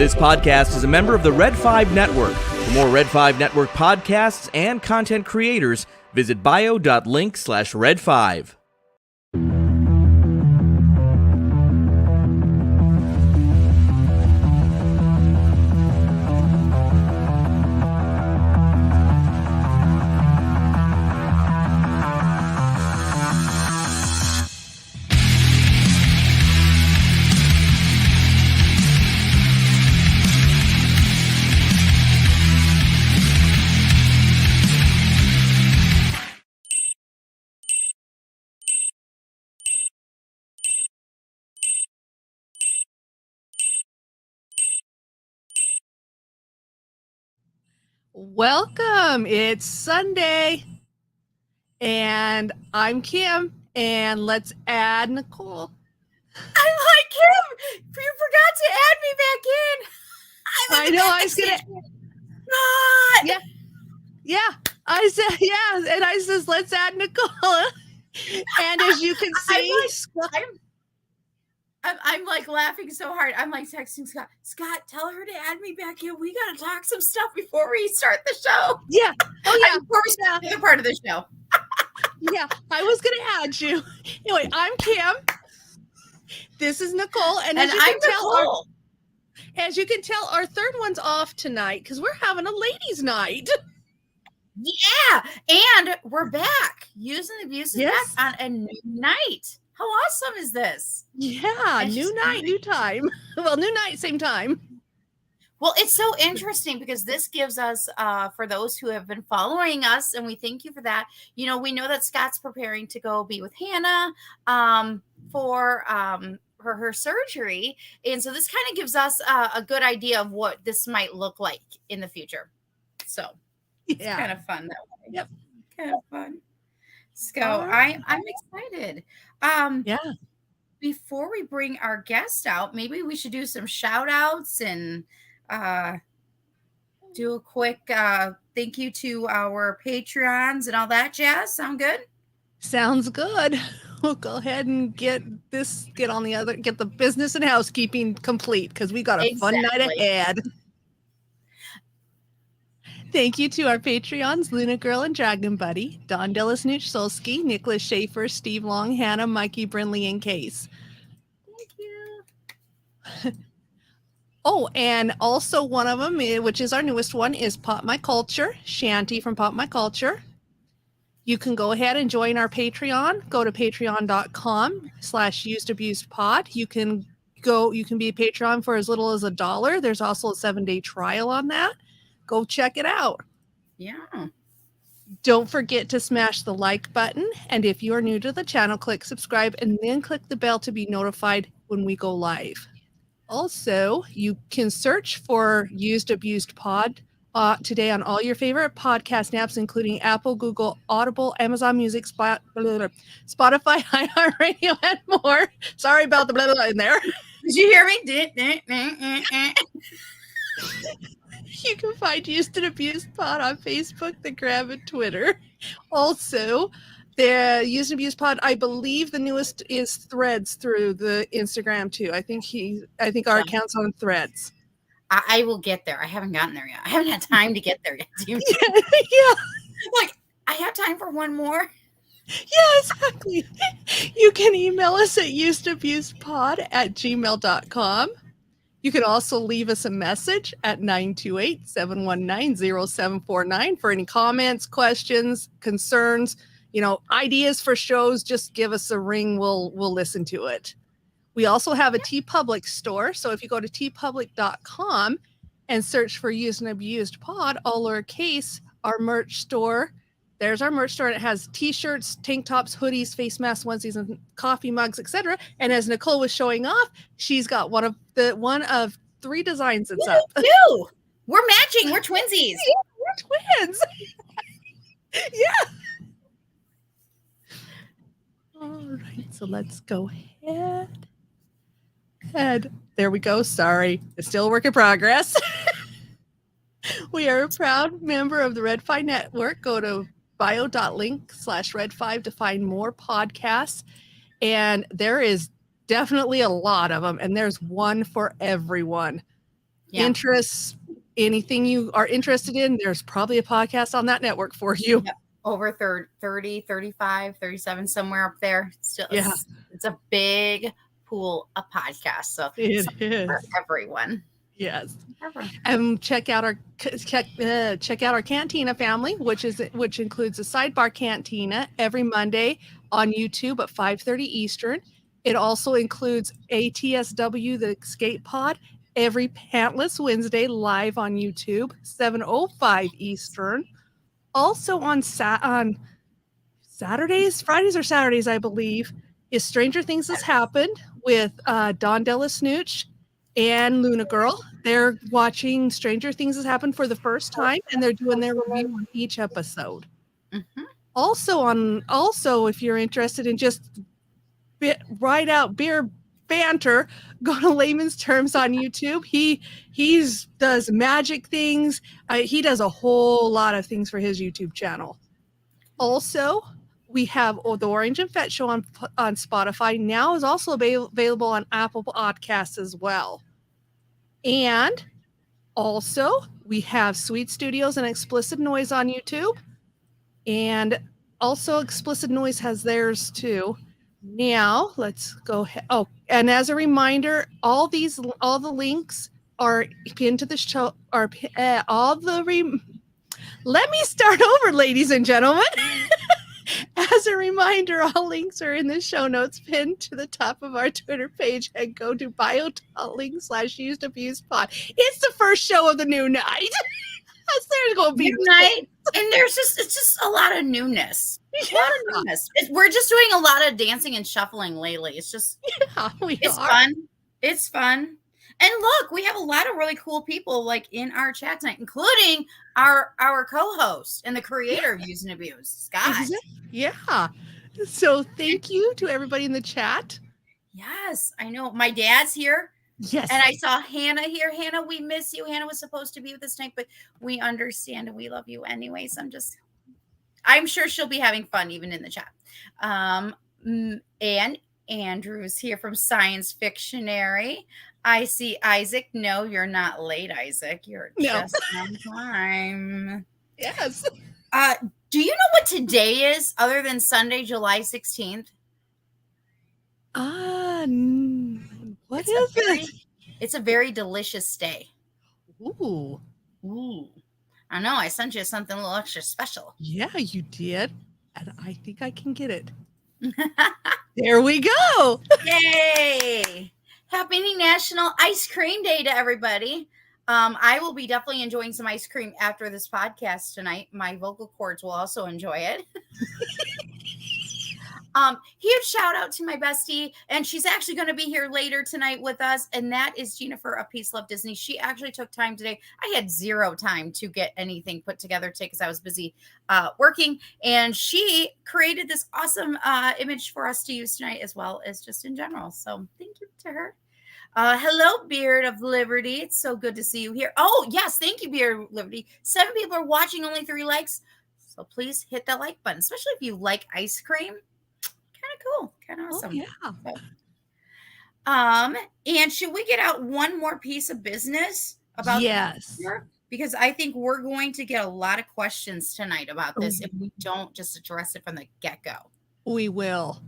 This podcast is a member of the Red 5 Network. For more Red 5 Network podcasts and content creators, visit bio.link/Red5. Welcome. It's Sunday, and I'm Kim, and let's add Nicole. I'm like, Kim, you forgot to add me back in. I know. I was gonna. Yeah. I said and I says let's add Nicole. And as you can see, I'm like laughing so hard. I'm like texting Scott. Scott, tell her to add me back in. We got to talk some stuff before we start the show. Yeah. Oh yeah. Before we start the other part of the show. Yeah. I was gonna add you. Anyway, I'm Kim. This is Nicole, and as you can tell, our third one's off tonight because we're having a ladies' night. Yeah, and we're back. Using the Abuse is back on a new night. How awesome is this? Yeah, new night, new time. Well, new night, same time. Well, it's so interesting because this gives us, for those who have been following us, and we thank you for that. You know, we know that Scott's preparing to go be with Hannah for her surgery. And so this kind of gives us a good idea of what this might look like in the future. So it's kind of fun that way. Yep. Kind of fun. So I'm excited. Before we bring our guest out, maybe we should do some shout outs and do a quick thank you to our Patreons and all that jazz. Sound good? Sounds good. We'll go ahead and get the business and housekeeping complete because we got a fun night ahead. Thank you to our Patreons, Luna Girl and Dragon Buddy, Don Delasnooch Solsky, Nicholas Schaefer, Steve Long, Hannah, Mikey, Brinley, and Case. Thank you. Oh, and also one of them, which is our newest one, is Pop My Culture, Shanty from Pop My Culture. You can go ahead and join our Patreon. Go to patreon.com/usedabusedpod. You can be a Patreon for as little as $1. There's also a 7-day trial on that. Go check it out. Yeah. Don't forget to smash the like button. And if you are new to the channel, click subscribe and then click the bell to be notified when we go live. Also, you can search for Used Abused Pod today on all your favorite podcast apps, including Apple, Google, Audible, Amazon Music, Spotify, iHeartRadio, and more. Sorry about the blah, blah in there. Did you hear me? You can find Used and Abused Pod on Facebook, the Gram, and Twitter. Also, the Used and Abused Pod, I believe the newest is Threads through the Instagram too. I think our account's on Threads. I will get there. I haven't gotten there yet. I haven't had time to get there yet. Yeah. Like, I have time for one more. Yeah, exactly. You can email us at usedabusedpod@gmail.com. You can also leave us a message at 928-719-0749 for any comments, questions, concerns, ideas for shows. Just give us a ring. We'll listen to it. We also have a TeePublic store. So if you go to teepublic.com and search for Used and Abused Pod, all lowercase, our merch store. There's our merch store. And it has t-shirts, tank tops, hoodies, face masks, onesies, and coffee mugs, etc. And as Nicole was showing off, she's got one of 3 designs that's up. We're matching. We're twinsies. Yeah, we're twins. Yeah. All right. So let's go ahead. There we go. Sorry. It's still a work in progress. We are a proud member of the Red 5 Network. Go to bio.link/Red5 to find more podcasts. And there is definitely a lot of them. And there's one for everyone. interests, anything you are interested in, there's probably a podcast on that network for you. Yep. Over 30, 35, 37, somewhere up there. Still, Yeah. it's a big pool of podcasts. So It is for everyone. Yes. And check out our Cantina family, which includes a sidebar Cantina every Monday on YouTube at 5:30 Eastern. It also includes ATSW, the Skate Pod, every Pantless Wednesday live on YouTube, 7:05 Eastern. Also on Saturdays, Fridays or Saturdays, I believe, is Stranger Things Has Happened with Don Della Snooch and Luna Girl. They're watching Stranger Things Has Happened for the first time, and they're doing their review on each episode. Mm-hmm. Also, if you're interested in just write out beer banter, go to Layman's Terms on YouTube. He does magic things. He does a whole lot of things for his YouTube channel. Also, we have the Orange and Fett Show on Spotify. Now is also available on Apple Podcasts as well. And also, we have Sweet Studios and Explicit Noise on YouTube. And also, Explicit Noise has theirs too. Now, let's go ahead. Oh, and as a reminder, all the links are pinned to the show. Let me start over, ladies and gentlemen. As a reminder, all links are in the show notes pinned to the top of our Twitter page, and go to biotalking/usedabusepod. It's the first show of the new night. There's going to be new night, and it's just a lot of newness. A lot of newness. We're just doing a lot of dancing and shuffling lately. It's just, it's fun. It's fun. And look, we have a lot of really cool people like in our chat tonight, including our co-host and the creator of Use and Abuse, Scott. Yeah. So thank you to everybody in the chat. Yes, I know. My dad's here. Yes. And I saw Hannah here. Hannah, we miss you. Hannah was supposed to be with us tonight, but we understand and we love you anyways. I'm sure she'll be having fun even in the chat. And Andrew's here from Science Fictionary. I see Isaac. No, you're not late, Isaac. You're just on time. Yes. Do you know what today is other than Sunday, July 16th? What is it? It's a very delicious day. Ooh. I know. I sent you something a little extra special. Yeah, you did. And I think I can get it. There we go. Yay. Happy National Ice Cream Day to everybody. I will be definitely enjoying some ice cream after this podcast tonight. My vocal cords will also enjoy it. Huge shout out to my bestie, and she's actually going to be here later tonight with us, and that is Jeaniffer of Peace Love Disney. She actually took time today. I had zero time to get anything put together today because I was busy working, and she created this awesome image for us to use tonight as well as just in general. So thank you to her. Hello, Beard of Liberty. It's so good to see you here. Oh, yes. Thank you, Beard of Liberty. 7 people are watching, only 3 likes. So please hit that like button, especially if you like ice cream. Kind of cool. Kind of awesome. Oh, yeah. And should we get out one more piece of business about this? Because I think we're going to get a lot of questions tonight about this if we don't just address it from the get-go. We will.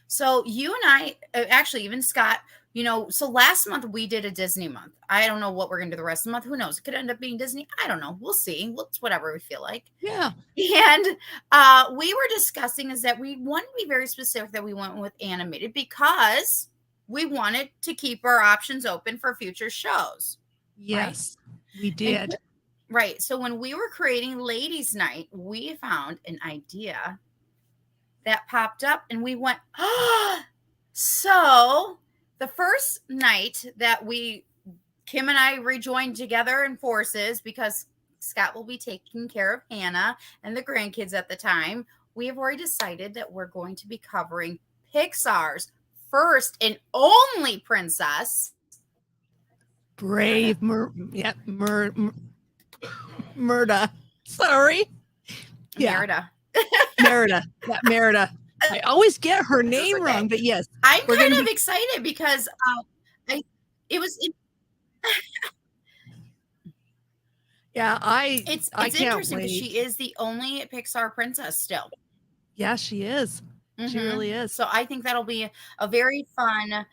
So you and I, actually, even Scott, so last month we did a Disney month. I don't know what we're going to do the rest of the month. Who knows? It could end up being Disney. I don't know. We'll see. It's whatever we feel like. Yeah. And we were discussing is that we want to be very specific that we went with animated because we wanted to keep our options open for future shows. Yes, we did. Right. So when we were creating Ladies' Night, we found an idea that popped up and we went, So the first night that Kim and I rejoined together in forces because Scott will be taking care of Hannah and the grandkids at the time, we have already decided that we're going to be covering Pixar's first and only princess. Brave Merida. Sorry. Merida. Merida. Yeah, Merida. I always get her name wrong, but yes. I'm kind of excited because it was Yeah, It's I can't interesting because wait. she is the only Pixar princess still. Yeah, she is. She really is. So I think that'll be a very fun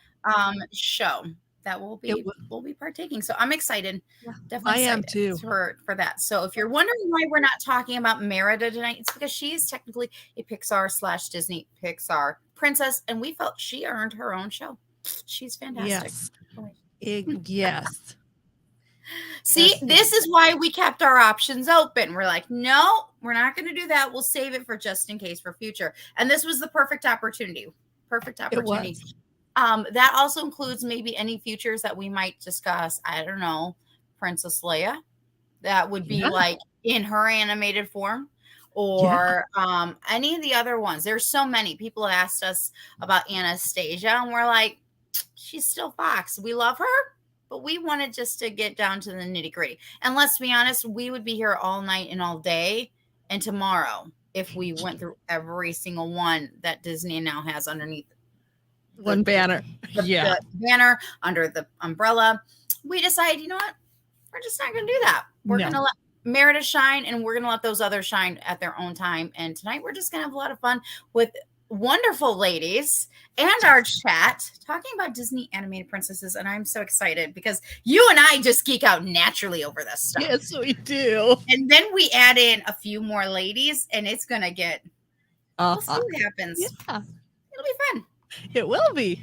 show that we'll be partaking. So I'm excited. Yeah, Definitely I am excited too. for that. So if you're wondering why we're not talking about Merida tonight, it's because she's technically a Pixar/Disney Pixar princess, and we felt she earned her own show. She's fantastic. Yes. See, Yes. this is why we kept our options open. We're like, no, we're not going to do that. We'll save it for just in case for future. And this was the perfect opportunity. Perfect opportunity. It was. That also includes maybe any futures that we might discuss. I don't know, Princess Leia. That would be like in her animated form, or any of the other ones. There's so many. People asked us about Anastasia, and we're like, she's still Fox. We love her, but we wanted just to get down to the nitty gritty. And let's be honest, we would be here all night and all day and tomorrow if we went through every single one that Disney now has underneath one banner. The banner under the umbrella. We decided, you know what? We're just not going to do that. We're going to let Merida shine, and we're going to let those others shine at their own time. And tonight we're just going to have a lot of fun with wonderful ladies and our chat talking about Disney animated princesses. And I'm so excited because you and I just geek out naturally over this stuff. Yes, we do. And then we add in a few more ladies, and it's going to get, we'll see what happens. Yeah. It'll be fun. It will be.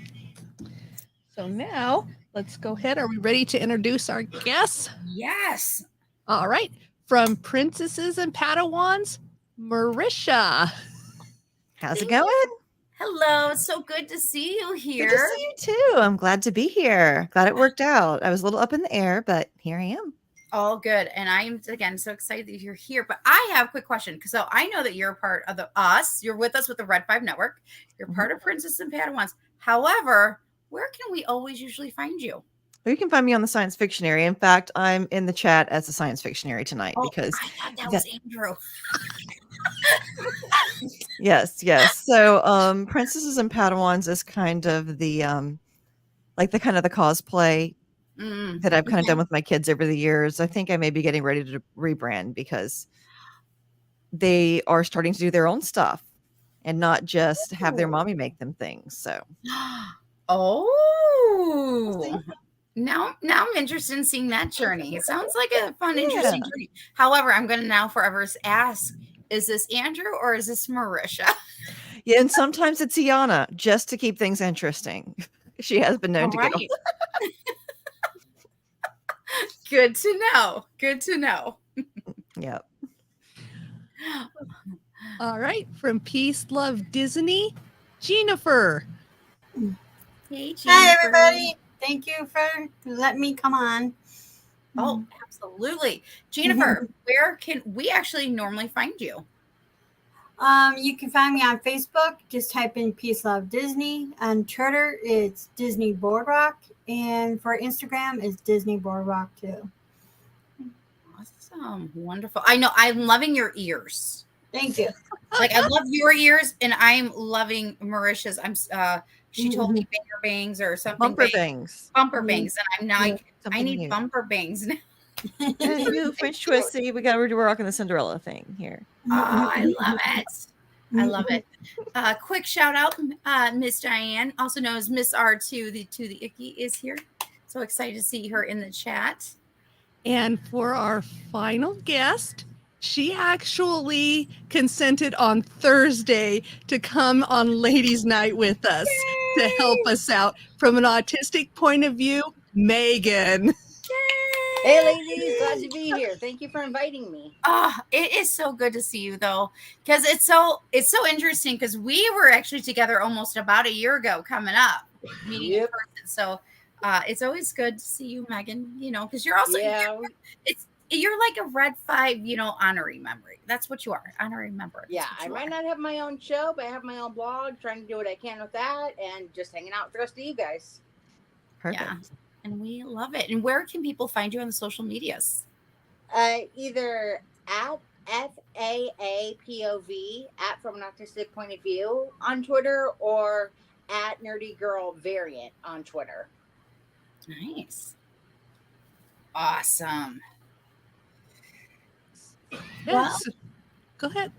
So now let's go ahead. Are we ready to introduce our guests? Yes. All right. From Princesses and Padawans, Merisha. How's it going? Hello. It's so good to see you here. Good to see you too. I'm glad to be here. Glad it worked out. I was a little up in the air, but here I am. All good. And I'm, again, so excited that you're here. But I have a quick question. Because so I know that you're part of you're with us with the Red 5 Network. You're part of Princess and Padawans. However, where can we always usually find you? Well, you can find me on the Science Fictionary. In fact, I'm in the chat as the Science Fictionary tonight because I thought that was Andrew. Yes. So Princesses and Padawans is kind of the like the kind of the cosplay that I've kind of done with my kids over the years. I think I may be getting ready to rebrand because they are starting to do their own stuff and not just have their mommy make them things. So Now I'm interested in seeing that journey. It sounds like a fun, interesting journey. However, I'm going to now forever ask, is this Andrew or is this Merisha? Yeah, and sometimes it's Iana, just to keep things interesting. She has been known to get on. Good to know. Good to know. Yep. All right. From Peace, Love, Disney, Jeaniffer. Hey, Jeaniffer. Hi, everybody. Thank you for letting me come on. Oh, absolutely. Jeaniffer, where can we actually normally find you? You can find me on Facebook. Just type in Peace Love Disney. On Twitter, it's Disney Boardwalk. And for Instagram, it's Disney Boardwalk too. Awesome. Wonderful. I know. I'm loving your ears. Thank you. Like, I love your ears, and I'm loving Merisha's. She told me finger bangs or something. Bumper bangs. Bumper bangs. And I'm like, I need new. bumper bangs now. New French twist. See, we're rocking the Cinderella thing here. Oh, I love it. I love it. Quick shout out, Miss Diane, also known as Miss R2, the Icky, is here. So excited to see her in the chat. And for our final guest, she actually consented on Thursday to come on Ladies' Night with us to help us out from an autistic point of view. Megan. Hey, ladies, glad to be here. Thank you for inviting me. It is so good to see you, though, because it's so interesting. Because we were actually together almost about a year ago, coming up, meeting in person. So it's always good to see you, Megan. You know, because you're also you're like a Red 5, honorary member. That's what you are, honorary member. Yeah, I might not have my own show, but I have my own blog, trying to do what I can with that, and just hanging out with the rest of you guys. Perfect. Yeah. And we love it. And where can people find you on the social medias? Either at FAAPOV, at From an Autistic Point of View on Twitter, or at Nerdy Girl Variant on Twitter. Nice. Awesome. Yes. Go ahead.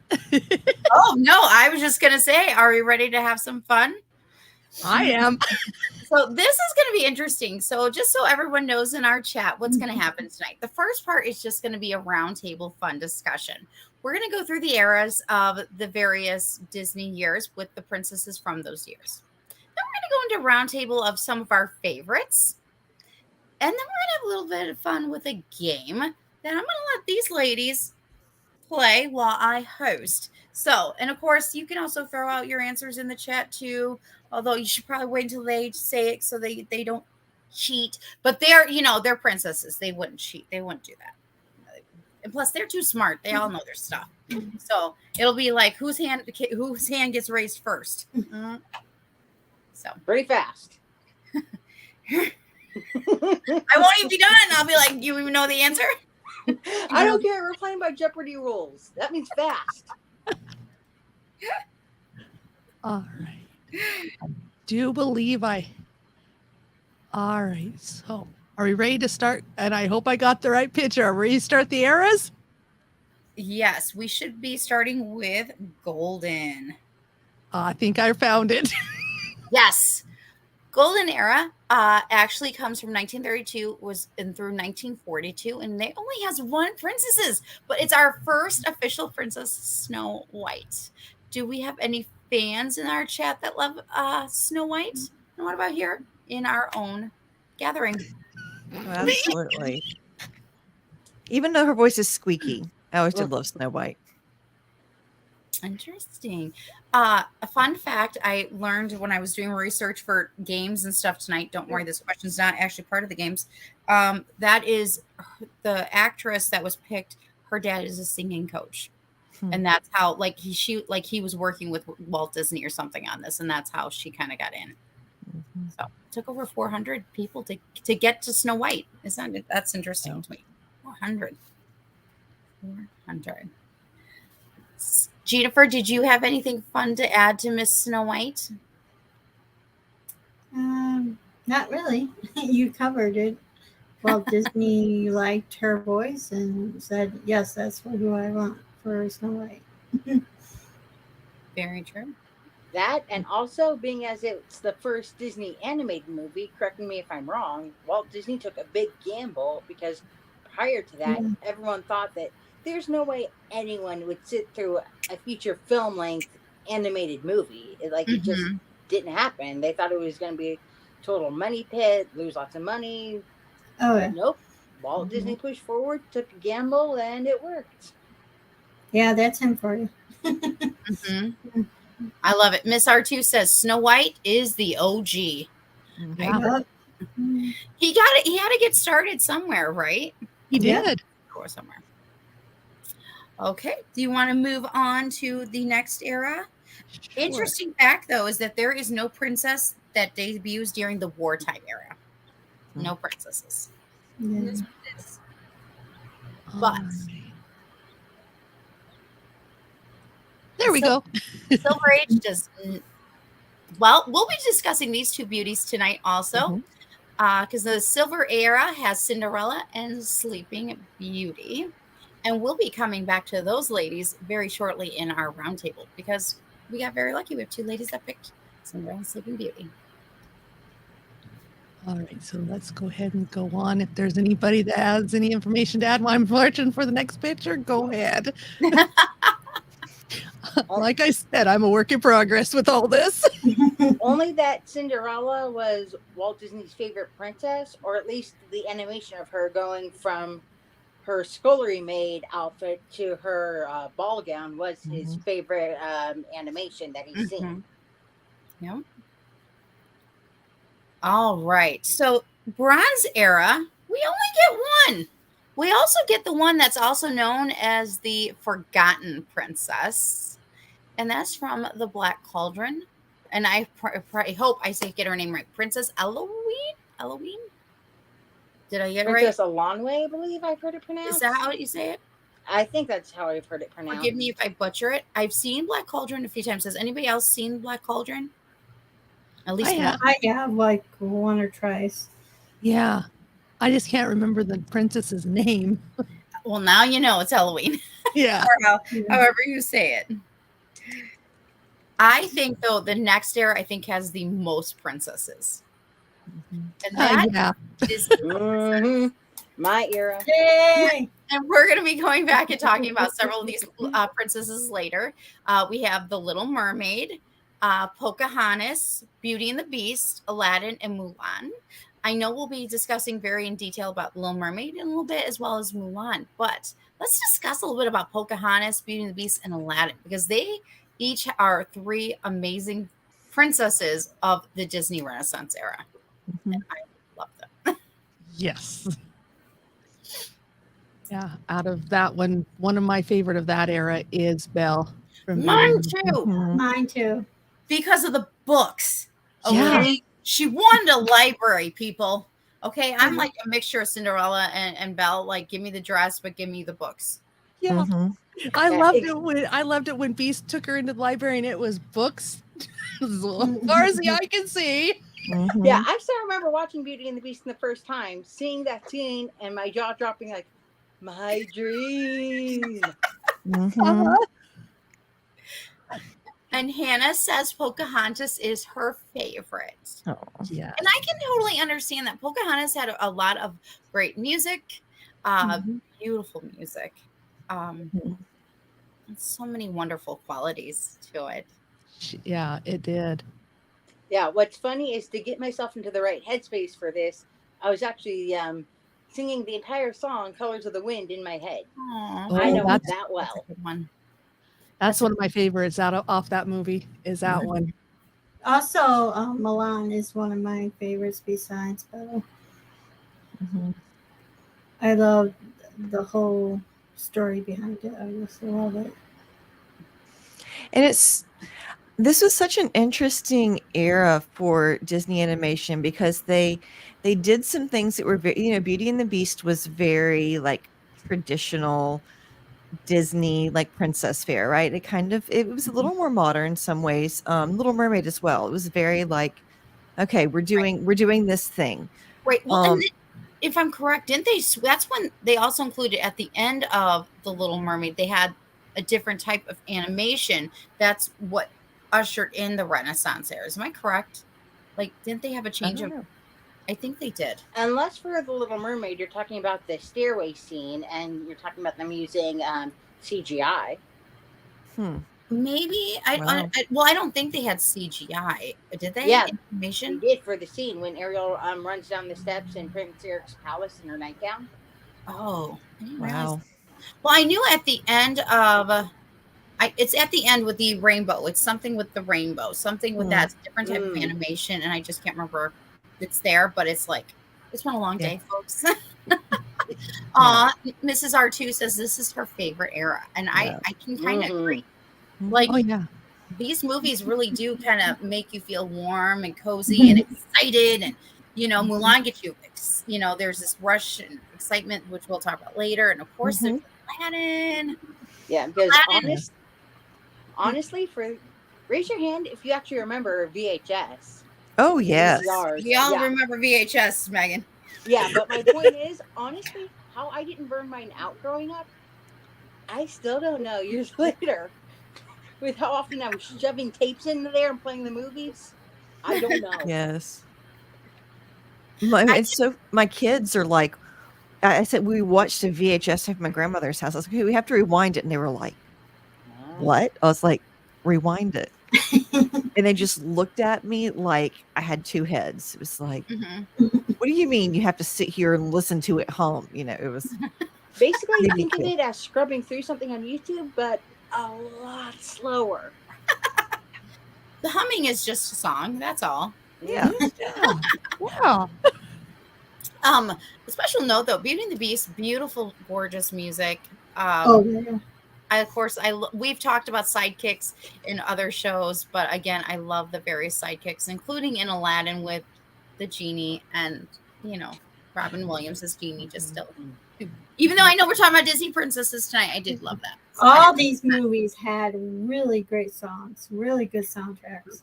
Oh, no, I was just going to say, are we ready to have some fun? I am. So this is going to be interesting. So just so everyone knows in our chat what's going to happen tonight. The first part is just going to be a roundtable fun discussion. We're going to go through the eras of the various Disney years with the princesses from those years. Then we're going to go into a roundtable of some of our favorites. And then we're going to have a little bit of fun with a game that I'm going to let these ladies play while I host. So, and of course, you can also throw out your answers in the chat too, although you should probably wait until they say it so they don't cheat. But they're, they're princesses. They wouldn't cheat. They wouldn't do that. And plus, they're too smart. They all know their stuff. So it'll be like whose hand gets raised first. So Pretty fast. I won't even be done. I'll be like, you even know the answer? I don't care. We're playing by Jeopardy rules. That means fast. All right. I do believe all right. So are we ready to start? And I hope I got the right picture. Are we ready to start the eras? Yes, we should be starting with golden. I think I found it. Yes. Golden era actually comes from 1932 through 1942, and they only has one princesses, but it's our first official princess, Snow White. Do we have any fans in our chat that love Snow White? And what about here in our own gathering? Oh, absolutely. Even though her voice is squeaky, I always did love Snow White. Interesting. A fun fact I learned when I was doing research for games and stuff tonight. Don't worry, this question's not actually part of the games. That is the actress that was picked. Her dad is a singing coach, and that's how he was working with Walt Disney or something on this, and that's how she kind of got in. So it took over 400 people to get to Snow White. That's interesting to me. 400. Jeaniffer, did you have anything fun to add to Miss Snow White? Not really. You covered it. Walt Disney liked her voice and said, yes, that's who I want for Snow White. Very true. That, and also being as it's the first Disney animated movie, correct me if I'm wrong, Walt Disney took a big gamble because prior to that, everyone thought that there's no way anyone would sit through a feature film length animated movie. It just didn't happen. They thought it was going to be a total money pit, lose lots of money. Oh, yeah. Nope. Walt Disney pushed forward, took a gamble, and it worked. Yeah, that's him for you. I love it. Miss R2 says Snow White is the OG. Yeah. He got it. He had to get started somewhere, right? He did. Or somewhere. Okay. Do you want to move on to the next era? Sure. Interesting fact, though, is that there is no princess that debuts during the wartime era. No princesses. This one is. But there we go. Silver Age does. Well, we'll be discussing these two beauties tonight also, because the Silver Era has Cinderella and Sleeping Beauty. And we'll be coming back to those ladies very shortly in our roundtable because we got very lucky. We have two ladies that picked Cinderella and Sleeping Beauty. All right, so let's go ahead and go on. If there's anybody that has any information to add while I'm searching for the next picture, go ahead. Like I said, I'm a work in progress with all this. Only that Cinderella was Walt Disney's favorite princess, or at least the animation of her going from her scullery maid outfit to her ball gown was his favorite animation that he's seen. Yeah. All right. So Bronze Era, we only get one. We also get the one that's also known as the Forgotten Princess. And that's from the Black Cauldron. And I hope I get her name right. Princess Eloise? Did I get it right? Princess Elanwe, I believe I've heard it pronounced. Is that how you say it? I think that's how I've heard it pronounced. Forgive me if I butcher it. I've seen Black Cauldron a few times. Has anybody else seen Black Cauldron? At least I have like one or twice. Yeah. I just can't remember the princess's name. Well, now you know it's Halloween. Yeah. Or however you say it. I think, though, the next era, I think, has the most princesses. And that is my era. Yay! And we're going to be going back and talking about several of these princesses later. We have The Little Mermaid, Pocahontas, Beauty and the Beast, Aladdin, and Mulan. I know we'll be discussing very in detail about The Little Mermaid in a little bit, as well as Mulan. But let's discuss a little bit about Pocahontas, Beauty and the Beast, and Aladdin, because they each are three amazing princesses of the Disney Renaissance era. And I love them. Yes. Yeah, out of that one of my favorite of that era is Belle. Mine too. Mine too. Because of the books. Okay. Yeah. She won the library, people. Okay. I'm like a mixture of Cinderella and Belle. Like, give me the dress, but give me the books. Yeah. I loved it when Beast took her into the library and it was books as far as the eye can see. Yeah, I still remember watching Beauty and the Beast the first time, seeing that scene, and my jaw dropping like, my dream. And Hannah says Pocahontas is her favorite. Oh, yeah. And I can totally understand that. Pocahontas had a lot of great music, beautiful music. And so many wonderful qualities to it. Yeah, it did. Yeah, what's funny is to get myself into the right headspace for this, I was actually singing the entire song "Colors of the Wind" in my head. I know it that well. That's a good one. That's one of my favorites off that movie. Is that one? Also, Mulan is one of my favorites besides Belle. I love the whole story behind it. I just love it. And this was such an interesting era for Disney animation because they did some things that were very, Beauty and the Beast was very like traditional Disney, like princess fare, right? It was a little more modern in some ways. Little Mermaid as well. It was very like, okay, we're doing this thing. Right. Well, and if I'm correct, didn't they? That's when they also included at the end of The Little Mermaid, they had a different type of animation. That's what ushered in the Renaissance era. Am I correct? Like, didn't they have a change of? I think they did. Unless for The Little Mermaid, you're talking about the stairway scene, and you're talking about them using CGI. Maybe I don't think they had CGI. Did they? Yeah, animation. They did for the scene when Ariel runs down the steps in Prince Eric's palace in her nightgown. Oh, wow. Well, I knew at the end of. It's at the end with the rainbow. It's something with the rainbow, something with that different type of animation, and I just can't remember. It's there, but it's been a long day, folks. Mrs. R2 says this is her favorite era, and I can kind of agree. Like, these movies really do kind of make you feel warm and cozy and excited, and Mulan gets you. There's this rush and excitement, which we'll talk about later, and of course there's Aladdin. Yeah, because honestly, raise your hand if you actually remember VHS. Oh, yes. We all remember VHS, Megan. Yeah, but my point is, honestly, how I didn't burn mine out growing up, I still don't know years later. With how often I was shoving tapes into there and playing the movies, I don't know. Yes. My kids are like, I said, we watched a VHS at my grandmother's house. I was like, okay, we have to rewind it. And they were like, what? I was like, rewind it. And they just looked at me like I had two heads. It was like, what do you mean you have to sit here and listen to it home? It was basically think of it as scrubbing through something on YouTube, but a lot slower. The humming is just a song. That's all. Yeah. Wow. A special note though, Beauty and the Beast, beautiful, gorgeous music. We've talked about sidekicks in other shows, but again, I love the various sidekicks, including in Aladdin with the genie and, Robin Williams as Genie. Just still, even though I know we're talking about Disney princesses tonight, I did love that. All these movies had really great songs, really good soundtracks.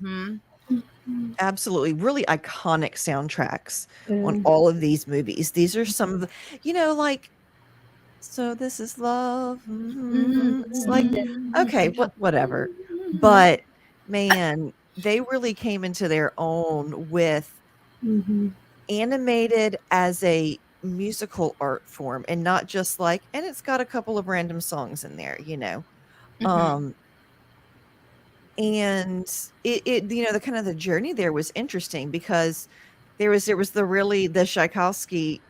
Absolutely. Really iconic soundtracks on all of these movies. These are some of the, like, so this is love. It's like, okay, whatever. But man, they really came into their own with animated as a musical art form, and not just like, and it's got a couple of random songs in there, and it the kind of the journey there was interesting, because there was the Tchaikovsky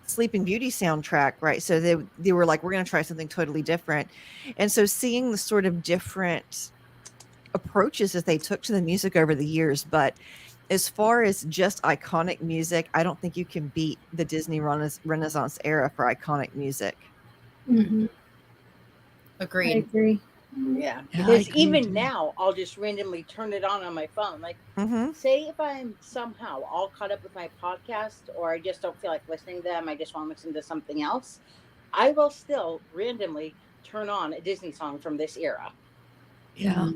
Sleeping Beauty soundtrack, right? So they were like, we're going to try something totally different. And so seeing the sort of different approaches that they took to the music over the years, but as far as just iconic music, I don't think you can beat the Disney Renaissance era for iconic music. Agreed. I agree. Yeah, Yeah, because I agree even too. now, I'll just randomly turn it on my phone. Like, say if I'm somehow all caught up with my podcast, or I just don't feel like listening to them, I just want to listen to something else, I will still randomly turn on a Disney song from this era. Yeah.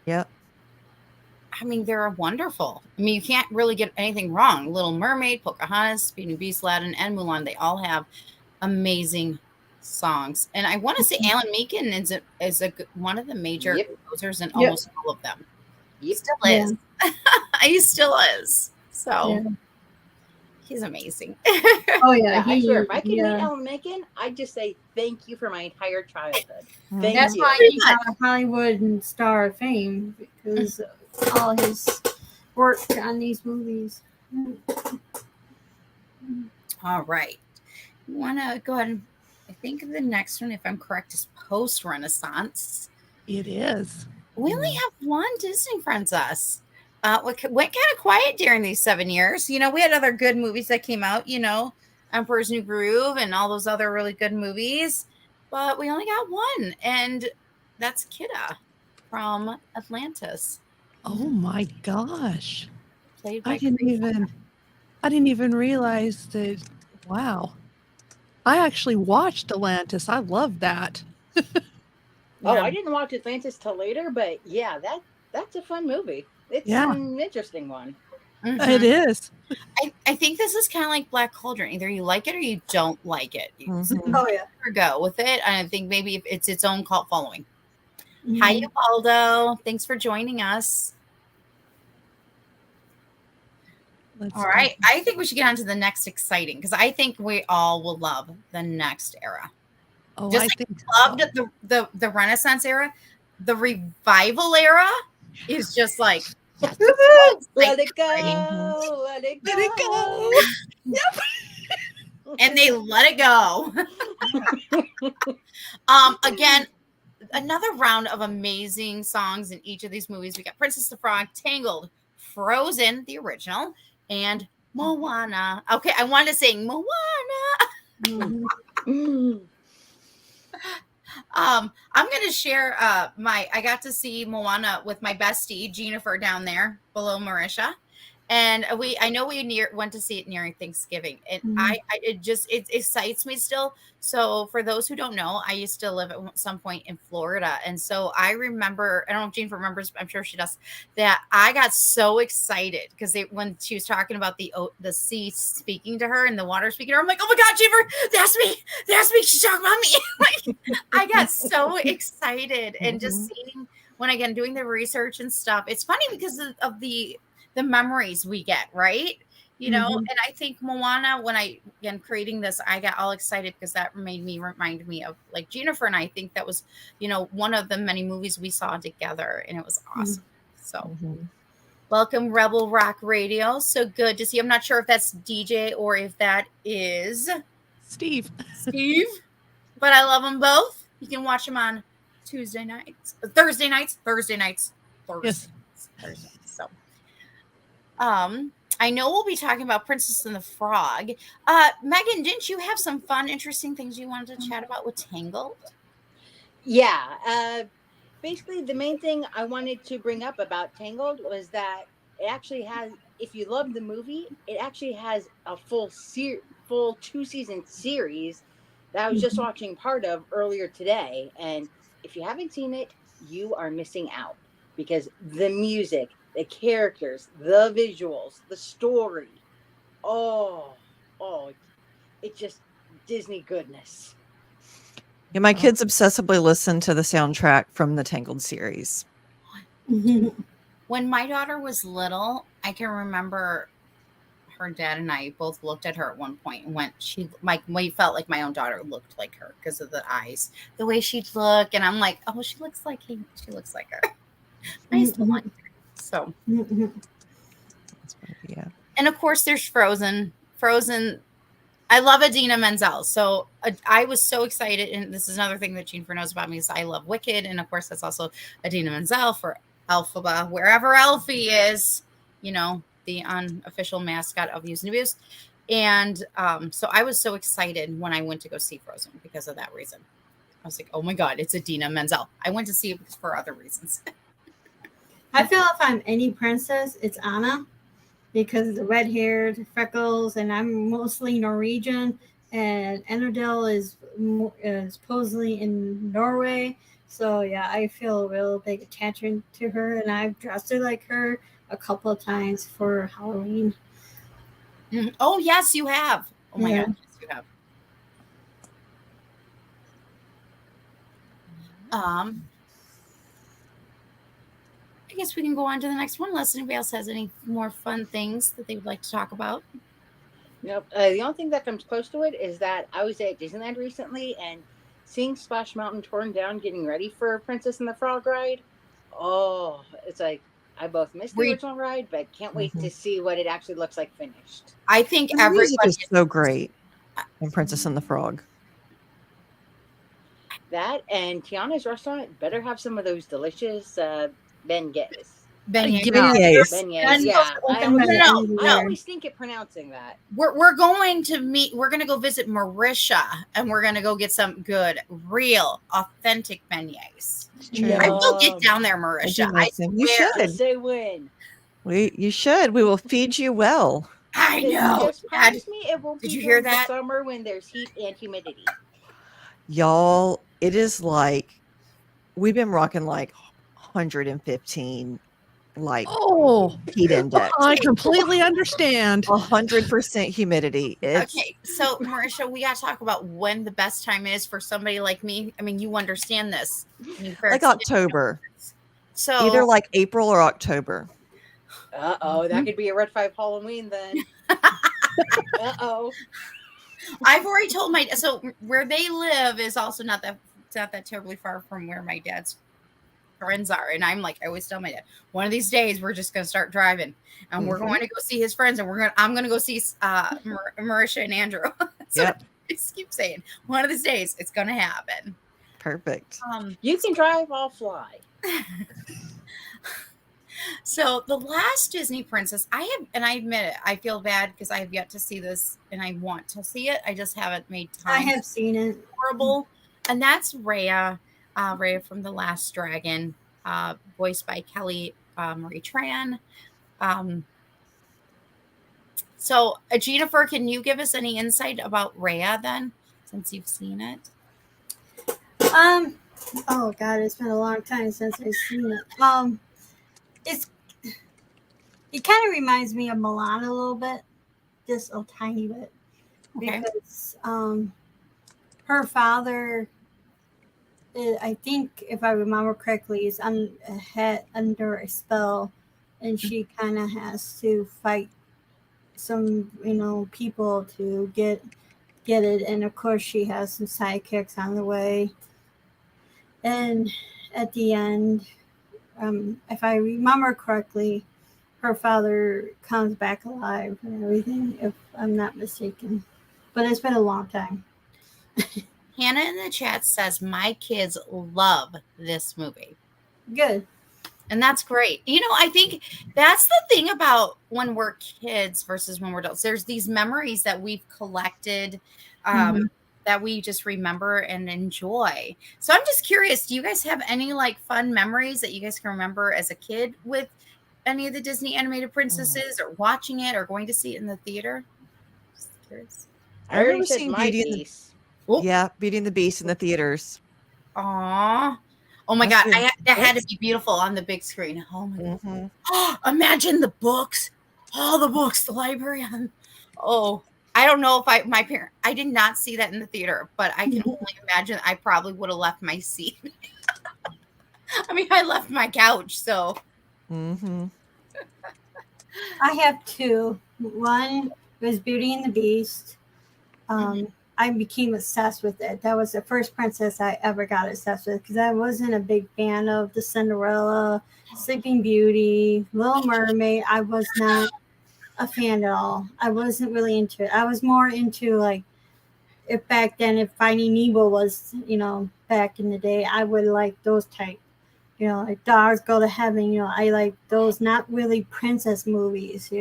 Yep. I mean, they're wonderful. I mean, you can't really get anything wrong. Little Mermaid, Pocahontas, Beauty and the Beast, Aladdin, and Mulan, they all have amazing songs. And I want to say Alan Menken is one of the major composers in almost all of them. Still is. He still is. So he's amazing. Oh yeah, I swear, if I could meet Alan Menken, I'd just say thank you for my entire childhood. That's you. why he got a Hollywood and Star of Fame, because of all his work on these movies. All right. You want to go ahead and, I think the next one, if I'm correct, is post-Renaissance. It is. We only have one Disney princess. Went kind of quiet during these 7 years. We had other good movies that came out, Emperor's New Groove and all those other really good movies. But we only got one, and that's Kidda from Atlantis. Oh my gosh. Played by I didn't even realize that. Wow. I actually watched Atlantis. I love that. I didn't watch Atlantis till later, but yeah, that's a fun movie. It's an interesting one. It is. I think this is kind of like Black Cauldron. Either you like it or you don't like it. Oh yeah. Or go with it. And I think maybe it's its own cult following. Hi, Ubaldo. Thanks for joining us. All right. I think we should get on to the next exciting, because I think we all will love the next era. Oh, just I like think loved the Renaissance era, the revival era is just like let it go, let it go, let it go. Yep. And they let it go. Again, another round of amazing songs in each of these movies. We got Princess the Frog, Tangled, Frozen, the original, and Moana. Okay, I wanted to sing Moana. I'm going to share I got to see Moana with my bestie, Jeaniffer, down there below Merisha. And I know we went to see it near Thanksgiving. And it excites me still. So for those who don't know, I used to live at some point in Florida. And so I remember, I don't know if Jeaniffer remembers, I'm sure she does, that I got so excited because when she was talking about the sea speaking to her and the water speaking to her, I'm like, oh my God, Jeaniffer, that's me. She's talking about me. Like, I got so excited. And just seeing, when again, doing the research and stuff, it's funny because of the memories we get, right? And I think Moana, when creating this, I got all excited because that reminded me of like Jeaniffer, and I think that was, one of the many movies we saw together, and it was awesome. So welcome, Rebel Rock Radio. So good to see. I'm not sure if that's DJ or if that is Steve, but I love them both. You can watch them on Thursday nights. Yes. So I know we'll be talking about Princess and the Frog. Megan, didn't you have some fun, interesting things you wanted to chat about with Tangled? Yeah. Basically, the main thing I wanted to bring up about Tangled was that it actually has, if you love the movie, it actually has a full 2-season series that I was just watching part of earlier today. And if you haven't seen it, you are missing out, because the music the characters, the visuals, the story. Oh, it's just Disney goodness. Yeah, my kids obsessively listen to the soundtrack from the Tangled series. When my daughter was little, I can remember her dad and I both looked at her at one point and we felt like my own daughter looked like her because of the eyes, the way she'd look. And I'm like, oh, she looks like her. Nice one. So, Yeah. And of course there's Frozen. I love Idina Menzel. So I was so excited. And this is another thing that Jeaniffer knows about me is I love Wicked. And of course that's also Idina Menzel for Elphaba, wherever Elfie is, the unofficial mascot of Use and Abuse. And so I was so excited when I went to go see Frozen because of that reason. I was like, oh my God, it's Idina Menzel. I went to see it for other reasons. I feel if I'm any princess, it's Anna because of the red hair, the freckles, and I'm mostly Norwegian. And Ennerdale is supposedly in Norway. So yeah, I feel a real big attachment to her, and I've dressed her like her a couple of times for Halloween. Oh yes, you have. Oh my God, yes, you have. I guess we can go on to the next one unless anybody else has any more fun things that they would like to talk about. Nope. The only thing that comes close to it is that I was at Disneyland recently and seeing Splash Mountain torn down, getting ready for Princess and the Frog ride. Oh, it's like I both missed the original ride, but can't wait to see what it actually looks like finished. I think The music is so great in Princess and the Frog. That and Tiana's restaurant better have some of those delicious beignets. Beignets. Yeah. I always think at pronouncing that. We're going to go visit Merisha, and we're going to go get some good, real, authentic beignets. I will get down there, Merisha. You should. Say when. You should. We will feed you well. I know. Just promise me it won't be Did you hear that? Summer when there's heat and humidity. Y'all, it is like we've been rocking like 115 heat index. I completely understand. 100% humidity. Okay, so Merisha, we got to talk about when the best time is for somebody like me. I mean, you understand this. Like October. So either like April or October. That could be a Red 5 Halloween then. I've already told so where they live is also not that terribly far from where my dad's friends are, and I'm like, I always tell my dad, one of these days we're just gonna start driving and we're going to go see his friends, and I'm gonna go see Merisha and Andrew. So I just keep saying, one of these days it's gonna happen. Perfect. You can drive, I'll fly. So the last Disney princess I admit it, I feel bad because I have yet to see this and I want to see it. I just haven't made time. I have seen it. Horrible. And that's Raya. Raya from The Last Dragon, voiced by Kelly Marie Tran. So, Jeaniffer, can you give us any insight about Raya then, since you've seen it? Oh God, it's been a long time since I've seen it. It kind of reminds me of Milan a little bit, just a tiny bit, because her father, I think if I remember correctly, is under a spell, and she kind of has to fight some people to get it, and of course she has some sidekicks on the way, and at the end, if I remember correctly, her father comes back alive and everything, if I'm not mistaken. But it's been a long time. Hannah in the chat says, my kids love this movie. Good. And that's great. I think that's the thing about when we're kids versus when we're adults. There's these memories that we've collected that we just remember and enjoy. So I'm just curious, do you guys have any fun memories that you guys can remember as a kid with any of the Disney animated princesses, or watching it or going to see it in the theater? Just curious. I already said my Beast. Yeah, Beauty and the Beast in the theaters. Aww. Oh my That's God. good. That had to be beautiful on the big screen. Oh my God. Mm-hmm. Imagine the books, all the books, the library. Oh, I don't know if I did not see that in the theater, but I can only imagine I probably would have left my seat. I mean, I left my couch, so. Mm-hmm. I have two. One was Beauty and the Beast. I became obsessed with it. That was the first princess I ever got obsessed with because I wasn't a big fan of the Cinderella, Sleeping Beauty, Little Mermaid. I was not a fan at all. I wasn't really into it. I was more into like if back then if Finding Nemo was, back in the day, I would like those type. Like Dogs Go to Heaven, I like those not really princess movies,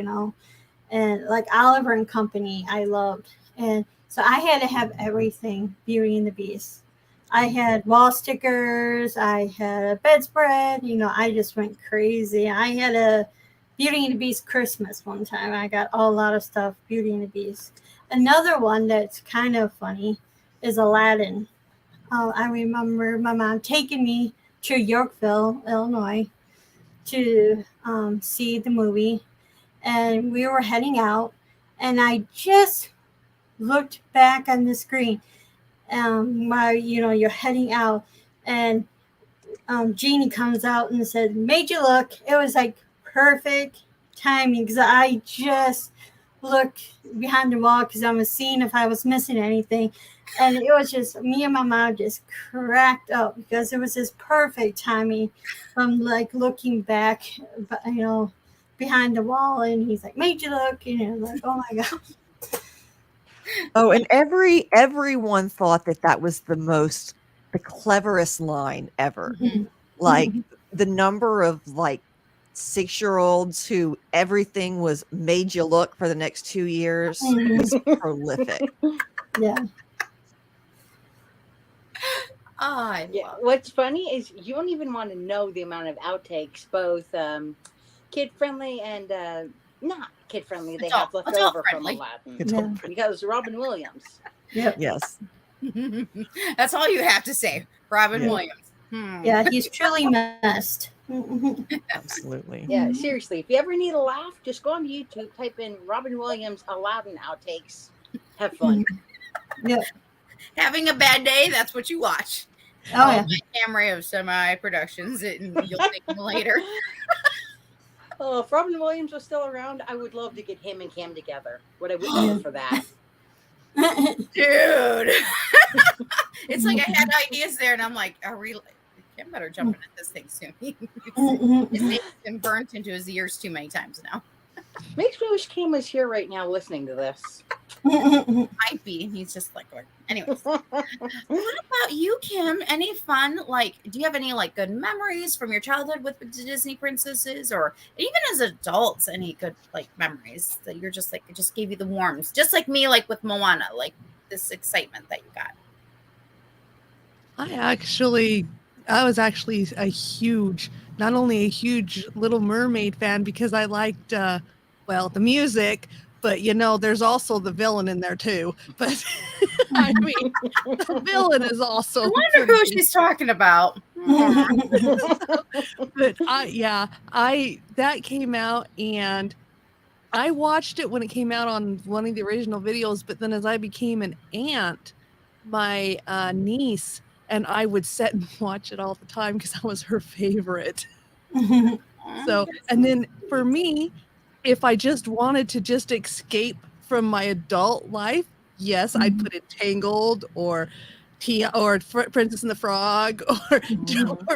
and like Oliver and Company, I loved. And so I had to have everything Beauty and the Beast. I had wall stickers, I had a bedspread, I just went crazy. I had a Beauty and the Beast Christmas one time. I got a lot of stuff, Beauty and the Beast. Another one that's kind of funny is Aladdin. I remember my mom taking me to Yorkville, Illinois, to see the movie, and we were heading out, and I just looked back on the screen, while you're heading out, and Jeannie comes out and said, "Made you look." It was like perfect timing because I just looked behind the wall because I was seeing if I was missing anything. And it was just me and my mom just cracked up because it was just perfect timing from like looking back, behind the wall. And he's like, "Made you look," like, oh my God. Oh, and everyone thought that was the cleverest line ever. Like the number of like 6-year-olds who everything was made you look for the next 2 years was prolific. Yeah. What's funny is you don't even want to know the amount of outtakes, both kid friendly and not kid friendly, they have left over from Aladdin. Because Robin Williams. Yep. Yes. That's all you have to say. Robin Williams. Yeah, he's truly messed. Absolutely. Yeah, seriously. If you ever need a laugh, just go on YouTube, type in Robin Williams Aladdin outtakes. Have fun. Yep. Having a bad day, that's what you watch. Oh, yeah. Camry of Semi Productions, and you'll thank me later. Oh, if Robin Williams was still around, I would love to get him and Cam together. What I would do for that. Dude. It's like I had ideas there, and I'm like, Kim better jump into this thing soon. He's been burnt into his ears too many times now. Makes me wish Cam was here right now listening to this. Might be. He's just like, anyways. What about you, Kim? Any fun, do you have any good memories from your childhood with the Disney princesses, or even as adults, any good memories that you're just it just gave you the warmth, just like me, with Moana, this excitement that you got? I was actually not only a huge Little Mermaid fan because I liked, the music, but there's also the villain in there too. But I mean, the villain is also. I wonder who she's talking about. But that came out, and I watched it when it came out on one of the original videos. But then as I became an aunt, my niece and I would sit and watch it all the time because I was her favorite. So, and then for me, if I just wanted to just escape from my adult life, yes, I'd put in Tangled or Princess and the Frog or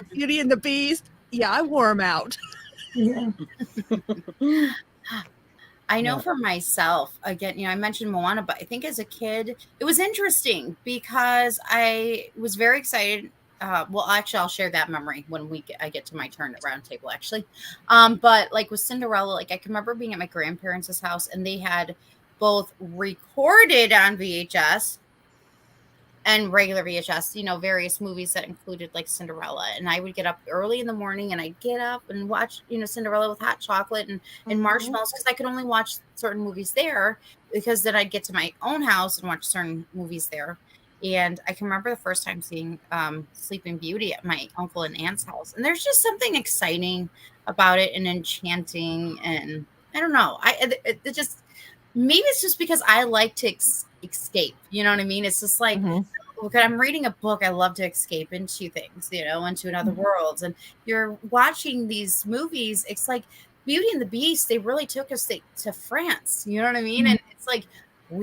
Beauty and the Beast. Yeah, I wore them out. Yeah. I know for myself, again, I mentioned Moana, but I think as a kid, it was interesting because I was very excited. Actually, I'll share that memory when I get to my turn at round table, actually. But with Cinderella, I can remember being at my grandparents' house, and they had both recorded on VHS and regular VHS, various movies that included Cinderella. And I would get up early in the morning, and I'd get up and watch, Cinderella with hot chocolate and marshmallows, because I could only watch certain movies there, because then I'd get to my own house and watch certain movies there. And I can remember the first time seeing Sleeping Beauty at my uncle and aunt's house. And there's just something exciting about it and enchanting. And I don't know. It just, maybe it's just because I like to escape. You know what I mean? It's just like, look, I'm reading a book. I love to escape into things, you know, into another worlds. And you're watching these movies. It's like Beauty and the Beast. They really took us to France. You know what I mean? And it's like, I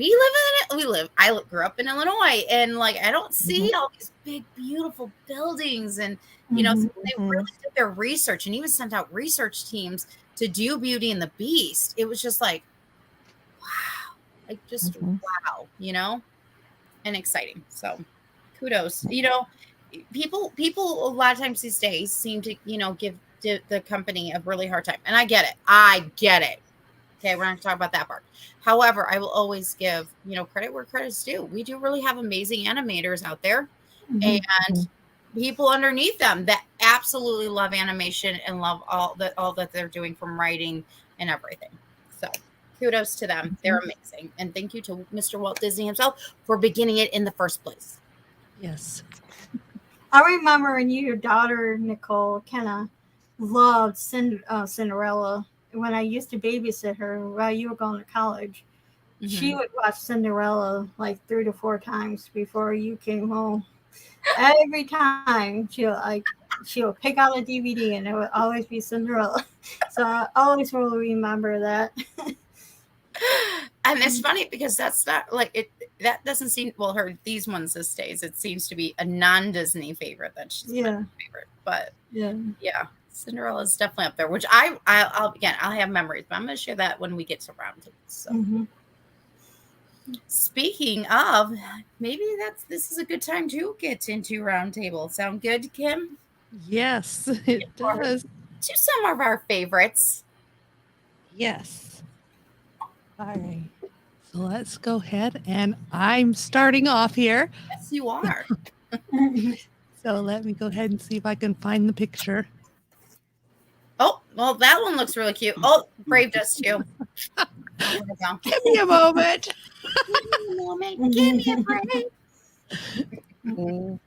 grew up in Illinois, and like I don't see all these big, beautiful buildings, and you know, so they really did their research and even sent out research teams to do Beauty and the Beast. It was just like, wow, like just wow, you know, and exciting. So kudos. You know, people a lot of times these days seem to, you know, give the company a really hard time, and I get it. Okay, we're not going to talk about that part. However, I will always give, you know, credit where credit's due. We do really have amazing animators out there and people underneath them that absolutely love animation and love all that they're doing, from writing and everything. So kudos to them. They're amazing. And thank you to Mr. Walt Disney himself for beginning it in the first place. Yes. I remember when your daughter, Nicole, kind of loved Cinderella. When I used to babysit her while you were going to college, she would watch Cinderella like 3 to 4 times before you came home. Every time she'll pick out a DVD and it would always be Cinderella. So I always will remember that. And it's funny because that's not like it. That doesn't seem, well, these ones this days, it seems to be a non-Disney favorite that she's favorite. But yeah. Cinderella is definitely up there, which I'll have memories, but I'm going to share that when we get to roundtables. So, speaking of, maybe this is a good time to get into roundtable. Sound good, Kim? Yes, it does. To some of our favorites. Yes. All right. So let's go ahead, and I'm starting off here. Yes, you are. So let me go ahead and see if I can find the picture. Oh, well, that one looks really cute. Oh, Brave does too. Give me a moment. Give me a break.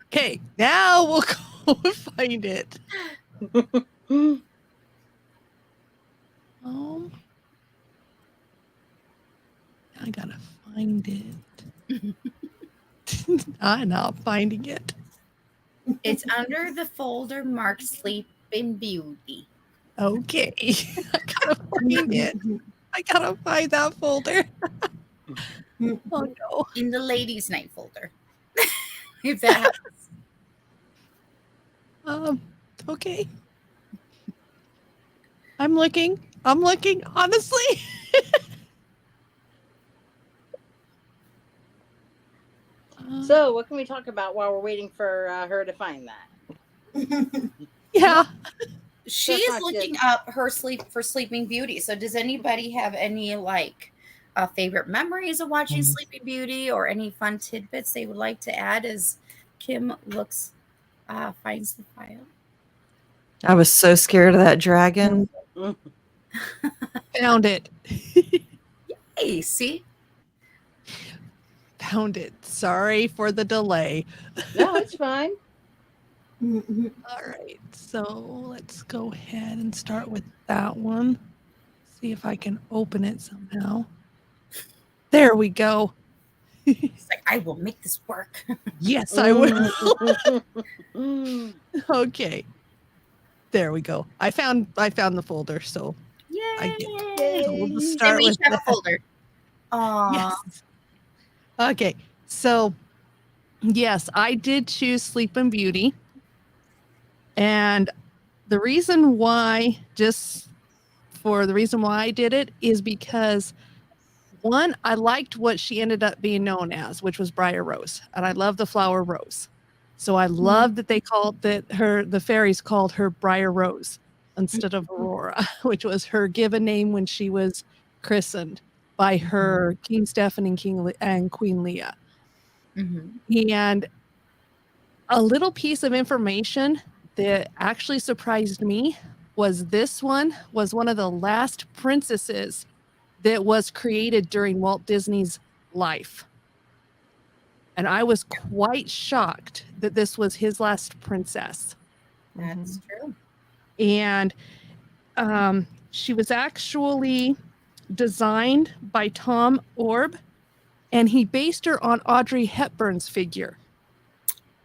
Okay, now we'll go and find it. I gotta find it. I'm not finding it. It's under the folder marked Sleeping Beauty. Okay. I gotta find it. I gotta find that folder. Oh no. In the ladies' night folder. If that happens. Okay. I'm looking, honestly. So, what can we talk about while we're waiting for her to find that? Yeah. She is looking up her Sleeping Beauty. So, does anybody have any favorite memories of watching Sleeping Beauty, or any fun tidbits they would like to add as Kim finds the file? I was so scared of that dragon. Found it. Yay, see? Found it. Sorry for the delay. No, it's fine. All right. So let's go ahead and start with that one. See if I can open it somehow. There we go. It's like, I will make this work. Yes, I will. Okay. There we go. I found the folder, so Yay! I get. So we'll just start we with each have that. a folder. Yes. Okay. So yes, I did choose Sleeping Beauty. And the reason why I did it is because, one, I liked what she ended up being known as, which was Briar Rose. And I love the flower rose. So I love that they called the fairies called her Briar Rose instead of Aurora, which was her given name when she was christened by her King Stephen and Queen Leah. And a little piece of information that actually surprised me was this one was one of the last princesses that was created during Walt Disney's life. And I was quite shocked that this was his last princess. That's true. And she was actually designed by Tom Orb, and he based her on Audrey Hepburn's figure.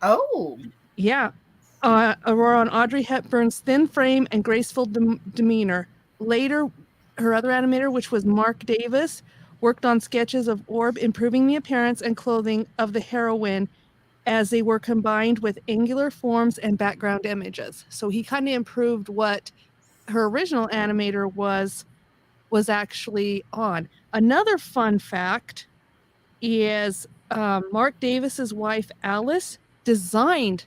Oh. Yeah. Aurora on Audrey Hepburn's thin frame and graceful demeanor. Later, her other animator, which was Mark Davis, worked on sketches of Orb, improving the appearance and clothing of the heroine as they were combined with angular forms and background images. So he kind of improved what her original animator was actually on. Another fun fact is Mark Davis's wife, Alice, designed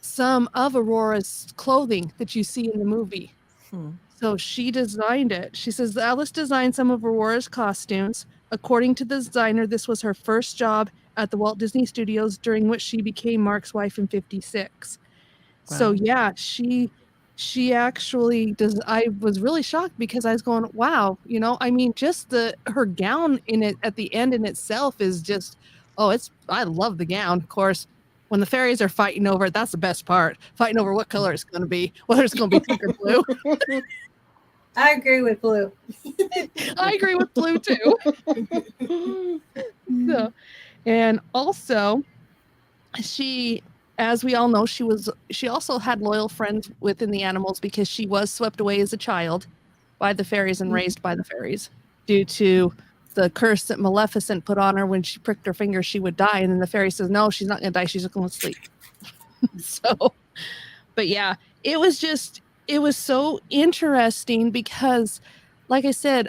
some of Aurora's clothing that you see in the movie. So she designed it. She says Alice designed some of Aurora's costumes. According to the designer, this was her first job at the Walt Disney Studios, during which she became Mark's wife in 1956. Wow. So yeah, she actually does. I was really shocked because I was going, wow, you know, I mean, just her gown in it at the end in itself is just, I love the gown. Of course, when the fairies are fighting over it, that's the best part. Fighting over what color it's going to be, whether it's going to be pink or blue. I agree with blue. I agree with blue too. So, and also, she, as we all know, she also had loyal friends within the animals because she was swept away as a child by the fairies and raised by the fairies due to the curse that Maleficent put on her. When she pricked her finger, she would die. And then the fairy says, no, she's not going to die. She's just going to sleep. So, but yeah, it was so interesting because, like I said,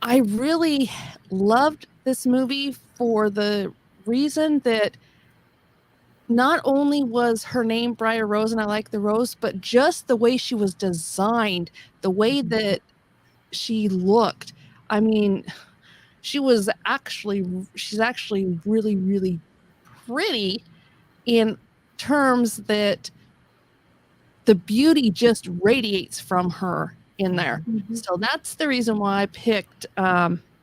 I really loved this movie for the reason that not only was her name Briar Rose and I like the rose, but just the way she was designed, the way that she looked. I mean, she's actually really, really pretty in terms that the beauty just radiates from her in there. So that's the reason why I picked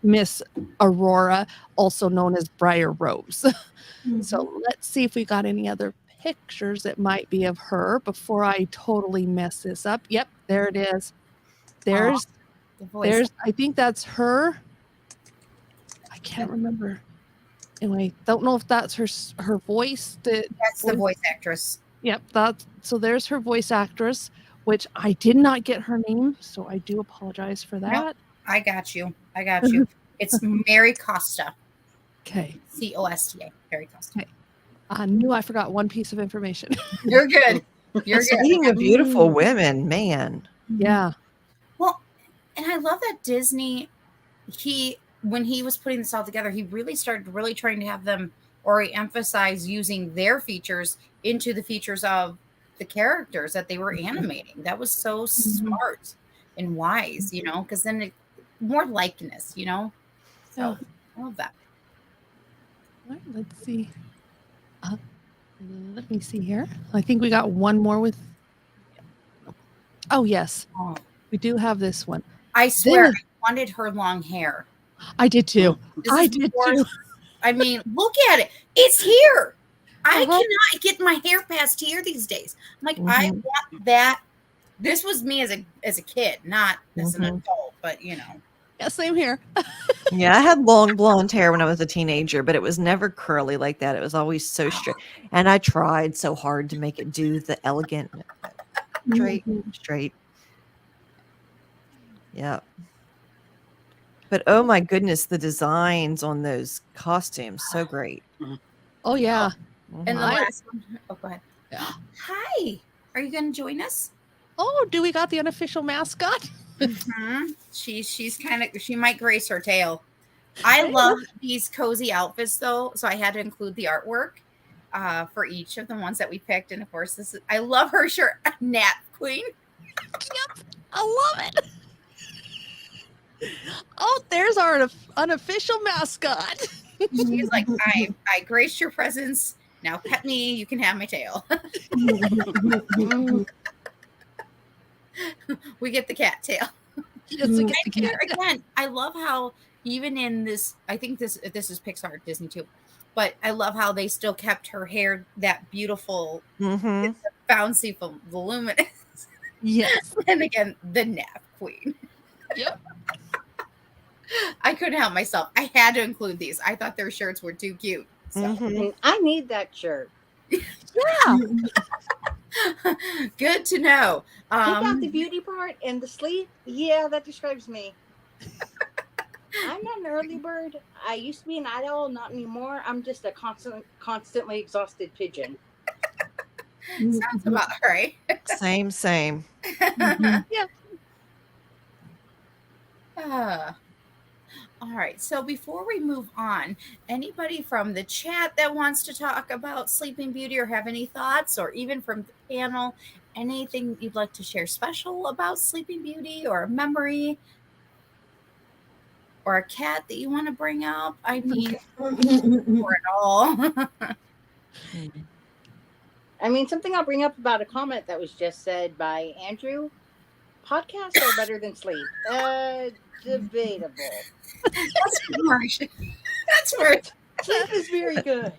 Miss Aurora, also known as Briar Rose. So let's see if we got any other pictures that might be of her before I totally mess this up. Yep, there it is. There's, I think that's her. I can't remember. Anyway, don't know if that's her voice. That's the voice actress. Yep, so there's her voice actress, which I did not get her name, so I do apologize for that. Nope, I got you. It's Mary Costa. Okay. Costa. Mary Costa. Okay. I knew I forgot one piece of information. You're good. You're Speaking of beautiful women, man. Yeah. Well, and I love that Disney, when he was putting this all together, he really started trying to have them, or he emphasized using their features into the features of the characters that they were animating. That was so smart and wise, you know, because then more likeness, you know. So I love that. All right, let's see. Let me see here. I think we got one more with. Oh yes, we do have this one. I swear, I wanted her long hair. I did too. I did too. I mean, look at it. It's here. I cannot get my hair past here these days. I'm like, I want that. This was me as a kid, not as an adult, but you know. Yeah, same here. Yeah, I had long blonde hair when I was a teenager, but it was never curly like that. It was always so straight. And I tried so hard to make it do the elegant straight. Yeah. But oh my goodness, the designs on those costumes, so great. Oh yeah. And the last one. Oh, go ahead. Yeah. Hi. Are you going to join us? Oh, do we got the unofficial mascot? She's kind of, she might grace her tail. I love these cozy outfits though, so I had to include the artwork for each of the ones that we picked. And of course, I love her shirt, Nat Queen. Yep, I love it. Oh, there's our unofficial mascot. She's like, I graced your presence. Now pet me. You can have my tail. We get the cat tail. Yes, we get the cat. Again, I love how even in this, I think this is Pixar, Disney too, but I love how they still kept her hair that beautiful, bouncy, voluminous. Yes. And again, the nap queen. Yep. I couldn't help myself. I had to include these. I thought their shirts were too cute. So. And I need that shirt. Yeah. Good to know. Take out the beauty part and the sleep. Yeah, that describes me. I'm not an early bird. I used to be an night owl, not anymore. I'm just a constantly exhausted pigeon. Sounds about right. Same. Yeah. All right. So before we move on, anybody from the chat that wants to talk about Sleeping Beauty or have any thoughts, or even from the panel, anything you'd like to share special about Sleeping Beauty, or a memory, or a cat that you want to bring up? I mean, for it all. I mean, something I'll bring up about a comment that was just said by Andrew. Podcasts are better than sleep. Debatable. That's where Sleep is very good.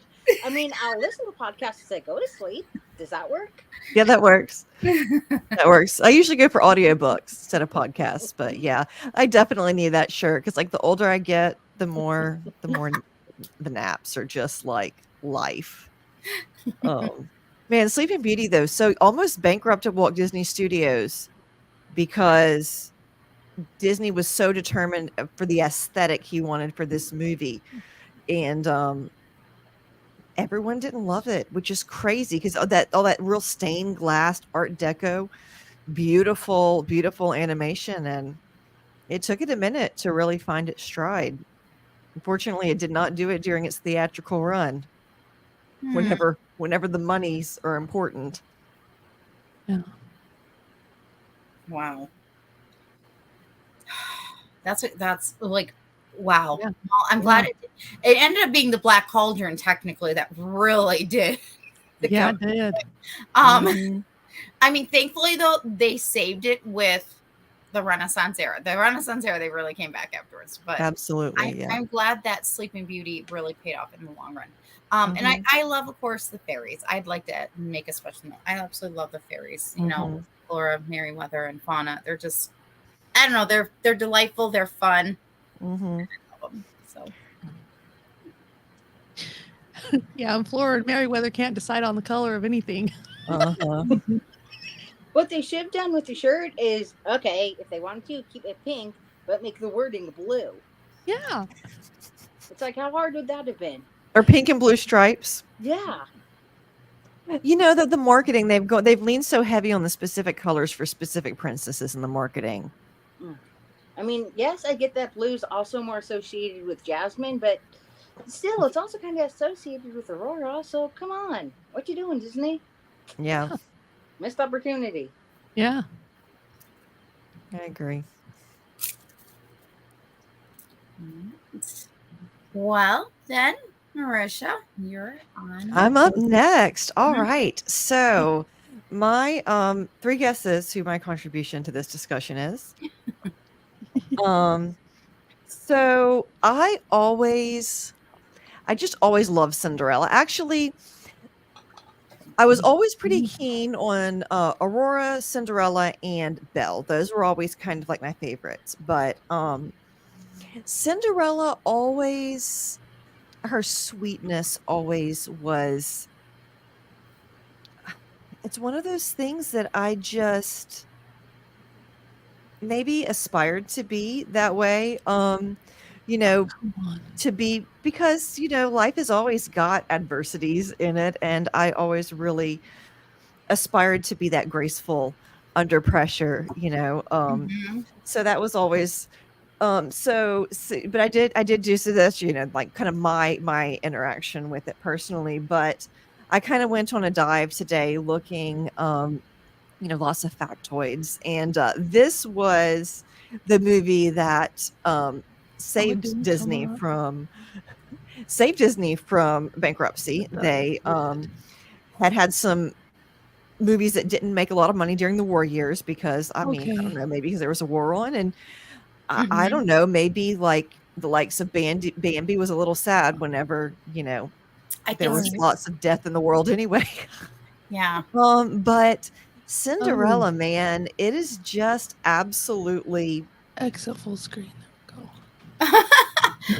I mean, I'll listen to podcasts and say, go to sleep. Does that work? Yeah, that works. That works. I usually go for audiobooks instead of podcasts, but yeah, I definitely need that shirt because like the older I get, the more the naps are just like life. Man, Sleeping Beauty though, so almost bankrupted Walt Disney Studios because Disney was so determined for the aesthetic he wanted for this movie, and everyone didn't love it, which is crazy because all that real stained glass Art Deco, beautiful animation, and it took it a minute to really find its stride. Unfortunately, it did not do it during its theatrical run. Whenever the monies are important. Yeah. Wow. That's like, wow. Yeah. Well, I'm glad it ended up being the Black Cauldron, technically, that really did. Yeah, it did. I mean, thankfully though, they saved it with the Renaissance era. The Renaissance era, they really came back afterwards. But Absolutely, I'm glad that Sleeping Beauty really paid off in the long run. And I love, of course, the fairies. I'd like to make a special note. I absolutely love the fairies. You know, Flora, Merryweather, and Fauna. They're just, I don't know. They're delightful. They're fun. I love them, so. Yeah, and Flora and Merryweather can't decide on the color of anything. What they should have done with the shirt is, okay, if they wanted to, keep it pink, but make the wording blue. Yeah. It's like, how hard would that have been? Or pink and blue stripes. Yeah. You know, the marketing, they've leaned so heavy on the specific colors for specific princesses in the marketing. I mean, yes, I get that blue's also more associated with Jasmine, but still, it's also kind of associated with Aurora, so come on. What you doing, Disney? Yeah. Missed opportunity. Yeah. I agree. Well, then, Merisha, you're on. I'm up next. All right. So my 3 guesses who my contribution to this discussion is. So I just always loved Cinderella. Actually, I was always pretty keen on Aurora, Cinderella, and Belle. Those were always kind of like my favorites. But Cinderella always, her sweetness always was, it's one of those things that I just maybe aspired to be that way. You know, to be, because, you know, life has always got adversities in it. And I always really aspired to be that graceful under pressure, you know. So that was always, but I did do so this, you know, like kind of my interaction with it personally. But I kind of went on a dive today looking, you know, lots of factoids. And this was the movie that saved Disney from bankruptcy. They had some movies that didn't make a lot of money during the war years because, I mean, I don't know, maybe because there was a war on, and I don't know, maybe like the likes of Bambi was a little sad whenever, there was lots of death in the world anyway. Yeah. But Cinderella, man, it is just absolutely Exit full screen. There we go.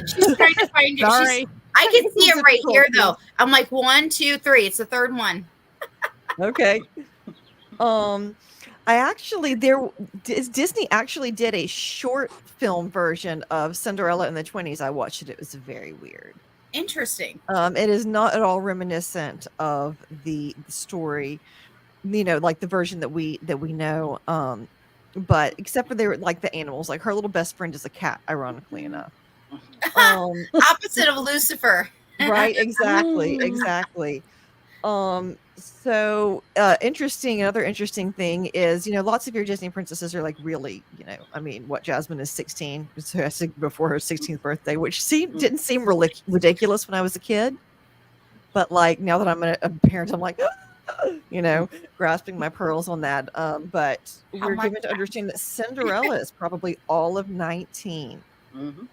She's trying to find it. Sorry. I can see it right here, though. I'm like 1, 2, 3. It's the third one. okay. Disney actually did a short film version of Cinderella in the 20s. I watched it. It was very weird. Interesting. It is not at all reminiscent of the story, like the version that we know. But except for they were like the animals, like her little best friend is a cat, ironically enough. Opposite of Lucifer. Right, exactly. Another interesting thing is, lots of your Disney princesses are like really, Jasmine is 16, so I think before her 16th birthday, which didn't seem ridiculous when I was a kid, but like now that I'm a parent, I'm like, grasping my pearls on that. But we're given to understand that Cinderella is probably all of 19. Mm-hmm.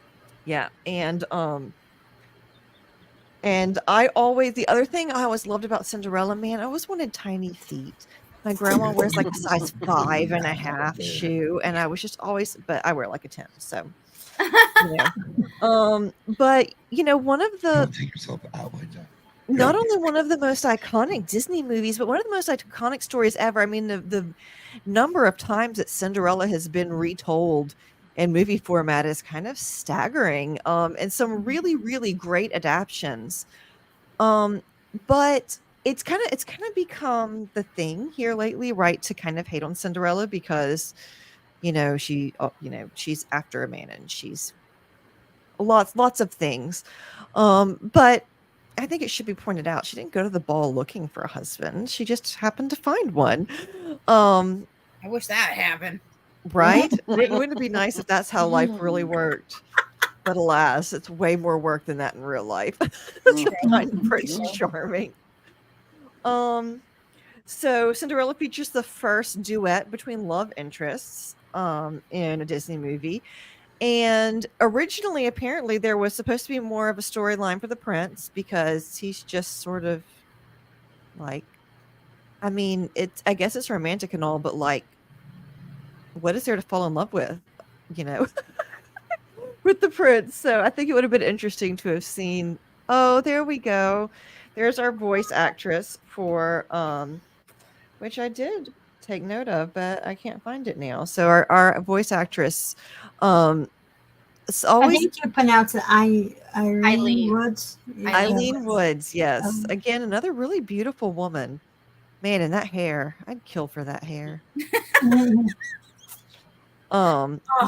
Yeah, and the other thing I always loved about Cinderella, man, I always wanted tiny feet. My grandma wears like a size 5.5 shoe, and I was just always, but I wear like a 10. So, but one of the, Don't take yourself out like that. not only one of the most iconic Disney movies, but one of the most iconic stories ever. I mean, the number of times that Cinderella has been retold in movie format is kind of staggering, and some really, really great adaptions. But it's kind of become the thing here lately, right? To kind of hate on Cinderella because, she's after a man and she's lots of things. But I think it should be pointed out she didn't go to the ball looking for a husband. She just happened to find one. I wish that happened. Right? Wouldn't it be nice if that's how life really worked? But alas, it's way more work than that in real life. Find Prince Charming. So Cinderella features the first duet between love interests in a Disney movie. And originally, apparently, there was supposed to be more of a storyline for the prince because he's just sort of like, I guess it's romantic and all, but like, what is there to fall in love with, with the prince? So I think it would have been interesting to have seen. Oh, there we go. There's our voice actress for, which I did take note of, but I can't find it now. So our voice actress, it's always, I think you pronounce it Eileen Woods. Eileen Woods. Yes. Again, another really beautiful woman. Man, and that hair, I'd kill for that hair.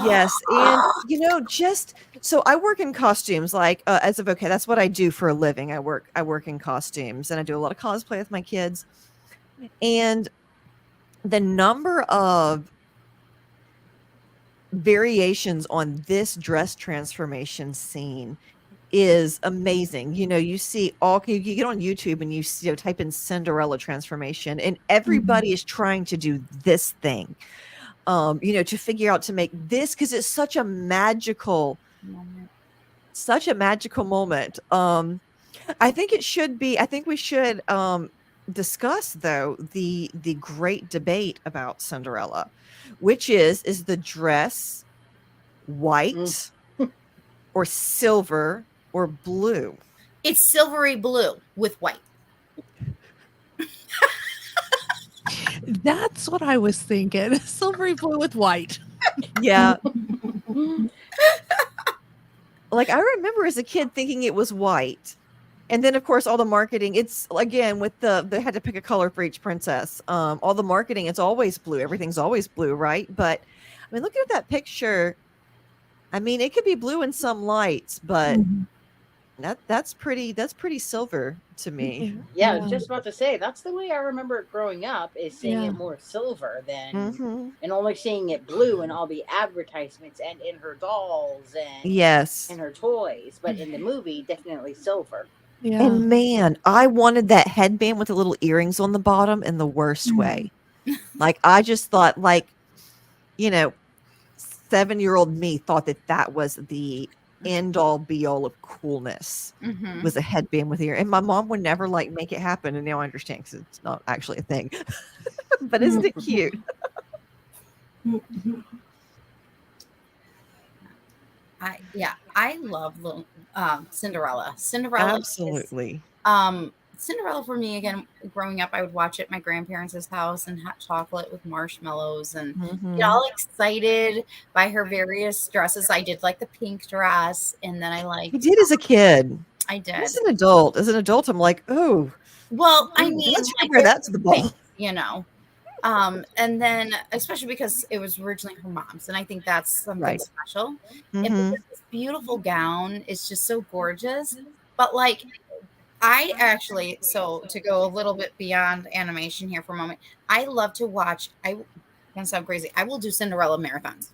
Yes, and just so I work in costumes, like as a vocal, that's what I do for a living. I work in costumes, and I do a lot of cosplay with my kids. And the number of variations on this dress transformation scene is amazing. You see you get on YouTube and you type in Cinderella transformation, and everybody is trying to do this thing. To figure out to make this, because it's such a magical moment. I think we should discuss though the great debate about Cinderella, which is the dress white or silver or blue? It's silvery blue with white. That's what I was thinking. Silvery blue with white. Yeah. Like I remember as a kid thinking it was white. And then of course all the marketing, it's again with they had to pick a color for each princess. All the marketing, it's always blue. Everything's always blue, right? But I mean, looking at that picture, it could be blue in some lights, but that's pretty silver to me. Yeah, I was just about to say that's the way I remember it growing up, is seeing it more silver than and only seeing it blue in all the advertisements and in her dolls and in her toys, but in the movie definitely silver. Yeah. And man, I wanted that headband with the little earrings on the bottom in the worst way. Like I just thought, like, 7-year-old me thought that was the end all be all of coolness Mhm. was a headband with ear. And my mom would never like make it happen. And now I understand because it's not actually a thing. But isn't it cute? I love little Cinderella. Cinderella is, Absolutely. Cinderella for me, again, growing up, I would watch it at my grandparents' house and hot chocolate with marshmallows and get all excited by her various dresses. I did like the pink dress, and then I liked. You did as a kid. I did. As an adult, I'm like, oh, well, I mean, let's like, wear that to the ball. you know. And then especially because it was originally her mom's, and I think that's something special. And because this beautiful gown is just so gorgeous, but like I actually, so to go a little bit beyond animation here for a moment, I love to watch. I'm gonna sound crazy. I will do Cinderella marathons.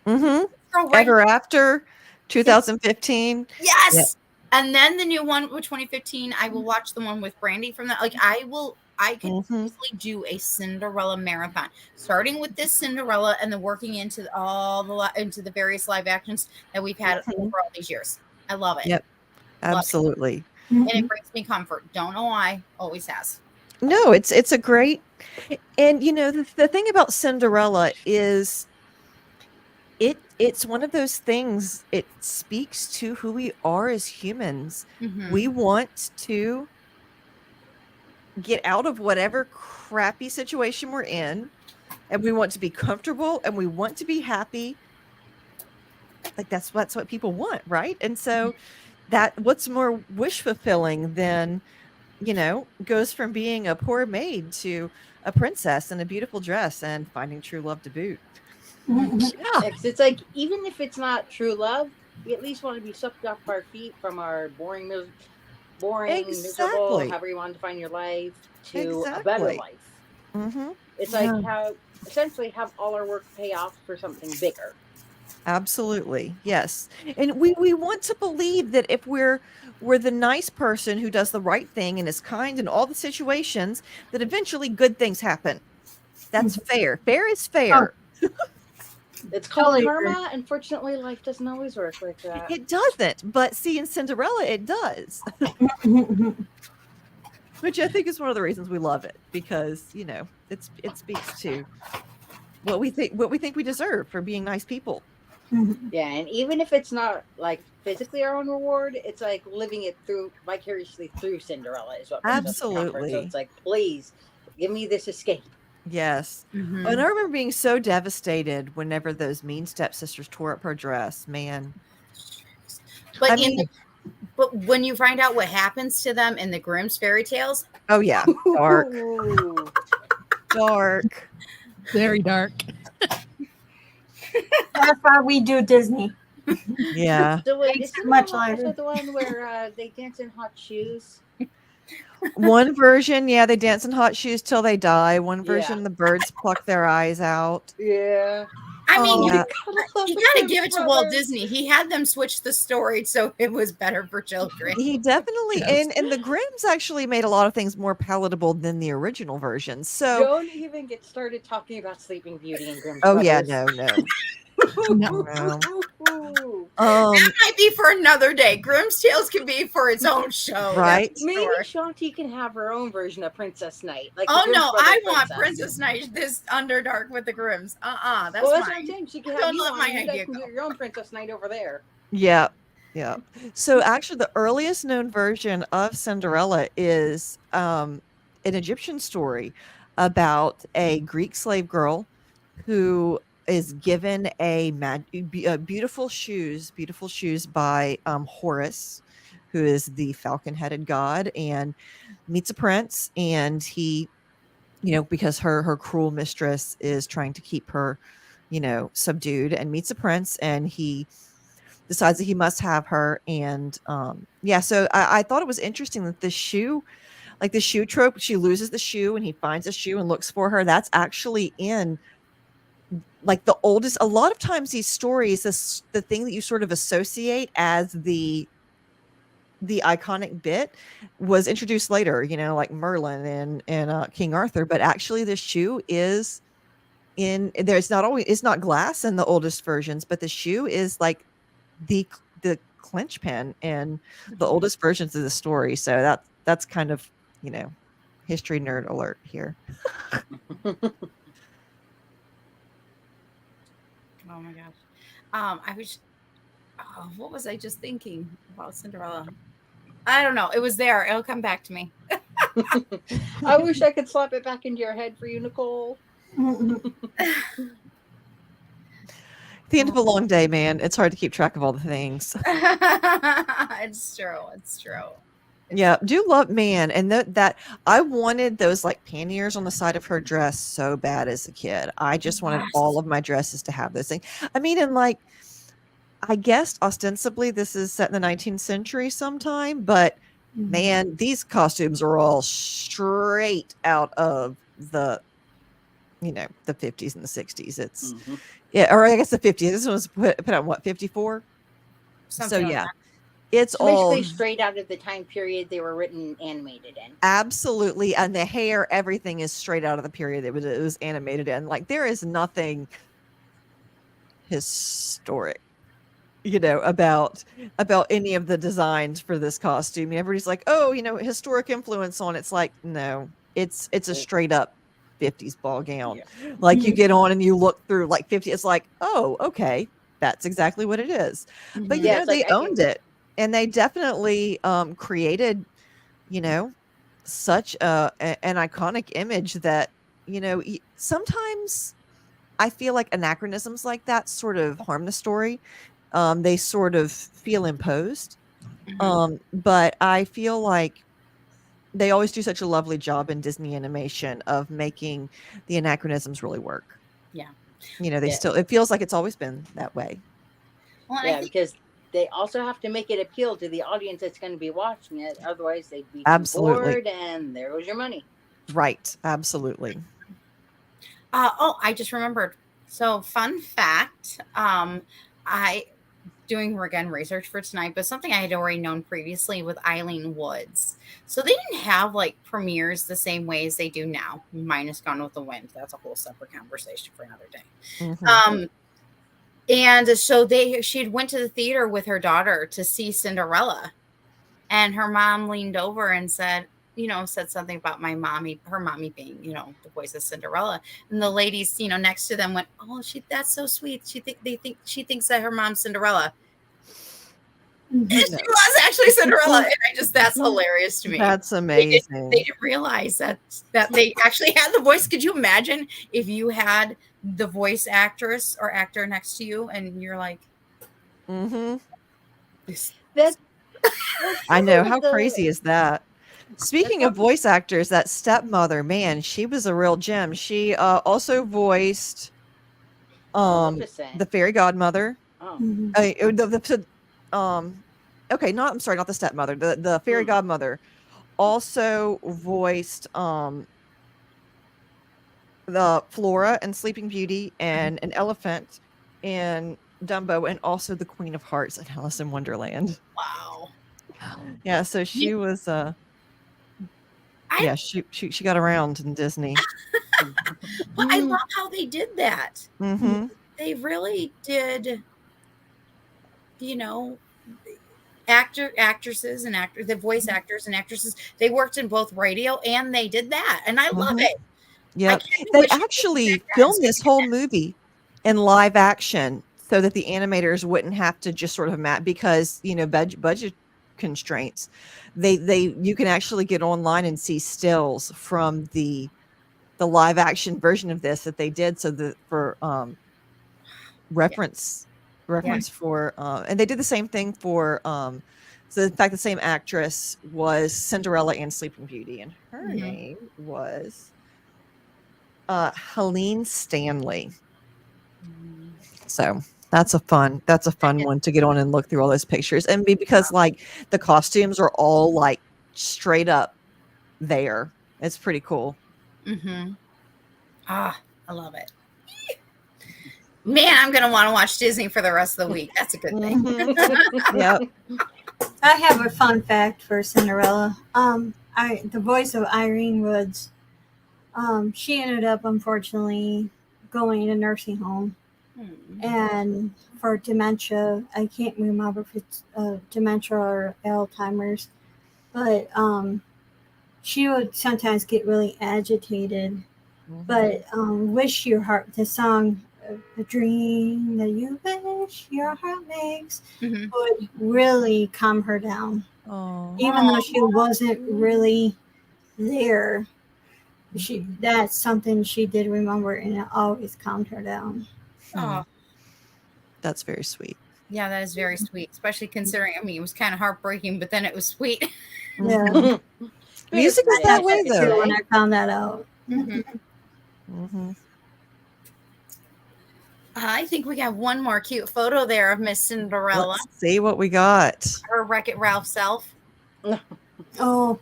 Ever After 2015. Yes. Yep. And then the new one with 2015, I will watch the one with Brandy from that. Like I could easily do a Cinderella marathon, starting with this Cinderella and then working into into the various live actions that we've had over all these years. I love it. Yep. Absolutely. And it brings me comfort. Don't know why. Always has. No, it's a great, and you know, the thing about Cinderella is it's one of those things, it speaks to who we are as humans. We want to get out of whatever crappy situation we're in, and we want to be comfortable, and we want to be happy. Like that's what people want, right? And so that what's more wish fulfilling than, you know, goes from being a poor maid to a princess in a beautiful dress and finding true love to boot. Yeah, it's like, even if it's not true love, we at least want to be swept off our feet from our boring, miserable, however you want to define your life, to a better life. It's like essentially have all our work pay off for something bigger. Absolutely. Yes. And we want to believe that if we're the nice person who does the right thing and is kind in all the situations, that eventually good things happen. That's fair. Fair is fair. It's called karma. Unfortunately, life doesn't always work like that. It doesn't. But see, in Cinderella, it does. Which I think is one of the reasons we love it, because, you know, it speaks to what we think we deserve for being nice people. Yeah, and even if it's not like physically our own reward, it's like living it through vicariously through Cinderella is what brings us comfort. So it's like, please give me this escape. Yes. And I remember being so devastated whenever those mean stepsisters tore up her dress, man. But but when you find out what happens to them in the Grimm's fairy tales, oh yeah, dark. Dark. Very dark. That's why we do Disney. Yeah. So wait, It's is much also lighter. the one where they dance in hot shoes? One version, yeah, they dance in hot shoes till they die. One version, the birds pluck their eyes out. Yeah. I mean, Yeah. you gotta give it to Walt Disney. He had them switch the story so it was better for children. He definitely, and the Grimms actually made a lot of things more palatable than the original version. So Don't even get started talking about Sleeping Beauty and Grimm's oh yeah, Brothers. no. No. That might be for another day. Grimm's Tales can be for its own show. Right. Maybe Sure. Shanti can have her own version of Princess Night. Like the Oh Grimm's no, Brothers I want Princess Night this Underdark with the Grimms. That's Well, that's what mine. I'm saying. She can have Don't you let on, my you guys idea can go. do your own Princess Night over there. Yeah. Yeah. So actually the earliest known version of Cinderella is an Egyptian story about a Greek slave girl who is given beautiful shoes by Horus, who is the falcon-headed god, and meets a prince, and he, you know, because her cruel mistress is trying to keep her, you know, subdued, and meets a prince, and he decides that he must have her. And so I thought it was interesting that the shoe trope, she loses the shoe and he finds a shoe and looks for her. That's actually in like the oldest. A lot of times these stories, the thing that you sort of associate as the iconic bit was introduced later, you know, like Merlin and King Arthur. But actually the shoe is it's not glass in the oldest versions, but the shoe is like the clinchpin in the oldest versions of the story. So that's kind of, history nerd alert here. Oh my gosh. What was I just thinking about Cinderella? I don't know. It was there. It'll come back to me. I wish I could slap it back into your head for you, Nicole. At the end of a long day, man, it's hard to keep track of all the things. It's true. It's true. Yeah, do love, man, and that I wanted those like panniers on the side of her dress so bad as a kid. I just wanted all of my dresses to have those things. I mean, and like, I guess ostensibly this is set in the 19th century sometime, but man, these costumes are all straight out of the, the 50s and the 60s. It's yeah, or I guess the 50s. This one was put on what, 54? Something So like yeah. that. It's So all basically straight out of the time period they were written and animated in. Absolutely, and the hair, everything is straight out of the period it was animated in. Like, there is nothing historic, about any of the designs for this costume. Everybody's like, oh, historic influence on it. It's like, no, it's a straight up 50s ball gown. Yeah. Like, you get on and you look through like 50, it's like, oh, okay, that's exactly what it is. But Yeah, it's they like, I owned it, and they definitely created, such an iconic image that, sometimes I feel like anachronisms like that sort of harm the story. They sort of feel imposed. But I feel like they always do such a lovely job in Disney animation of making the anachronisms really work. Yeah. It feels like it's always been that way. Well, yeah, because they also have to make it appeal to the audience that's going to be watching it. Otherwise, they'd be Absolutely bored, and there goes your money. Right. Absolutely. I just remembered. So, fun fact, I doing again research for tonight, but something I had already known previously with Eileen Woods. So they didn't have like premieres the same way as they do now, minus Gone with the Wind. That's a whole separate conversation for another day. And so she went to the theater with her daughter to see Cinderella, and her mom leaned over and said something about her mommy being, the voice of Cinderella. And the ladies, next to them went, oh, that's so sweet. She thinks that her mom's Cinderella. And she was actually Cinderella. And that's hilarious to me. That's amazing. They didn't realize that they actually had the voice. Could you imagine if you had the voice actress or actor next to you and you're like, That's I know. How crazy is that? Speaking of voice actors, that stepmother, man, she was a real gem. She also voiced the fairy godmother. Okay, I'm sorry, not the stepmother. The fairy godmother also voiced the Flora and Sleeping Beauty and an elephant in Dumbo, and also the Queen of Hearts in Alice in Wonderland. Wow. Yeah, so she was she got around in Disney. Well, I love how they did that. They really did, actresses and the voice actors and actresses, they worked in both radio and they did that. And I love it. Yeah. They actually filmed this whole movie in live action so that the animators wouldn't have to just sort of because, budget constraints. You can actually get online and see stills from the live action version of this that they did for reference for and they did the same thing for so in fact the same actress was Cinderella and Sleeping Beauty, and her name was Helene Stanley. So that's a fun one to get on and look through all those pictures, and because like the costumes are all like straight up there. It's pretty cool. I love it. Man, I'm gonna want to watch Disney for the rest of the week. That's a good thing. Yep. I have a fun fact for Cinderella. The voice of Irene Woods, she ended up unfortunately going in a nursing home And for dementia, I can't remember if it's dementia or Alzheimer's, but she would sometimes get really agitated. But Wish Your Heart, the song, The Dream That You Wish Your Heart Makes, would really calm her down. Even though she wasn't really there, that's something she did remember, and it always calmed her down. That's very sweet. Yeah, that is very sweet, especially considering, I mean, it was kind of heartbreaking, but then it was sweet. Yeah. Music is that way, though. When I found that out. I think we got one more cute photo there of Miss Cinderella. Let's see what we got. Her Wreck-It Ralph self. Oh,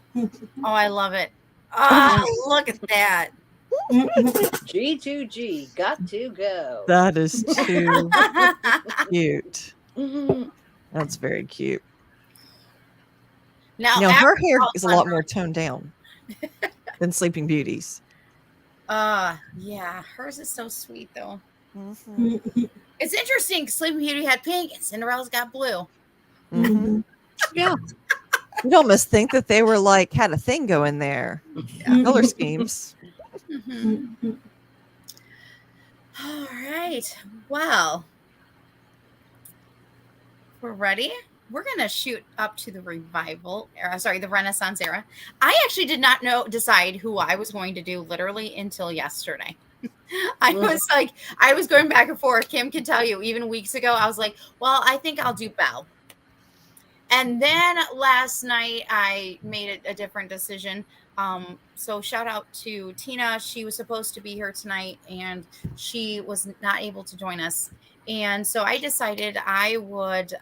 I love it. Oh, look at that. G2G, got to go. That is too cute. That's very cute. Now, her hair is a lot more toned down than Sleeping Beauty's. Yeah, hers is so sweet though. It's interesting. Sleeping Beauty had pink and Cinderella's got blue. Yeah. You'd almost think that they were had a thing going there. Color schemes. All right. Well, we're ready. We're going to shoot up to the revival era, the Renaissance era. I actually did not decide who I was going to do literally until yesterday. I was going back and forth. Kim can tell you, even weeks ago, I was like, well, I think I'll do Belle. And then last night I made a different decision. So shout out to Tina. She was supposed to be here tonight and she was not able to join us. And so I decided I would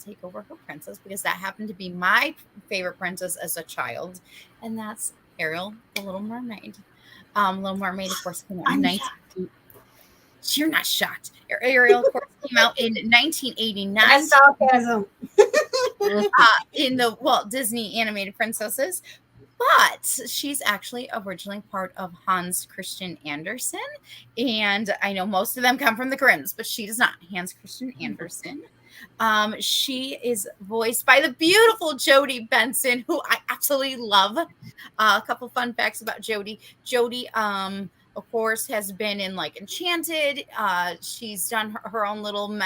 take over her princess because that happened to be my favorite princess as a child. And that's Ariel, the Little Mermaid. Little Mermaid, of course, came out in 19... You're not shocked. Ariel, of course, came out in 1989. That's sarcasm. In the Walt Disney animated princesses. But she's actually originally part of Hans Christian Andersen. And I know most of them come from the Grimms, but she does not. Hans Christian Andersen. She is voiced by the beautiful Jodie Benson, who I absolutely love. A couple fun facts about Jodie. Jodie, of course, has been in Enchanted. She's done her own little,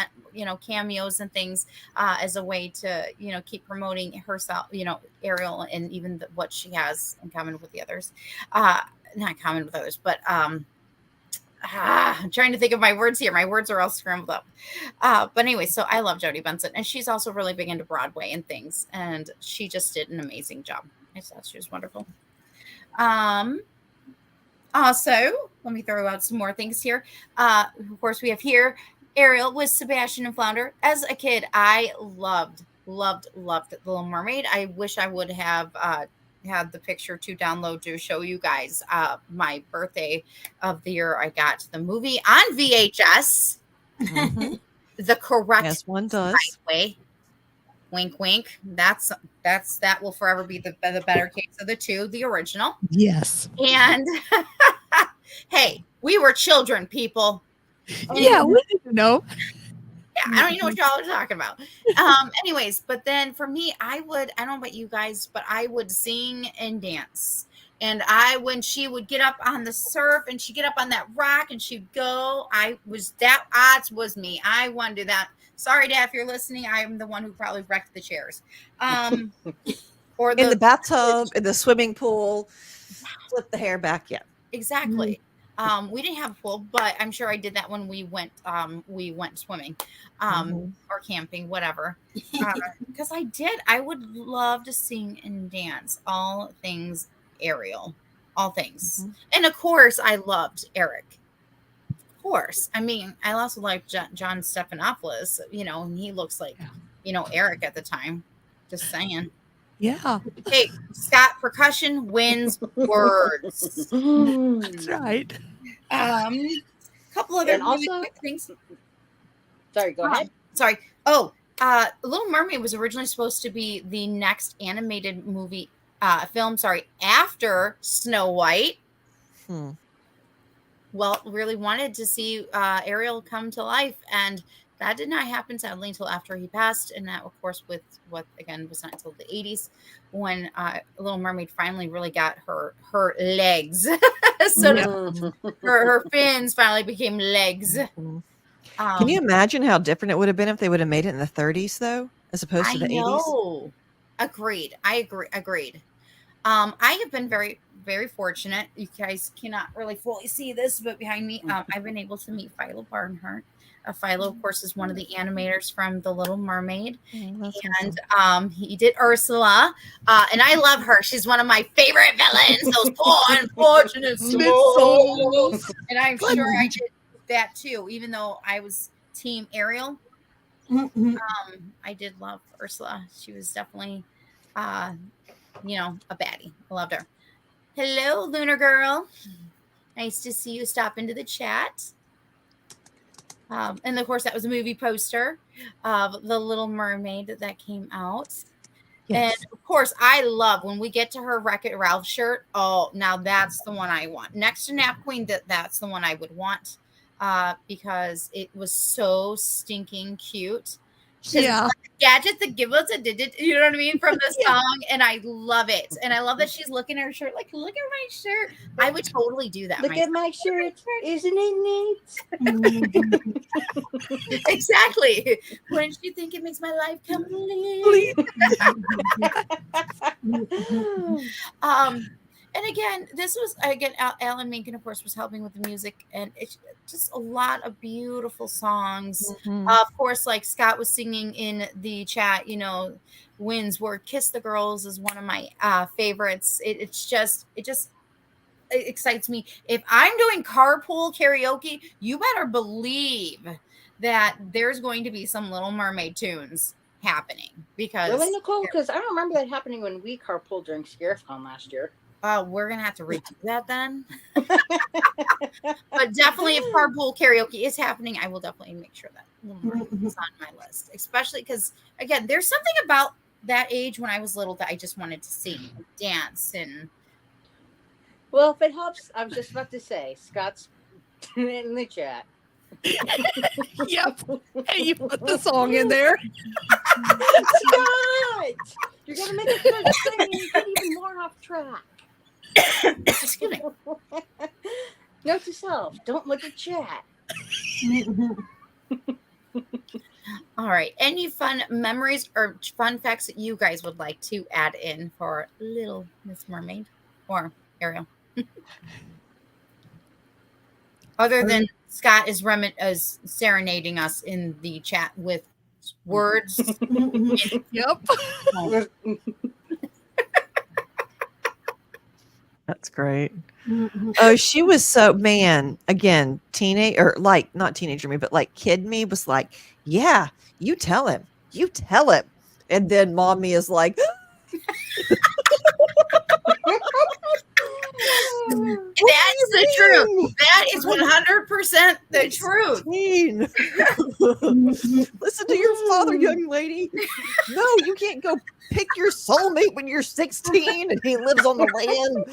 cameos and things as a way to, keep promoting herself, Ariel, and even what she has in common with the others. Not common with others, but I'm trying to think of my words here. My words are all scrambled up. But anyway, so I love Jodie Benson, and she's also really big into Broadway and things, and she just did an amazing job. I thought she was wonderful. Also, let me throw out some more things here. Of course, we have here Ariel with Sebastian and Flounder. As a kid, I loved The Little Mermaid. I wish I would have had the picture to download to show you guys my birthday of the year I got the movie on VHS. The correct one does. way. Wink, wink. That will forever be the better case of the two, the original. Yes. And hey, we were children, people. Yeah, we didn't know. Yeah, I don't even know what y'all are talking about. Anyways, but then for me, I don't know about you guys, but I would sing and dance. And when she would get up on the surf and she'd get up on that rock and she'd go, that was me. I wanted to do that. Sorry, Dad, if you're listening, I'm the one who probably wrecked the chairs. Or in the bathtub, in the swimming pool, flip the hair back. Yeah, exactly. We didn't have a pool, but I'm sure I did that when we went swimming, or camping, whatever. Because I would love to sing and dance, all things Ariel, all things. And of course, I loved Eric. Of course. I mean, I also like John Stephanopoulos, and he looks like, Eric at the time. Just saying. Yeah. Hey, Scott, percussion wins words. That's right. Couple other and also, quick things. Sorry, go ahead. Sorry. Little Mermaid was originally supposed to be the next animated movie film, after Snow White. really wanted to see Ariel come to life, and that did not happen, sadly, until after he passed. And that, of course, with what, again, was not until the 80s when Little Mermaid finally really got her legs. So her fins finally became legs. Can you imagine how different it would have been if they would have made it in the 30s, though, as opposed to the 80s? Agreed. Agreed. I have been very, very fortunate. You guys cannot really fully see this, but behind me, I've been able to meet Philo Barnhart. Philo, of course, is one of the animators from The Little Mermaid, and he did Ursula, and I love her. She's one of my favorite villains. Those poor unfortunate souls. And I'm sure I did that too, even though I was Team Ariel. I did love Ursula. She was definitely, a baddie. I loved her. Hello, Lunar Girl. Nice to see you stop into the chat. And of course, that was a movie poster of The Little Mermaid that came out. Yes. And of course, I love when we get to her Wreck-It Ralph shirt. Oh, now that's the one I want. Next to Nap Queen, that's the one I would want because it was so stinking cute. Yeah. Gadget that give us a digit, you know what I mean, from the song, and I love it. And I love that she's looking at her shirt, like, look at my shirt. I would totally do that. Look at my shirt. Isn't it neat? Exactly. Wouldn't you think it makes my life complete? And again, this was, Alan Menken, of course, was helping with the music, and it's just a lot of beautiful songs. Of course, like Scott was singing in the chat, Wynn's Word Kiss the Girls is one of my favorites. It just excites me. If I'm doing carpool karaoke, you better believe that there's going to be some Little Mermaid tunes happening. Because really, Nicole? Because I don't remember that happening when we carpooled during ScareCon last year. We're gonna have to redo that then. But definitely, if carpool karaoke is happening, I will definitely make sure that is on my list. Especially because, again, there's something about that age when I was little that I just wanted to sing, and dance, and. Well, if it helps, I was just about to say, Scott's in the chat. Yep. Hey, you put the song in there. Scott! You're gonna make it good singing and get even more off track. Just kidding. Note to self, don't look at chat. All right. Any fun memories or fun facts that you guys would like to add in for Little Miss Mermaid or Ariel? Other than Scott is serenading us in the chat with words. Yep. That's great. Oh, she was so, man, again, teenage, or like not teenager me, but like kid me was like, yeah, you tell him. And then mommy is like, that is the truth. That is 100% the truth. Listen to your father, young lady. No, you can't go pick your soulmate when you're 16 and he lives on the land.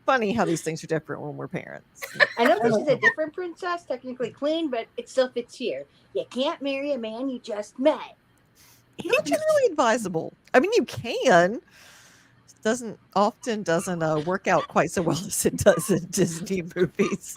Funny how these things are different when we're parents. I know this is a different princess, technically queen, but it still fits here. You can't marry a man you just met. Not generally advisable. I mean, you can. Doesn't work out quite so well as it does in Disney movies.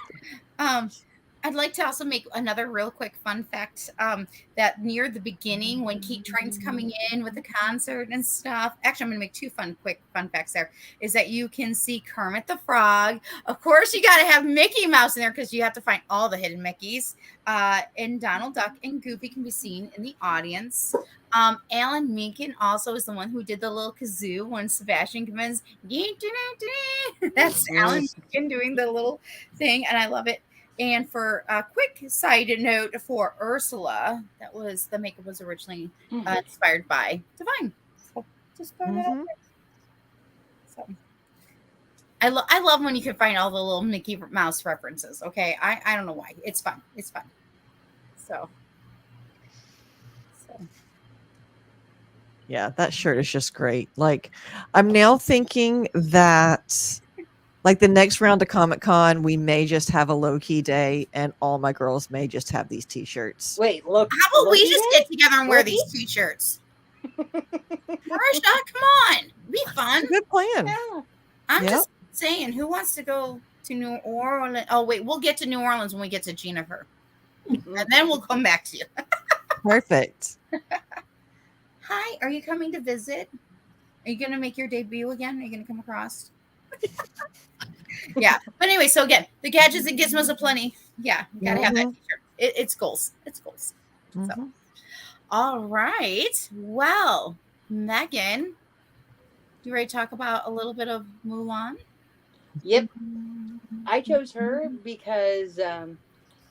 I'd like to also make another real quick fun fact that near the beginning when Keith Train's coming in with the concert and stuff, actually I'm going to make two quick fun facts there, is that you can see Kermit the Frog. Of course, you got to have Mickey Mouse in there because you have to find all the hidden Mickeys. And Donald Duck and Goofy can be seen in the audience. Alan Menken also is the one who did the little kazoo when Sebastian comes in. That's Alan Menken doing the little thing, and I love it. And for a quick side note for Ursula, that was the makeup was originally inspired by Divine. So just throw that out there. So I love when you can find all the little Mickey Mouse references. Okay, I don't know why. It's fun. It's fun. So. Yeah, that shirt is just great. Like, I'm now thinking that, Like the next round of Comic-Con, we may just have a low-key day, and all my girls may just have these T-shirts. Wait, look. How about we Loki just Day? get together and wear Loki? these T-shirts? Merisha, come on, be fun. It's a good plan. Yeah. I'm Yep. just saying, who wants to go to New Orleans? Oh wait, we'll get to New Orleans when we get to Jeaniffer, and then we'll come back to you. Perfect. Hi, are you coming to visit? Are you going to make your debut again? Are you going to come across? Yeah. But anyway, so again, the gadgets and gizmos aplenty. Yeah, you got to have that T-shirt. It's goals. It's goals. So, all right. Well, Megan, you ready to talk about a little bit of Mulan? Yep. I chose her because,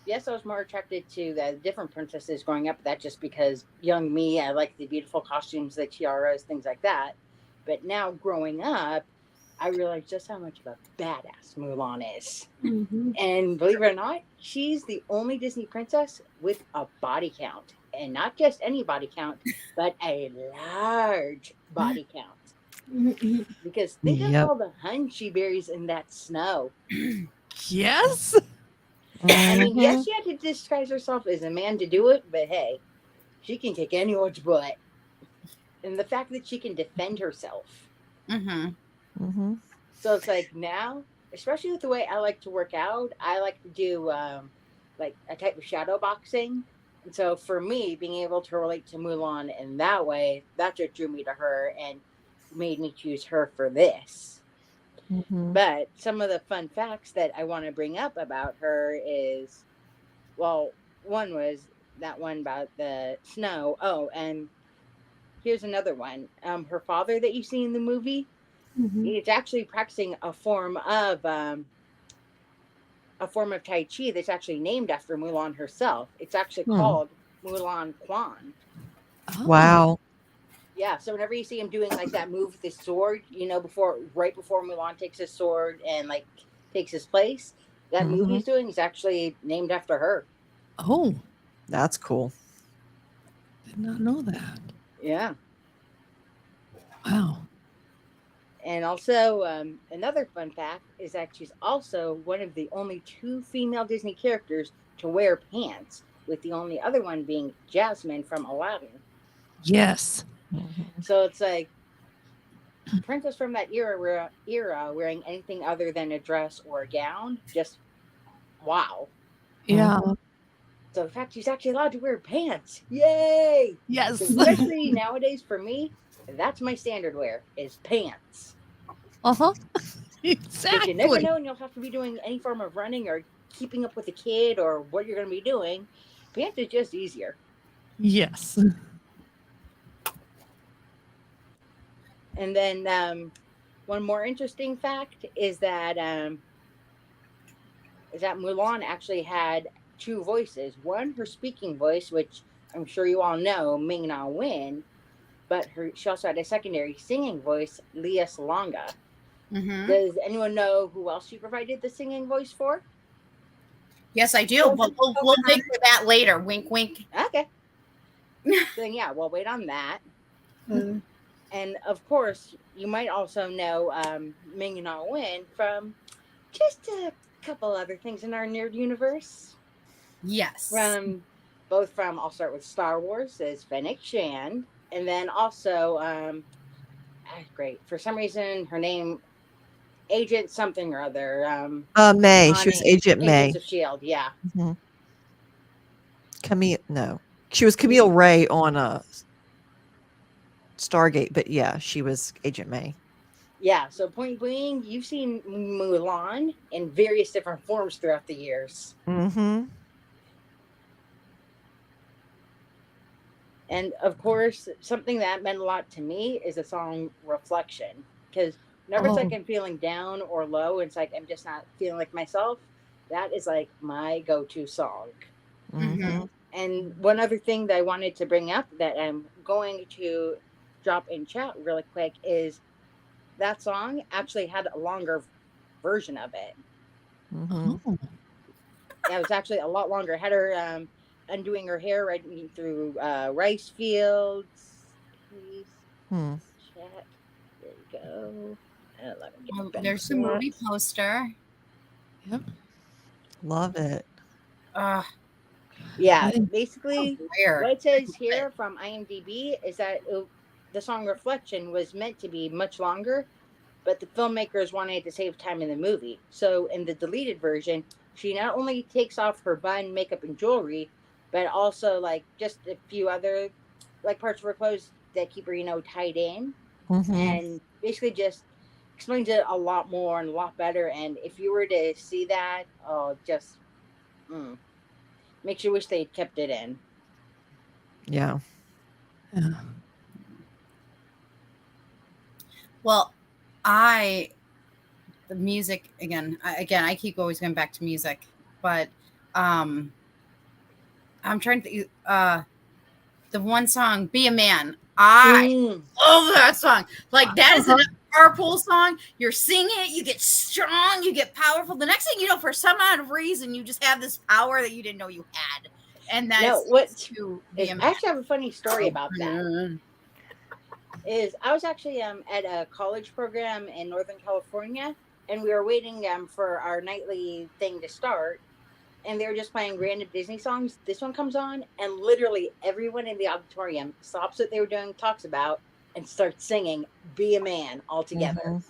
yes, I was more attracted to the different princesses growing up. That's just because young me, I like the beautiful costumes, the tiaras, things like that. But now growing up, I realized just how much of a badass Mulan is. Mm-hmm. And believe it or not, she's the only Disney princess with a body count. And not just any body count, but a large body count. Because think of all the hun she buries in that snow. Yes. I mean, yes, she had to disguise herself as a man to do it, but hey, she can kick anyone's butt. And the fact that she can defend herself. So it's like now, especially with the way I like to work out, I like to do like a type of shadow boxing. And so for me, being able to relate to Mulan in that way, that's what drew me to her and made me choose her for this. But some of the fun facts that I want to bring up about her is, well, one was that one about the snow. Oh, and here's another one. Her father that you see in the movie, he's actually practicing a form of Tai Chi that's actually named after Mulan herself. It's actually called Mulan Quan. Wow. Yeah, so whenever you see him doing like that move with his sword, you know, right before Mulan takes his sword and like takes his place, that move he's doing is actually named after her. Oh, that's cool. Did not know that. Yeah. Wow. And also, another fun fact is that she's also one of the only 2 female Disney characters to wear pants, with the only other one being Jasmine from Aladdin. Yes. So it's like princess from that era wearing anything other than a dress or a gown, just wow. Yeah. So the fact she's actually allowed to wear pants, yay! Yes. Especially nowadays for me, that's my standard wear is pants. Exactly. You never know, and you'll have to be doing any form of running or keeping up with a kid or what you're going to be doing. Pants is just easier. Yes. And then one more interesting fact is that Mulan actually had 2 voices. One, her speaking voice, which I'm sure you all know, Ming Na Wen, but she also had a secondary singing voice, Leah Salonga. Does anyone know who else she provided the singing voice for? Yes, I do. But we'll dig for that later. Wink, wink. Okay. Then yeah, we'll wait on that. And of course, you might also know Ming Na Wen from just a couple other things in our nerd universe. Yes. I'll start with Star Wars as Fennec Shand, and then also great, for some reason her name Agent something or other. May. She was Agent May. Agents of S.H.I.E.L.D., yeah. Camille, no. She was Camille Ray on Stargate, but yeah, she was Agent May. Yeah, so point being, you've seen Mulan in various different forms throughout the years. And of course, something that meant a lot to me is the song Reflection. Because whenever it's like I'm feeling down or low, it's like I'm just not feeling like myself, that is like my go-to song. And one other thing that I wanted to bring up that I'm going to drop in chat really quick is that song actually had a longer version of it. Yeah, it was actually a lot longer. It had her undoing her hair riding through rice fields. Please. Chat. There you go. There's the movie poster. Yep. Love it. Yeah, basically, Weird. what it says here from IMDb is that the song Reflection was meant to be much longer, but the filmmakers wanted to save time in the movie. So in the deleted version, she not only takes off her bun, makeup, and jewelry, but also like just a few other like parts of her clothes that keep her, you know, tied in, and basically just explains it a lot more and a lot better. And if you were to see that, just makes you wish they'd kept it in. Yeah. Well, the music again, I keep always going back to music, but I'm trying to the one song, Be a Man. I love that song. Like that is a powerful song. You're singing it, you get strong, you get powerful. The next thing you know, for some odd reason, you just have this power that you didn't know you had. And that's I actually have a funny story about that. I was actually at a college program in Northern California, and we were waiting for our nightly thing to start, and they were just playing random Disney songs. This one comes on, and literally everyone in the auditorium stops what they were doing, talks about, and starts singing "Be a Man" all together.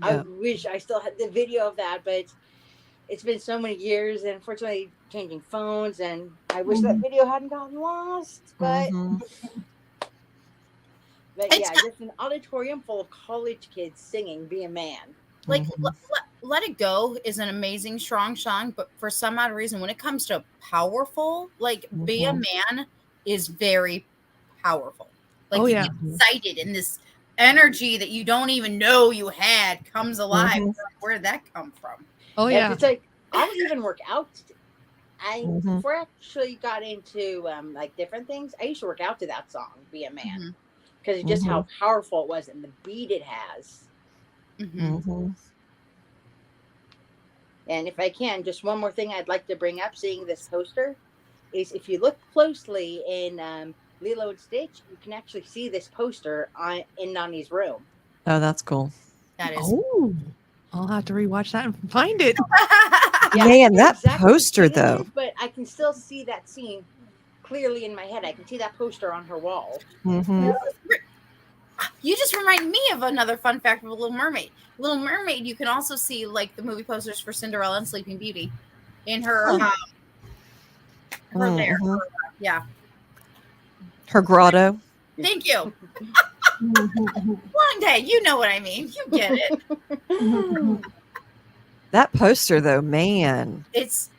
I wish I still had the video of that, but it's been so many years, and unfortunately changing phones, and I wish that video hadn't gotten lost, but yeah, just an auditorium full of college kids singing "Be a Man." Like Let It Go is an amazing strong song, but for some odd reason when it comes to powerful, like Be a Man is very powerful. Like you get excited, and this energy that you don't even know you had comes alive. Where did that come from? It's like I would even work out. Before I actually got into like different things, I used to work out to that song "Be a Man" because of just how powerful it was and the beat it has. And if I can, just one more thing I'd like to bring up, seeing this poster, is if you look closely in Lilo and Stitch, you can actually see this poster in Nani's room. Oh, that's cool. That is. Oh, I'll have to rewatch that and find it. Man, that poster though. But I can still see that scene clearly in my head. I can see that poster on her wall. You just reminded me of another fun fact of Little Mermaid. Little Mermaid, you can also see like the movie posters for Cinderella and Sleeping Beauty in her her grotto. Thank you. Long day, you know what I mean. You get it. That poster though, man. It's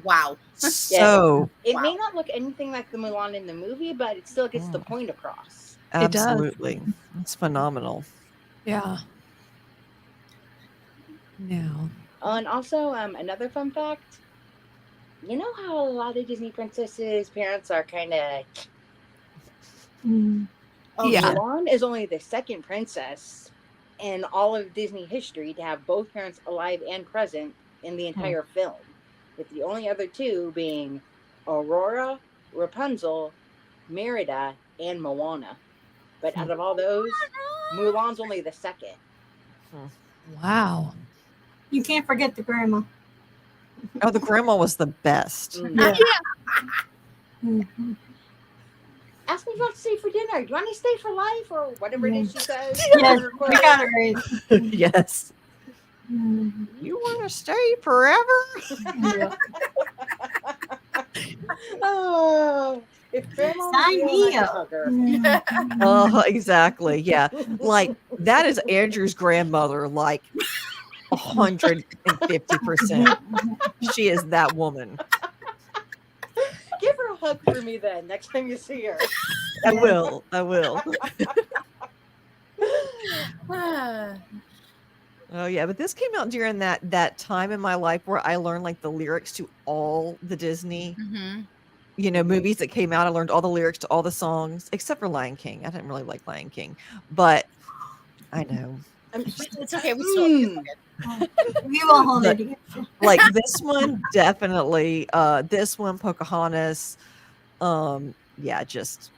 wow. So it may not look anything like the Mulan in the movie, but it still gets the point across. Absolutely. It's phenomenal. Yeah. Now. And also, another fun fact. You know how a lot of Disney princesses' parents are kind of... Mulan is only the second princess in all of Disney history to have both parents alive and present in the entire film, with the only other two being Aurora, Rapunzel, Merida, and Moana. But out of all those, Mulan's only the second. Wow. You can't forget the grandma. Oh, the grandma was the best. Ask me what to stay for dinner. Do you want to stay for life or whatever it is she says? Yes, we got it right. Yes. You want to stay forever? Oh, if grandma Sign me up. Oh, exactly. Yeah. Like that is Andrew's grandmother, like 150%. She is that woman. Give her a hug for me then next time you see her. I will. Oh yeah, but this came out during that time in my life where I learned like the lyrics to all the Disney movies that came out. I learned all the lyrics to all the songs except for Lion King. I didn't really like Lion King, but I know. It's okay. We still we will hold it together. Like this one, definitely. This one, Pocahontas. Yeah, just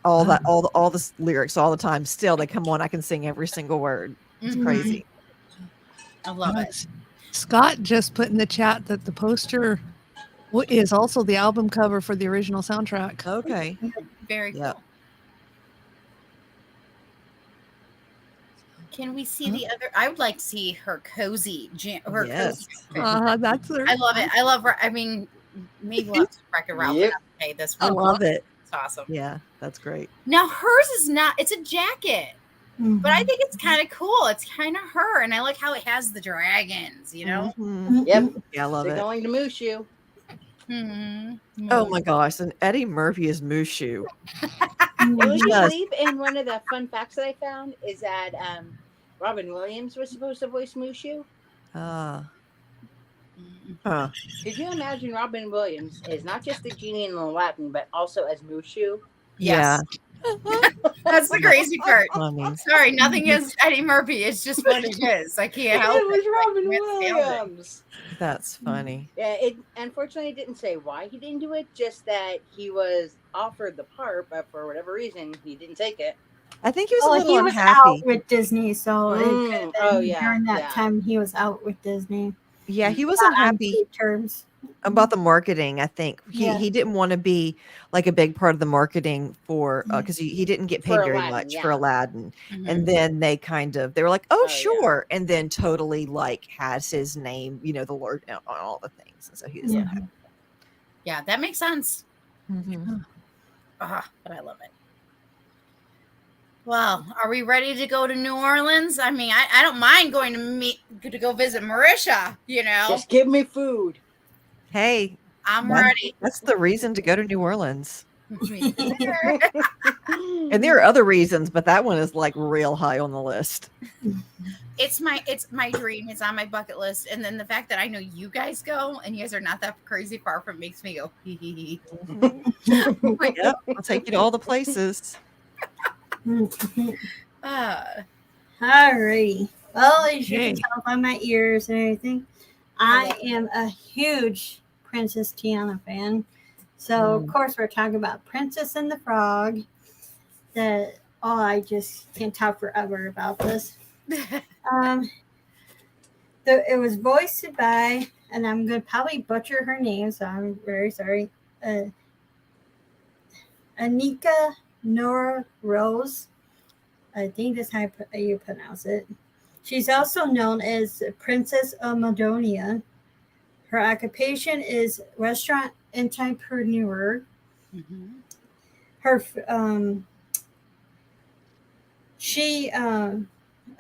all that, all the lyrics all the time. Still, they come on. I can sing every single word. It's crazy. I love it. Scott just put in the chat that the poster is also the album cover for the original soundtrack. Okay. Very Yep. cool. Can we see the other? I would like to see her cozy. Yes. That's her. I love it. I love her. I mean, maybe we'll have to Wreck-It Ralph. Yep. Okay, this I one. love it. It's awesome. Yeah, that's great. Now hers is not. It's a jacket, but I think it's kind of cool. It's kind of her, and I like how it has the dragons. You know. Mhm. Yep. Yeah, I love it. Signaling to Mushu. Oh my gosh! And Eddie Murphy is Mushu. Would you Yes. believe? And one of the fun facts that I found is that Robin Williams was supposed to voice Mushu. Huh. Could you imagine Robin Williams is not just the genie in Aladdin, but also as Mushu? Yes. That's the crazy part. Funny. Sorry, nothing against Eddie Murphy. It's just what it is. I can't help It was it. Robin I can't stand it. Williams. That's funny. Yeah, it unfortunately didn't say why he didn't do it. Just that he was offered the part, but for whatever reason, he didn't take it. I think he was a Well, little he was unhappy. out with Disney, so it could have been yeah, during that yeah. time he was out with Disney. Yeah, he was Not on unhappy good terms. about the marketing. I think Yeah. he didn't want to be like a big part of the marketing for because he didn't get paid For very Aladdin, much yeah. for Aladdin. Mhm. And then they were like, oh, Oh, yeah. sure, and then totally like has his name, the Lord on all the things, and so he was Yeah. unhappy. Yeah, that makes sense. Mhm. But I love it. Well, are we ready to go to New Orleans? I mean, I don't mind going to go visit Merisha. Just give me food. Hey, I'm ready. that's the reason to go to New Orleans. Me either. And there are other reasons, but that one is like real high on the list. It's my dream. It's on my bucket list. And then the fact that I know you guys go and you guys are not that crazy far from it makes me go hee hee hee. Yep, I'll take you to all the places. Alrighty. Well, as you can Okay. tell by my ears and everything, I am a huge Princess Tiana fan. So, of course, we're talking about Princess and the Frog. I just can't talk forever about this. It was voiced by, and I'm going to probably butcher her name, so I'm very sorry, Anika Nora Rose. I think that's how you pronounce it. She's also known as Princess of Madonia. Her occupation is restaurant entrepreneur. Her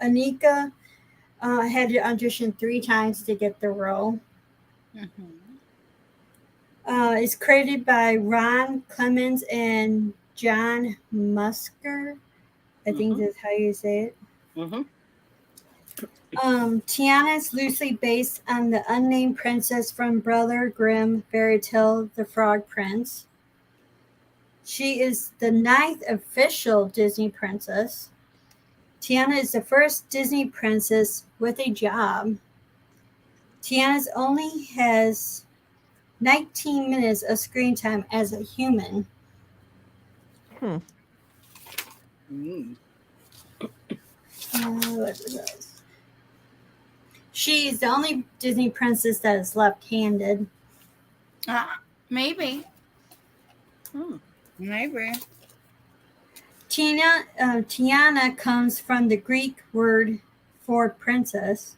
Anika had to audition 3 times to get the role. It's created by Ron Clemens and John Musker. I think that's how you say it. Tiana is loosely based on the unnamed princess from Brother Grimm fairy tale, The Frog Prince. She is the 9th official Disney princess. Tiana is the first Disney princess with a job. Tiana only has 19 minutes of screen time as a human. What is this? She's the only Disney princess that is left-handed. Maybe. Maybe. Tiana comes from the Greek word for princess.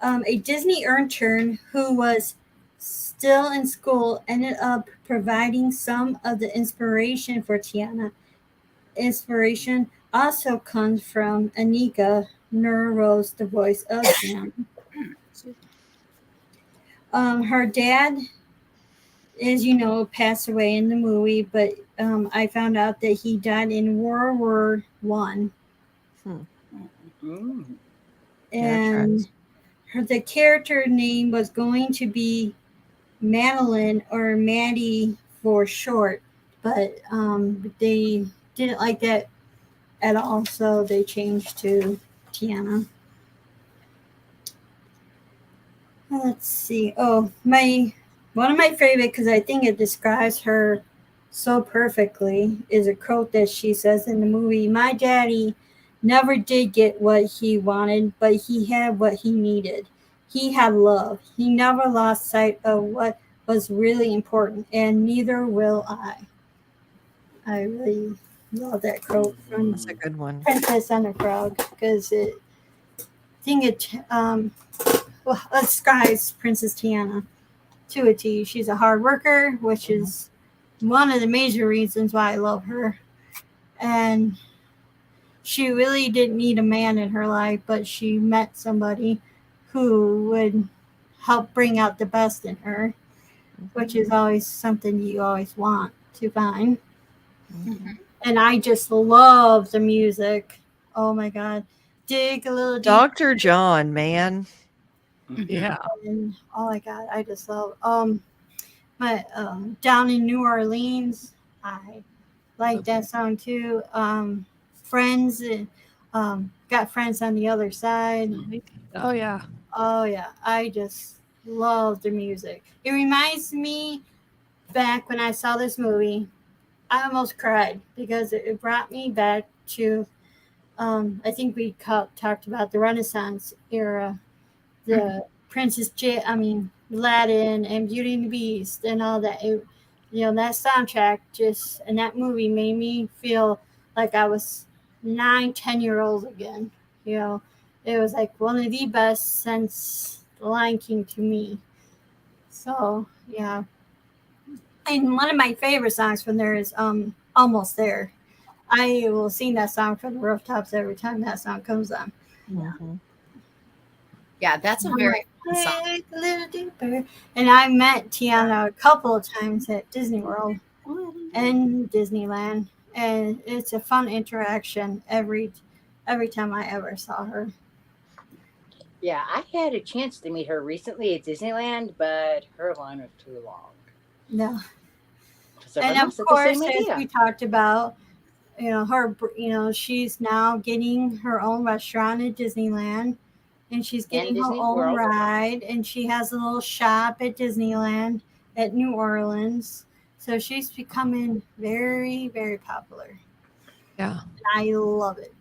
A Disney intern who was still in school ended up providing some of the inspiration for Tiana. Inspiration also comes from Anika Nora Rose, the voice of Tiana. Her dad, as you know, passed away in the movie, but I found out that he died in World War I. And the character name was going to be Madeline or Maddie for short, but they didn't like that at all, so they changed to Tiana. Let's see. One of my favorite, because I think it describes her so perfectly is a quote that she says in the movie. My daddy never did get what he wanted, but he had what he needed. He had love. He never lost sight of what was really important, and neither will I. I really love that quote from That's a good one. Princess and the Frog because well, let's describes Princess Tiana to a T. She's a hard worker, which is one of the major reasons why I love her. And she really didn't need a man in her life, but she met somebody who would help bring out the best in her, which is always something you always want to find. Mm-hmm. And I just love the music. Oh my God. Dig a little deep. Dr. John, man. Yeah. And, oh my God, I just love my Down in New Orleans. I like that song too. Friends, got friends on the other side. Oh yeah. Oh yeah, I just love the music. It reminds me back when I saw this movie. I almost cried because it brought me back to. I think we talked about the Renaissance era, the Aladdin and Beauty and the Beast and all that. That soundtrack and that movie made me feel like I was 9-10-year-old again. It was like one of the best since The Lion King to me. So yeah, and one of my favorite songs from there is Almost There. I will sing that song from the rooftops every time that song comes on. Mm-hmm. Yeah, that's a very fun song. Dig a little deeper. And I met Tiana a couple of times at Disney World and Disneyland, and it's a fun interaction every time I ever saw her. Yeah, I had a chance to meet her recently at Disneyland, but her line was too long. No. So And of course, as we talked about, she's now getting her own restaurant at Disneyland, and she's getting her own ride, and she has a little shop at Disneyland at New Orleans. So she's becoming very, very popular. Yeah. And I love it.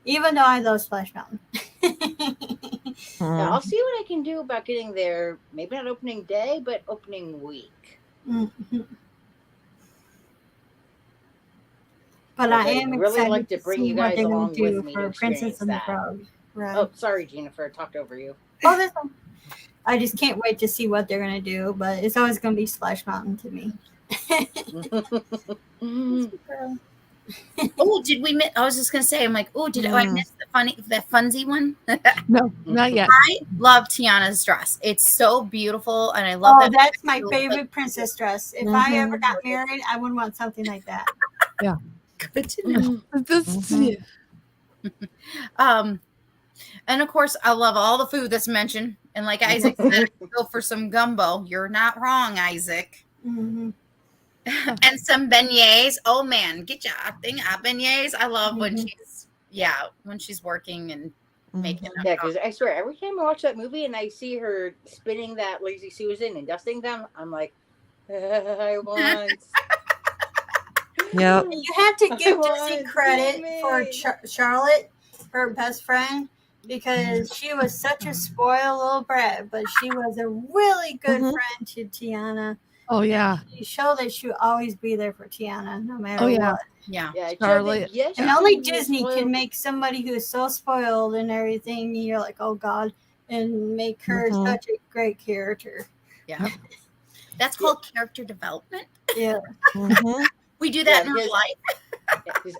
Even though I love Splash Mountain. Now, I'll see what I can do about getting there, maybe not opening day, but opening week. Mm-hmm. But I am really excited like to bring you guys along with me for to Princess and the that. Frog. Right. Oh, sorry, Jeaniffer, I talked over you. Oh, that's fine. I just can't wait to see what they're going to do, but it's always going to be Splash Mountain to me. Oh, did we miss? I was just gonna say, I'm like, oh, did I miss the funsy one? No, not yet. I love Tiana's dress. It's so beautiful, and I love that. That's my favorite princess dress. If I ever got married, I would want something like that. Yeah. Good to know. And of course, I love all the food that's mentioned. And like Isaac said, go for some gumbo. You're not wrong, Isaac. Mm-hmm. And some beignets. Oh man, get your thing of beignets. I love when she's working and making them. Yeah, because I swear, every time I watch that movie and I see her spinning that Lazy Susan and dusting them, I'm like, I want. Yep. You have to give Disney credit for Charlotte, her best friend, because she was such a spoiled little brat, but she was a really good friend to Tiana. Oh yeah. She showed that she would always be there for Tiana, no matter what. Yeah. Charlotte. And only Disney can make somebody who is so spoiled and everything, you're like, oh God, and make her such a great character. Yeah. That's called character development. Yeah. We do that in real life.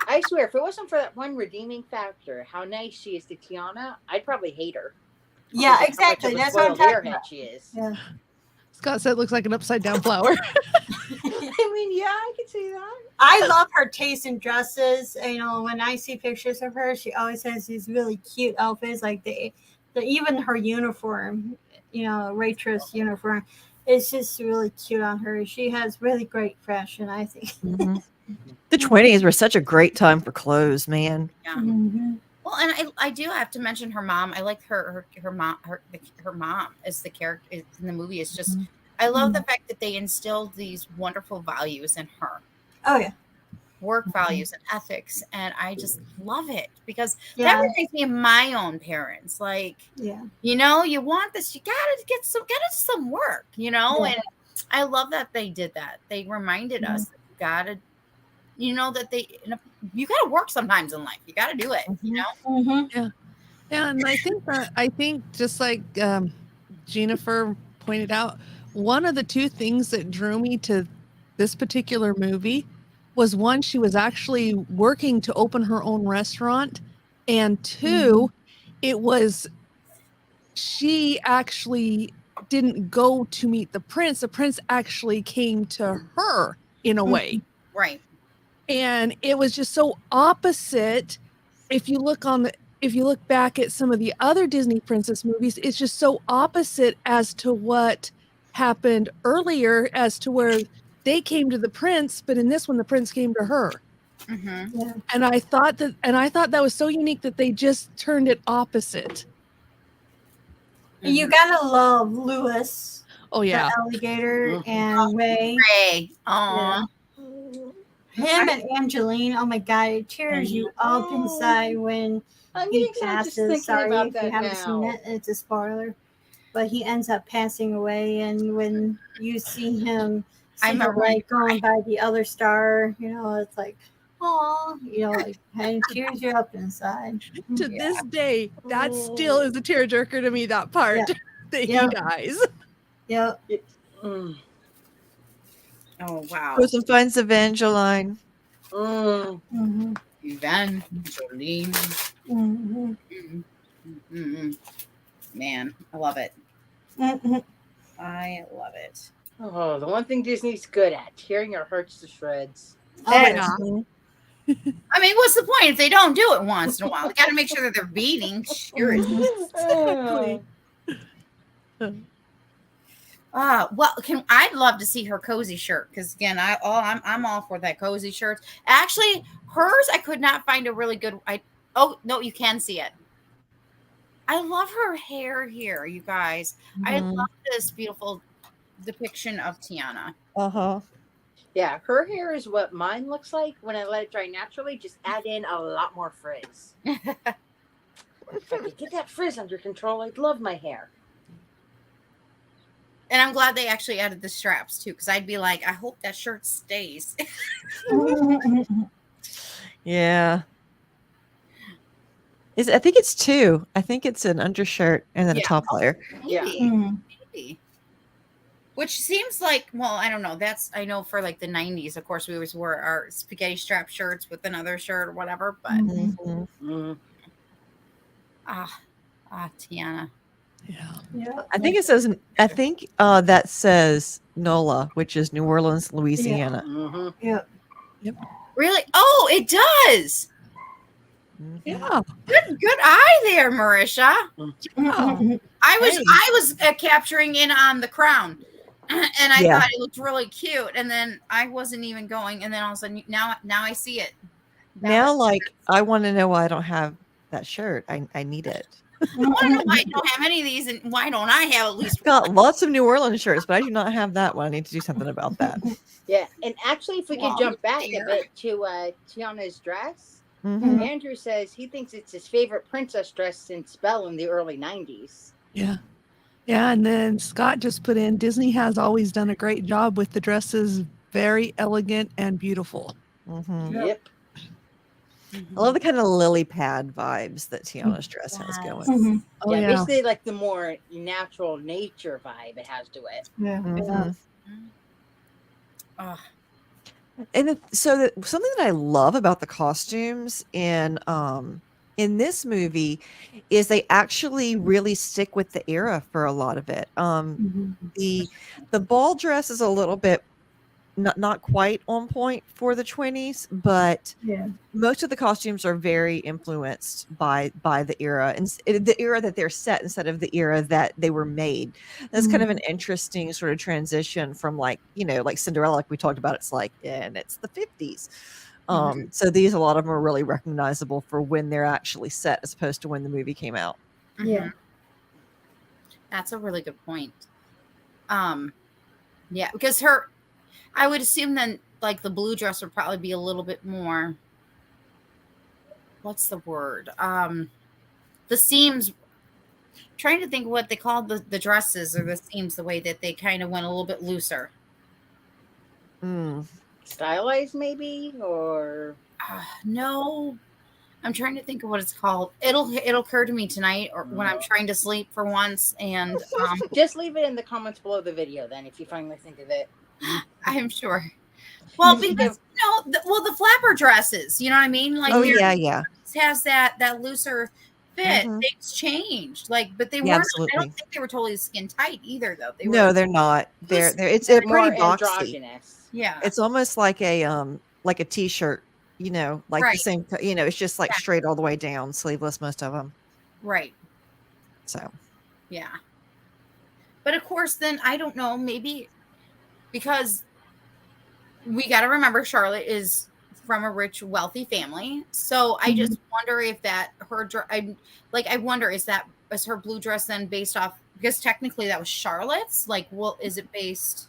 I swear, if it wasn't for that one redeeming factor, how nice she is to Tiana, I'd probably hate her. Yeah, exactly. That's what I'm talking about. She is. Yeah. Scott said it looks like an upside down flower. I mean, yeah, I can see that. I love her taste in dresses. When I see pictures of her, she always has these really cute outfits, like even her uniform, waitress uniform. It's just really cute on her. She has really great fashion, I think. The 20s were such a great time for clothes, man. Yeah. Well, and I do have to mention her mom. I like her mom. Her mom as the character in the movie is just. I love the fact that they instilled these wonderful values in her. Oh yeah. Work values and ethics, and I just love it because that Yeah. reminds me of my own parents. Like, Yeah. you know, you want this, you gotta get some work, you know. Yeah. And I love that they did that. They reminded us that you gotta, you know, that you gotta work sometimes in life. You gotta do it, you know. Mm-hmm. Yeah, and I think just like Jeaniffer pointed out, one of the two things that drew me to this particular movie was, one, she was actually working to open her own restaurant, and two, it was, she actually didn't go to meet the prince. The prince actually came to her in a way. Right. And it was just so opposite. If you look back at some of the other Disney princess movies, it's just so opposite as to what happened earlier, as to where they came to the prince, but in this one, the prince came to her. Yeah. And I thought that was so unique that they just turned it opposit. You gotta love Lewis, Oh yeah, the alligator, and Ray. Ray. Aw. Him and Angeline. Oh my God, it tears you up inside when he passes. Sorry if you haven't seen it. It's a spoiler, but he ends up passing away, and when you see him, see the light going by the other star, you know, it's like, oh, you know, like, and it tears you up inside. To this day, that still is a tearjerker to me. That part that he dies. Yep. Oh wow. Goes and finds Evangeline. Evangeline. Man, I love it. I love it. Oh, the one thing Disney's good at, tearing your hearts to shreds. I mean, what's the point if they don't do it once in a while? We got to make sure that they're beating. Sure. Exactly. Well, I'd love to see her cozy shirt, because again, I'm all for that cozy shirt. Actually, hers I could not find a really good. Oh no, you can see it. I love her hair here, you guys. I love this beautiful depiction of Tiana. Yeah, her hair is what mine looks like when I let it dry naturally. Just add in a lot more frizz. If I could get that frizz under control, I'd love my hair. And I'm glad they actually added the straps too, because I'd be like, I hope that shirt stays. Yeah. I think it's two. I think it's an undershirt and then a top layer. Maybe. Which seems like, well, I don't know. I know for like the 90s, of course, we always wore our spaghetti strap shirts with another shirt or whatever. But Tiana. Yeah. I think it says. I think that says NOLA, which is New Orleans, Louisiana. Yep. Really? Oh, it does. Yeah. Good eye there, Merisha. I was capturing in on the crown, and I thought it looked really cute. And then I wasn't even going. And then all of a sudden, now I see it. Now, I want to know why I don't have that shirt. I need it. I want to know why I don't have any of these, and why don't I have at least I've got lots of New Orleans shirts, but I do not have that one. I need to do something about that. Yeah, and actually, if we could jump back a bit to Tiana's dress, Andrew says he thinks it's his favorite princess dress since Belle in the early 90s. Yeah. Yeah, and then Scott just put in, Disney has always done a great job with the dresses, very elegant and beautiful. Yep. I love the kind of lily pad vibes that Tiana's dress has going. Basically like the more natural nature vibe it has to it. And so something that I love about the costumes in this movie is they actually really stick with the era for a lot of it. The ball dress is a little bit not quite on point for the 20s, but most of the costumes are very influenced by the era, and the era that they're set instead of the era that they were made. That's kind of an interesting sort of transition from like Cinderella, like we talked about. It's like, and it's the 50s. So a lot of them are really recognizable for when they're actually set as opposed to when the movie came out. That's a really good point. Yeah, because I would assume then like the blue dress would probably be a little bit more, what's the word? The seams, trying to think what they called the dresses or the seams, the way that they kind of went a little bit looser. Stylized maybe, or no, I'm trying to think of what it's called. It'll occur to me tonight or when I'm trying to sleep for once. And just leave it in the comments below the video then if you finally think of it. I'm sure. Well, because the flapper dresses, you know what I mean? Like, yeah. Has that looser fit. Things changed, like, but they weren't. Absolutely. I don't think they were totally skin tight either, though. They're not. They're pretty boxy. Androgynous. Yeah, it's almost like a t-shirt. You know, like the same. You know, it's just like straight all the way down, sleeveless, most of them. Right. So. Yeah. But of course, then I don't know. Maybe because we got to remember Charlotte is from a rich, wealthy family. So I just wonder if that I wonder is her blue dress then based off, because technically that was Charlotte's. Like, well, is it based?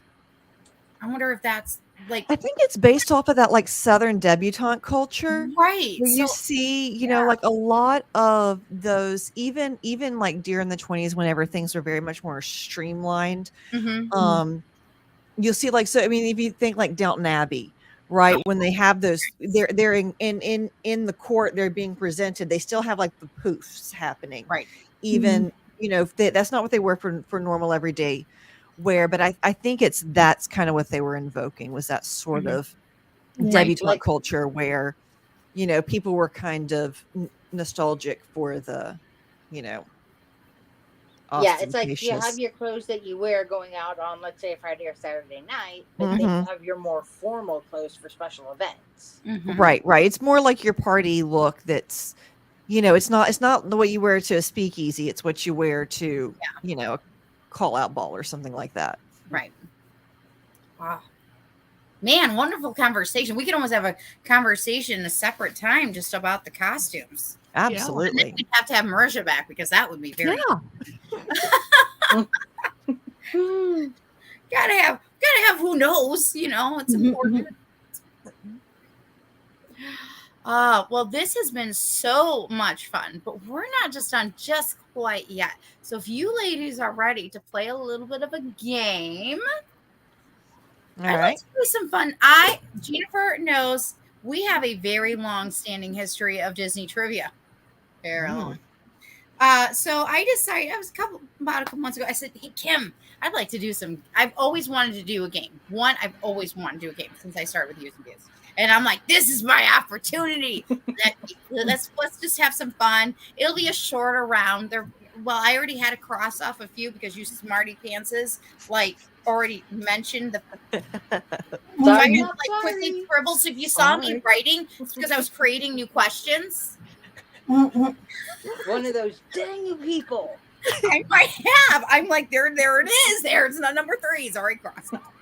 I wonder if that's like, I think it's based off of that like Southern debutante culture, right? Where you see, you know, like a lot of those, even like during the 20s, whenever things were very much more streamlined. You'll see like, so I mean, if you think like Downton Abbey, right, when they have those, they're in the court, they're being presented, they still have like the poofs happening, right? Even you know, that's not what they were for normal everyday wear, but I think that's kind of what they were invoking, was that sort of debutante culture where, you know, people were kind of nostalgic for the, you know, yeah, it's like you have your clothes that you wear going out on, let's say, a Friday or Saturday night, but then you have your more formal clothes for special events. Right. It's more like your party look. That's, you know, it's not the way you wear to a speakeasy. It's what you wear to, you know, a call out ball or something like that. Right. Wow. Man, wonderful conversation. We can almost have a conversation a separate time just about the costumes. Absolutely. We'd have to have Merisha back because that would be very gotta have who knows, you know, it's important. Well, this has been so much fun, but we're not just done just quite yet. So if you ladies are ready to play a little bit of a game, I'd like to do some fun. Jeaniffer knows we have a very long-standing history of Disney trivia. Very long. So I decided, about a couple months ago, I said, hey, Kim, I'd like to do I've always wanted to do a game. I've always wanted to do a game since I started with Use and Views. And I'm like, this is my opportunity. Let's just have some fun. It'll be a shorter round. Well, I already had to cross off a few because you smarty pantses like already mentioned quickly scribbles. So if you saw me writing, it's because I was creating new questions. One of those dang you people. I might have. I'm like, there it is. It's not number 3. It's already crossed off.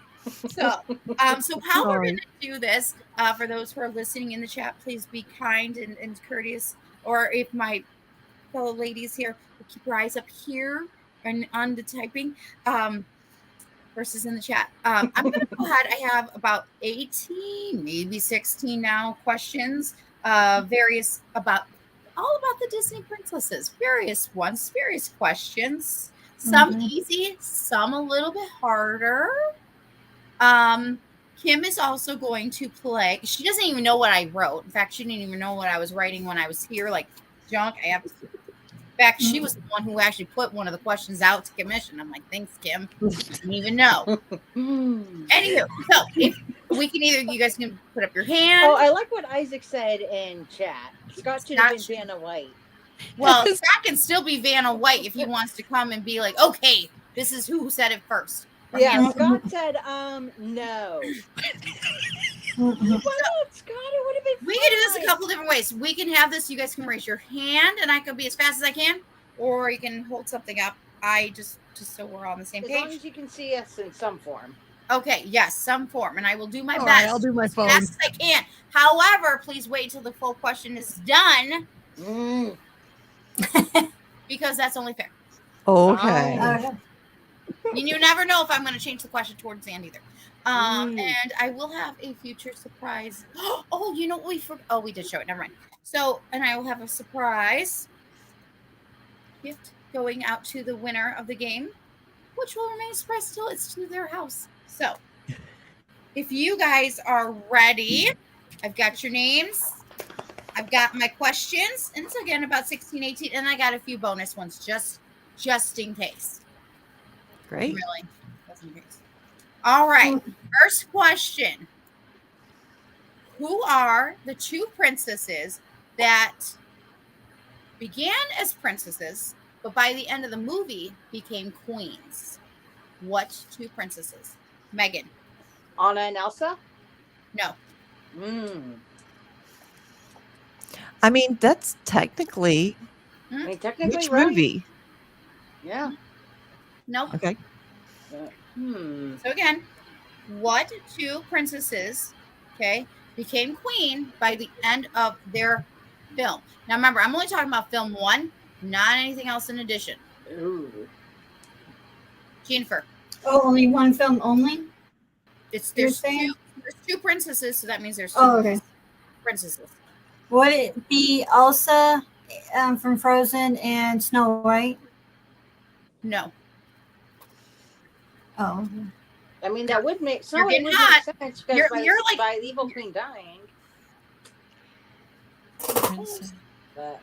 So how we're going to do this, for those who are listening in the chat, please be kind and courteous. Or if my fellow ladies here will keep your eyes up here and on the typing, versus in the chat. I'm going to go ahead. I have about 18, maybe 16 now questions, various all about the Disney princesses, various questions, some easy, some a little bit harder. Kim is also going to play. She doesn't even know what I wrote. In fact, she didn't even know what I was writing when I was here. Like junk. In fact, she was the one who actually put one of the questions out to commission. I'm like, thanks, Kim. Didn't even know. Anywho, so if we can you guys can put up your hand. Oh, I like what Isaac said in chat. Scott should have been Vanna White. Well, Scott can still be Vanna White if he wants to come and be like, okay, this is who said it first. Yeah, Scott said, no. Why not, Scott? It would have been We can do this a couple different ways. We can have this. You guys can raise your hand, and I can be as fast as I can, or you can hold something up. I just so we're all on the same page. As long as you can see us in some form. Okay, yes, some form, and I will do my best. Right, I'll do my phone. As fast as I can. However, please wait till the full question is done, because that's only fair. Okay. You never know if I'm going to change the question towards the end either. And I will have a future surprise. Oh, you know what we forgot? Oh, we did show it. Never mind. So, and I will have a surprise gift going out to the winner of the game, which will remain a surprise till it's to their house. So, if you guys are ready, I've got your names. I've got my questions, and it's again about 16, 18, and I got a few bonus ones just in case. Great. Really, just in case. All right. First question: who are the two princesses that began as princesses, but by the end of the movie became queens? What two princesses? Megan. Anna and Elsa? No. I mean, that's technically I mean, technically, which right? movie? Yeah. Nope. Okay. So again, what two princesses, okay, became queen by the end of their film? Now remember, I'm only talking about film 1, not anything else in addition. Ooh. Jeaniffer. Oh, only one film only? There's two princesses, so that means there's two okay. princesses. Would it be Elsa from Frozen and Snow White? No. Oh. I mean, that would make You're getting make hot. sense because You're like by the evil queen dying. But,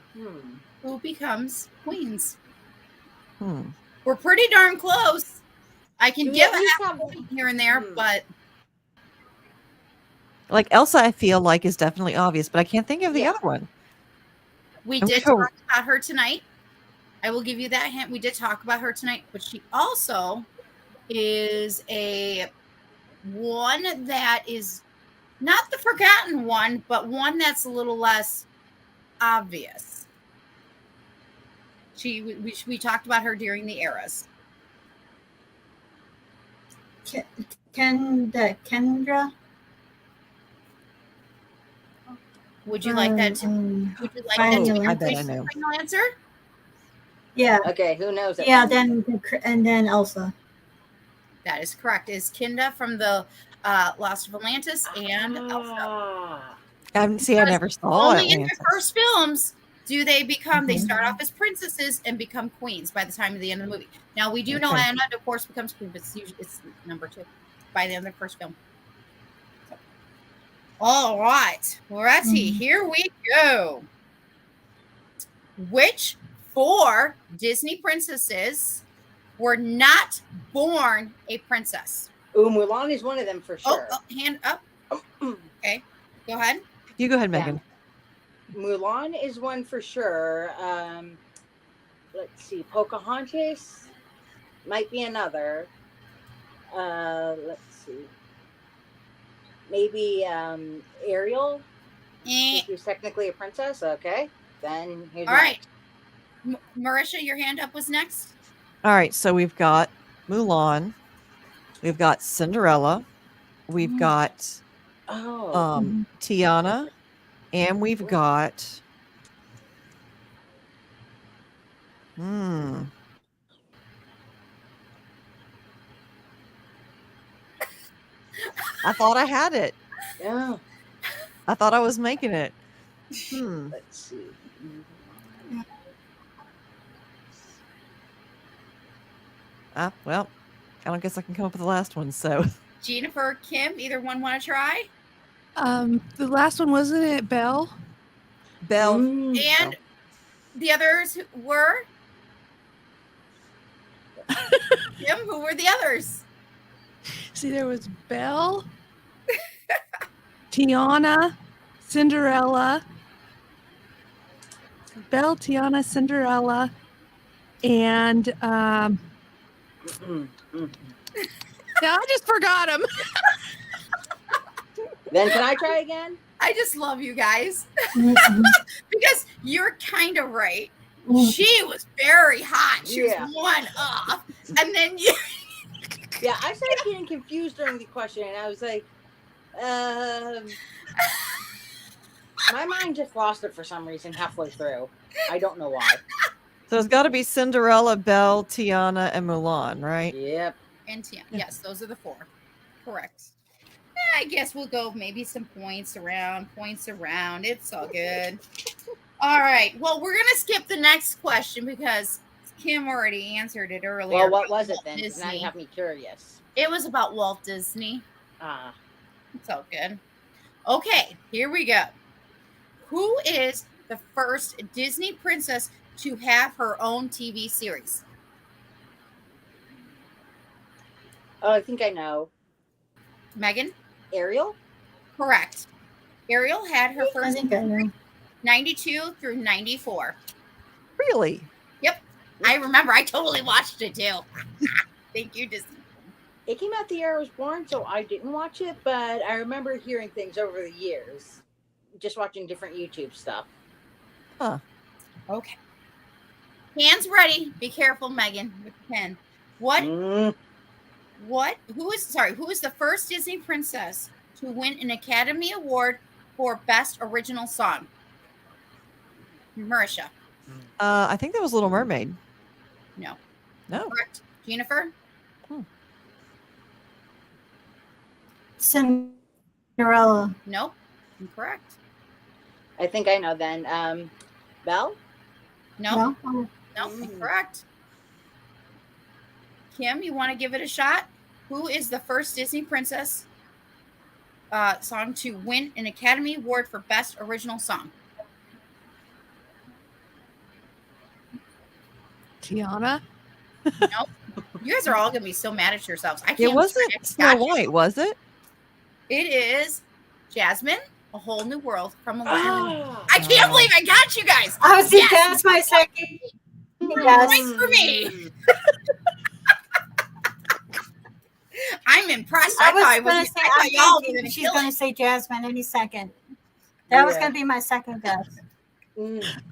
who becomes queens? Hmm. We're pretty darn close. I can Do we give at a least half have- point here and there, but Like Elsa, I feel like is definitely obvious, but I can't think of the Yeah. other one. we I'm did sure- talk about her tonight. I will give you that hint. We did talk about her tonight, but she also is a one that is not the forgotten one, but one that's a little less obvious. We talked about her during the eras. Kendra? Would you like that? Would you like that to be I your bet I know. final answer? Yeah. Okay, who knows? It Yeah, then? then Elsa. That is correct. Is Kinda from the Lost of Atlantis and Elsa. See, I never saw Only it. in their first films do they become, they start Mhm. off as princesses and become queens by the time of the end of the movie. Now, we do know Okay. Anna, of course, becomes queen, but it's number 2 by the end of the first film. So. All right. Alrighty, here we go. Which 4 Disney princesses were not born a princess? Ooh, Mulan is one of them for sure. Oh, hand up. Okay, go ahead. You go ahead, Megan. Mulan is one for sure. Let's see. Pocahontas might be another. Let's see. Maybe Ariel, who's technically a princess. Okay, then here's All right. Merisha, your hand up was next. All right, so we've got Mulan, we've got Cinderella, we've got Tiana, and we've got I thought I had it. Yeah. I thought I was making it. Let's see. Well, I don't guess I can come up with the last one. So, Jeaniffer, Kim, either one want to try? The last one, wasn't it Belle? Belle. And the others were? Kim, who were the others? See, there was Belle, Tiana, Cinderella. Belle, Tiana, Cinderella, and yeah, I just forgot them. Then can I try again? I just love you guys because you're kind of right. She was very hot. She was one off, and then you. Yeah, I started getting confused during the question, and I was like, my mind just lost it for some reason halfway through. I don't know why. So it's got to be Cinderella, Belle, Tiana, and Mulan, right? Yep. And Tiana. Yes, those are the 4. Correct. I guess we'll go maybe some points around. It's all good. All right. Well, we're going to skip the next question because Kim already answered it earlier. Well, what was it then? 'Cause Disney. now you have me curious. It was about Walt Disney. Ah. It's all good. Okay, here we go. Who is the first Disney princess to have her own TV series? Oh, I think I know. Megan? Ariel? Correct. Ariel had her I first think I know. 92 through 94. Really? Yep. I remember. I totally watched it too. Thank you, Disney. It came out the year I was born, so I didn't watch it, but I remember hearing things over the years. Just watching different YouTube stuff. Huh. Okay. Hands ready. Be careful, Megan, with the pen. Who is the first Disney princess to win an Academy Award for Best Original Song? Merisha. I think that was Little Mermaid. No. No. Correct. Jeaniffer? Cinderella. Nope. Incorrect. I think I know then. Belle? No. No. No. Incorrect. Kim, you want to give it a shot? Who is the first Disney princess song to win an Academy Award for Best Original Song? Tiana. Nope. You guys are all going to be so mad at yourselves. I can't. It wasn't Snow White, was it? It is Jasmine, A Whole New World from Aladdin. Oh. I can't believe I got you guys. I was Yes. that's my second. Points for me. I'm impressed. I thought I was. I thought y'all were going to she's kill going to it. say Jasmine any second. That was Yeah. going to be my second guess.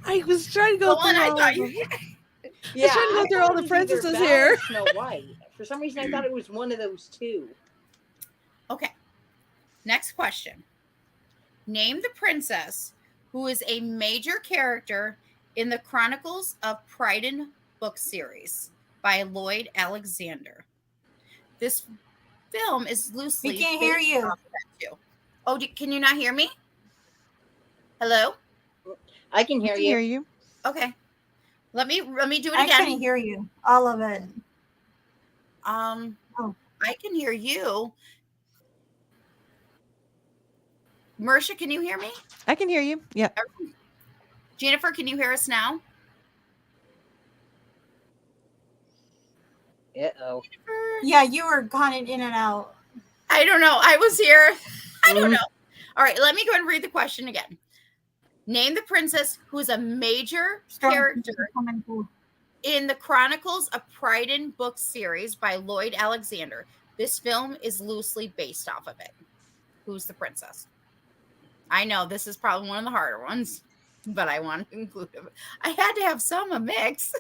I was trying to go The one through I all thought of you them. Yeah, trying to go I through thought all it the was princesses either Belle here. or Snow White. For some reason, I thought it was one of those two. Okay. Next question. Name the princess who is a major character in the Chronicles of Pryden book series by Lloyd Alexander. This film is loosely. We can't hear based you. off of that too. Oh, can you not hear me? Hello? I can hear I can you. hear you. Okay. Let me do it I again. couldn't hear you. All of it. Oh. I can hear you. Merisha, can you hear me? I can hear you. Yep. Jeaniffer, can you hear us now? Uh-oh. Yeah, you were kind of in and out. I don't know. I was here. I don't know. All right, let me go and read the question again. Name the princess who is a major character in the Chronicles of Pryden book series by Lloyd Alexander. This film is loosely based off of it. Who's the princess? I know this is probably one of the harder ones, but I want to include it. I had to have some a mix.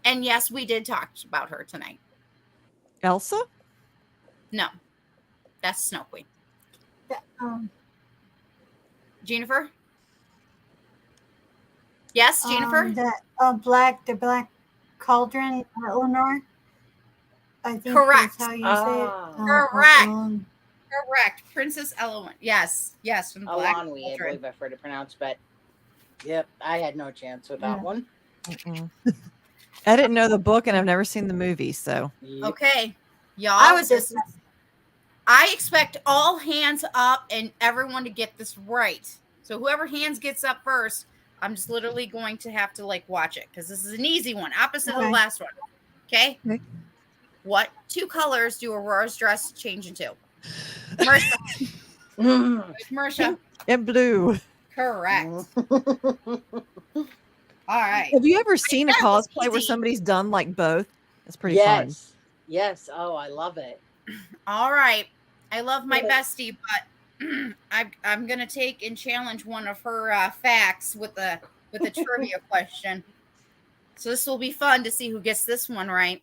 And yes, we did talk about her tonight. Elsa? No, that's Snow Queen. Um, Jeaniffer? Yes, Jeaniffer? The black cauldron, Eleanor. I think Correct. that's how you say it. Correct. Correct. Princess Elowen. Yes. Yes. From the Black Alonwi, I Cauldron. believe I've heard it pronounced, but yep, I had no chance with that one. I didn't know the book and I've never seen the movie, so. Yep. Okay. Y'all. I was just. I expect all hands up and everyone to get this right. So whoever hands gets up first, I'm just literally going to have to watch it because this is an easy one, opposite of the last one. Okay? What two colors do Aurora's dress change into? Merisha. Merisha. And blue. Correct. All right. Have you ever seen a that was cosplay where easy. somebody's done both? It's pretty fun. Yes. Oh, I love it. All right. I love my bestie, but I'm gonna take and challenge one of her facts with a trivia question. So this will be fun to see who gets this one right.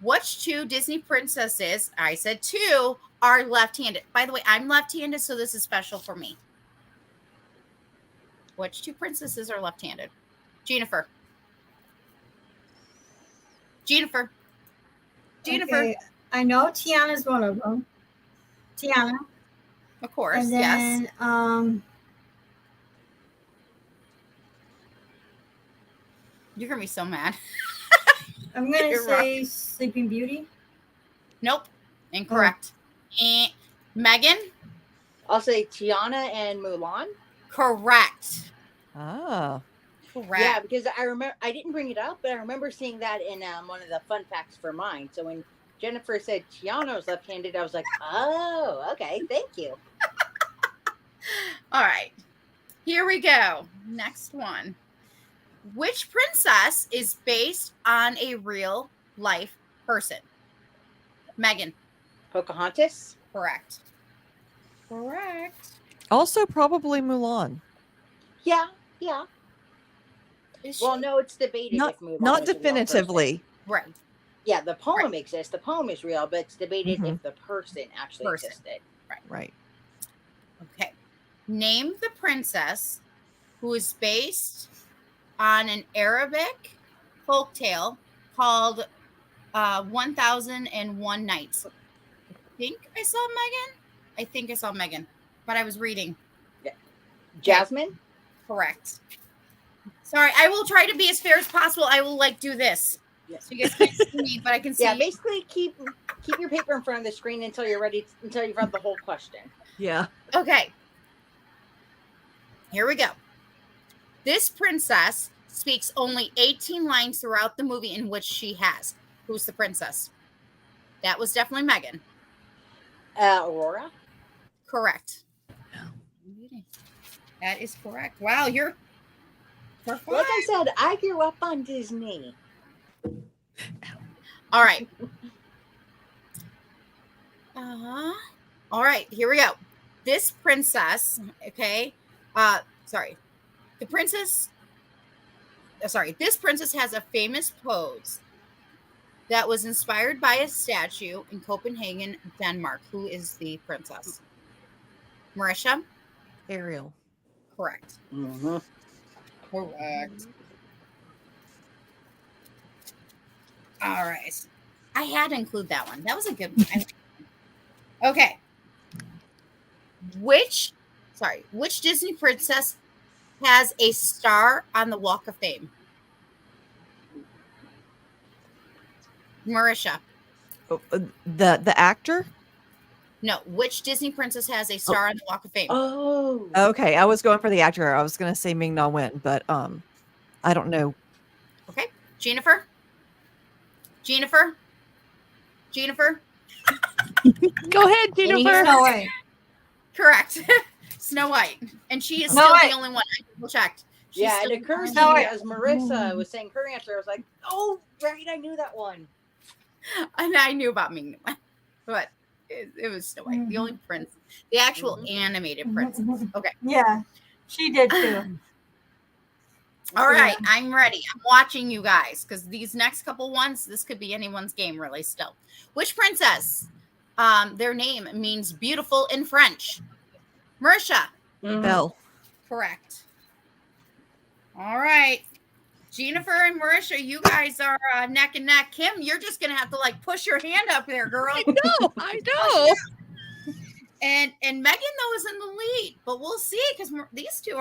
Which two Disney princesses, I said two, are left-handed. By the way, I'm left-handed, so this is special for me. Which 2 princesses are left-handed? Jeaniffer. Jeaniffer. Okay, I know Tiana's one of them. Tiana. Of course, And then, yes. You're going to be so mad. I'm going to You're say wrong. Sleeping Beauty. Nope. Incorrect. Megan? I'll say Tiana and Mulan. Correct. Ah. Correct. Yeah, because I remember I didn't bring it up, but I remember seeing that in one of the fun facts for mine. So when Jeaniffer said Tiana was left-handed, I was like, "Oh, okay, thank you." All right. Here we go. Next one. Which princess is based on a real life person? Megan. Pocahontas. Correct. Correct. Also, probably Mulan. Yeah. Is she? Well, no, it's debated Not if Mulan not is a real definitively. Right. person. Yeah, the poem exists. The poem is real, but it's debated Mhm. if the person actually existed. Right. Okay. Name the princess who is based on an Arabic folktale called 1001 Nights. I think I saw Megan, but I was reading. Jasmine. Correct. Sorry, I will try to be as fair as possible. I will do this. Yeah. So you guys can't see me, but I can see. Yeah, basically keep your paper in front of the screen until you're ready, until you've read the whole question. Yeah. Okay. Here we go. This princess speaks only 18 lines throughout the movie in which she has. Who's the princess? That was definitely Megan. Aurora. Correct. That is correct. Wow, you're perfect. Like I said, I grew up on Disney. All right. All right, here we go. This princess, okay. This princess has a famous pose that was inspired by a statue in Copenhagen, Denmark. Who is the princess? Merisha? Ariel. Correct. Mm-hmm. Correct. All right. I had to include that one. That was a good one. Okay. Which Disney princess has a star on the Walk of Fame? Merisha. Oh, the actor? No, which Disney princess has a star on the Walk of Fame? Oh. Okay, I was going for the actor. I was going to say Ming Na Wen, but I don't know. Okay. Jeaniffer? Go ahead, Jeaniffer. No way. Correct. Snow White. And she is Snow still White. the only one. I double checked. She's Yeah, still it occurs to No, me wait. as Marissa was saying her answer. I was like, "Oh, right, I knew that one." And I knew about Ming Na, but it was Snow White, the only prince, the actual animated princess. Okay. Yeah, she did too. All right, I'm ready. I'm watching you guys because these next couple ones, this could be anyone's game, really. Still, which princess? Their name means beautiful in French. Merisha. Belle. Correct. All right. Jeaniffer and Merisha, you guys are neck and neck. Kim, you're just gonna have to push your hand up there, girl. I know. And Megan though is in the lead, but we'll see because these two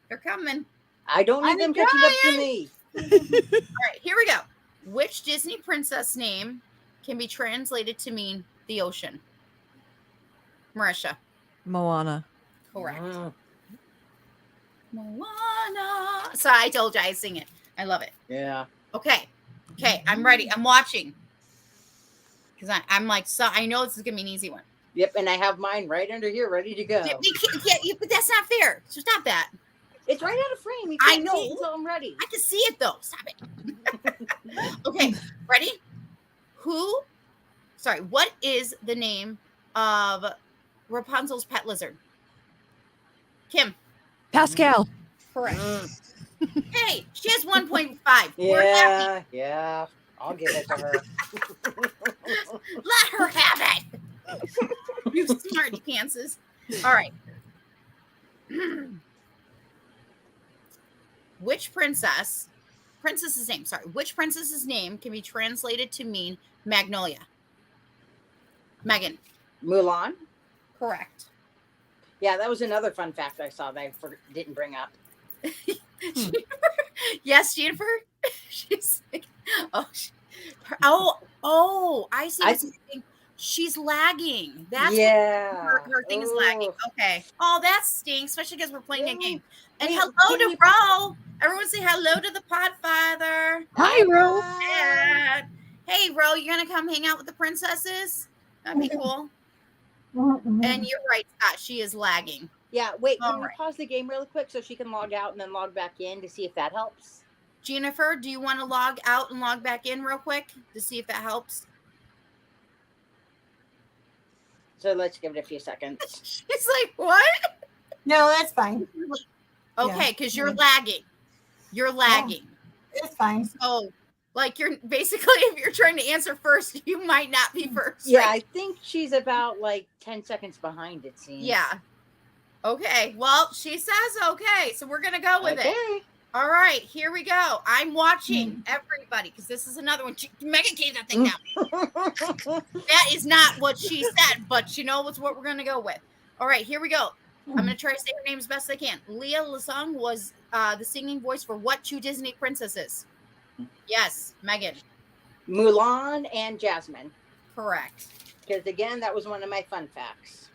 they're coming. I don't need them catching up to me. All right, here we go. Which Disney princess name can be translated to mean the ocean? Merisha. Moana. Correct. Moana. So I told you I sing it. I love it. Yeah. Okay, I'm ready. I'm watching because I'm I know this is gonna be an easy one. Yep, and I have mine right under here, ready to go. But that's not fair. So stop that. It's right out of frame. You I can't know. see it until I'm ready. I can see it though. Stop it. Okay, ready? What is the name of Rapunzel's pet lizard? Kim. Pascal. Correct. Hey, she has 1.5. We're happy. Yeah. I'll give it to her. Let her have it. Smarty pantses. All right. Which princess's name, which princess's name can be translated to mean Magnolia? Megan. Mulan? Correct. Yeah, that was another fun fact I saw that I didn't bring up. Yes, Jeaniffer? She's like, I see. She's lagging. That's her thing is lagging. Okay. Oh, that stinks, especially because we're playing a game. And hello to Ro. Everyone say hello to the Podfather. Hi, Ro. Hey, Ro, you're gonna come hang out with the princesses? That'd be cool. And you're right, Scott. She is lagging. Yeah, wait, can we pause the game really quick so she can log out and then log back in to see if that helps? Jeaniffer, do you want to log out and log back in real quick to see if that helps? So let's give it a few seconds. She's like, what? No, that's fine. Okay, because you're lagging. You're lagging. It's fine. So, like, you're basically, if you're trying to answer first, you might not be first. Yeah, right? I think she's about like 10 seconds behind, it seems. Yeah. Okay. Well, she says okay, so we're going to go with it. All right, here we go. I'm watching everybody because this is another one. Megan gave that thing down. That is not what she said, but you know what's what we're going to go with. All right, here we go. I'm going to try to say her name as best I can. Leah Lasung was the singing voice for what two Disney princesses? Yes, Megan. Mulan and Jasmine. Correct. Because again, that was one of my fun facts.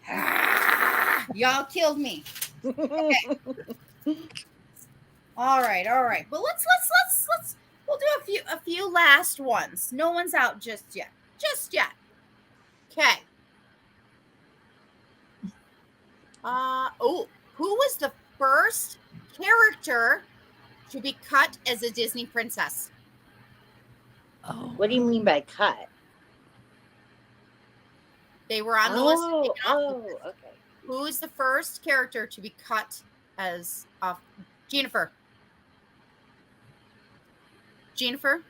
Y'all killed me. Okay. All right. But let's we'll do a few last ones. No one's out just yet. Okay. Who was the first character to be cut as a Disney princess? Oh. What do you mean by cut? They were on the list. Okay. Who is the first character to be cut as Jeaniffer? Jeaniffer?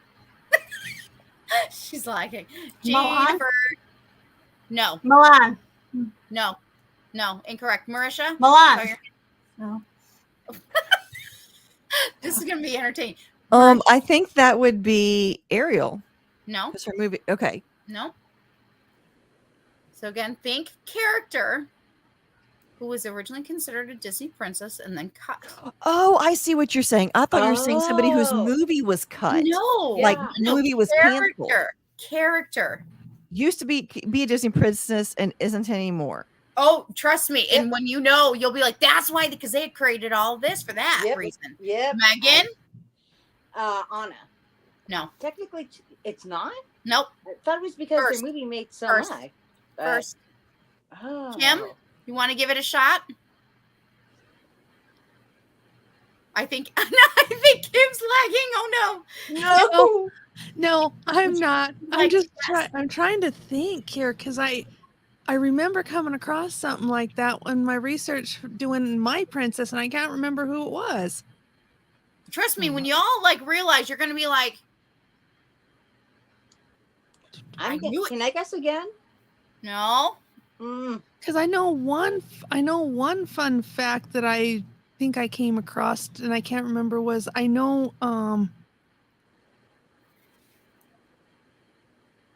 She's lagging. Jeaniffer. No. Milan. No. Incorrect. Merisha? Milan. No. This is going to be entertaining. I think that would be Ariel. No. Because her movie. Okay. No. So again, think character who was originally considered a Disney princess and then cut. Oh, I see what you're saying. I thought you were saying somebody whose movie was cut. No. Like movie was canceled. Character. Used to be a Disney princess and isn't anymore. Oh, trust me. And when you know, you'll be like, that's why, because they had created all this for that reason. Yep. Megan? Anna. No. Technically, it's not? Nope. I thought it was because their movie made so much. First. Oh. Kim, you want to give it a shot? I think Kim's lagging. Oh no. No, I'm not. I'm trying to think here because I remember coming across something like that when my research doing My Princess, and I can't remember who it was. Trust me, when y'all realize you're gonna be like, can I guess again? No. Because I know one fun fact that I think I came across and I can't remember was I know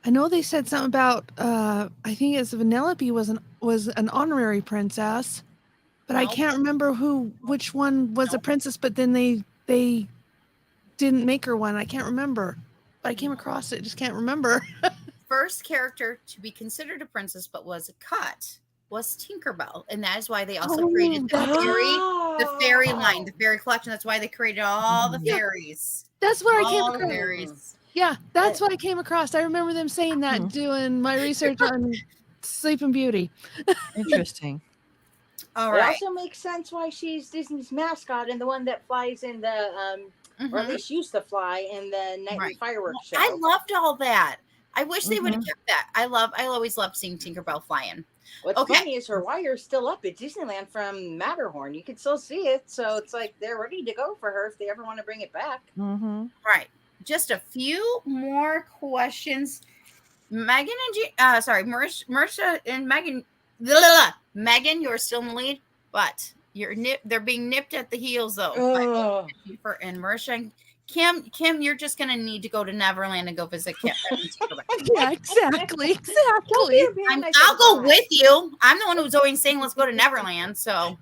they said something about I think it's Vanellope was an honorary princess, but I can't remember which one was a princess, but then they didn't make her one. I can't remember. But I came across it, just can't remember. First character to be considered a princess but was a cut was Tinkerbell, and that is why they also created the fairy line, the fairy collection. That's why they created all the fairies. That's what I came across. Fairies. Yeah, that's what I came across. I remember them saying that doing my research on Sleeping Beauty. Interesting. All right. It also makes sense why she's Disney's mascot and the one that flies in the or at least used to fly in the nightly fireworks show. I loved all that. I wish they would have kept that. I always loved seeing Tinkerbell flying. What's funny is her wire's still up at Disneyland from Matterhorn. You can still see it. So it's like they're ready to go for her if they ever want to bring it back. Right. Just a few more questions. Megan and Merisha and Megan, Megan, you're still in the lead, but they're being nipped at the heels though. Oh. And Merisha and Kim, you're just gonna need to go to Neverland and go visit Kim. Yeah, exactly. I'll go with you. I'm the one who's always saying let's go to Neverland. So,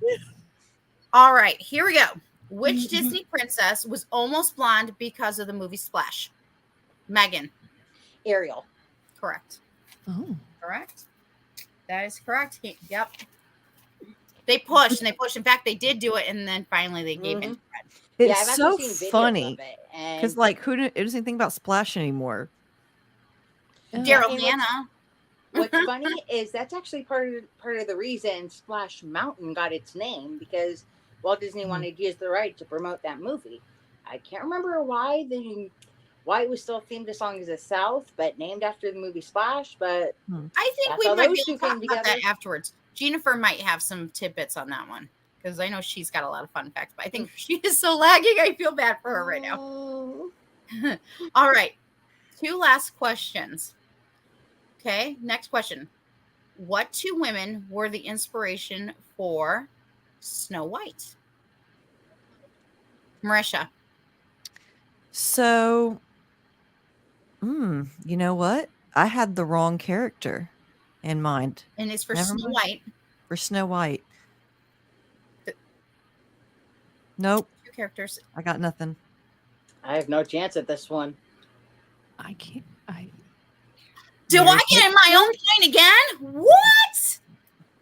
all right, here we go. Which Disney princess was almost blonde because of the movie Splash? Megan. Ariel. Correct. Oh. Correct. That is correct. Yep. They pushed and they pushed. In fact, they did do it, and then finally they gave in. It's I've so actually seen videos funny of it, and because, like, who doesn't think about Splash anymore? Daryl and Hannah. what's funny is that's actually part of the reason Splash Mountain got its name, because Walt Disney wanted to use the right to promote that movie. I can't remember why it was still themed to Songs of the South, but named after the movie Splash. But I think that's we how might those be two able to talk came about that together. afterwards. Jeaniffer might have some tidbits on that one because I know she's got a lot of fun facts, but I think she is so lagging. I feel bad for her right now. All right. 2 last questions. Okay. Next question. What 2 women were the inspiration for Snow White? Merisha. So, you know what? I had the wrong character in mind And it's for Never Snow mind. White. for Snow White. Nope, 2 characters. I got nothing. I have no chance at this one. I can't. Do I get in my own point again? What?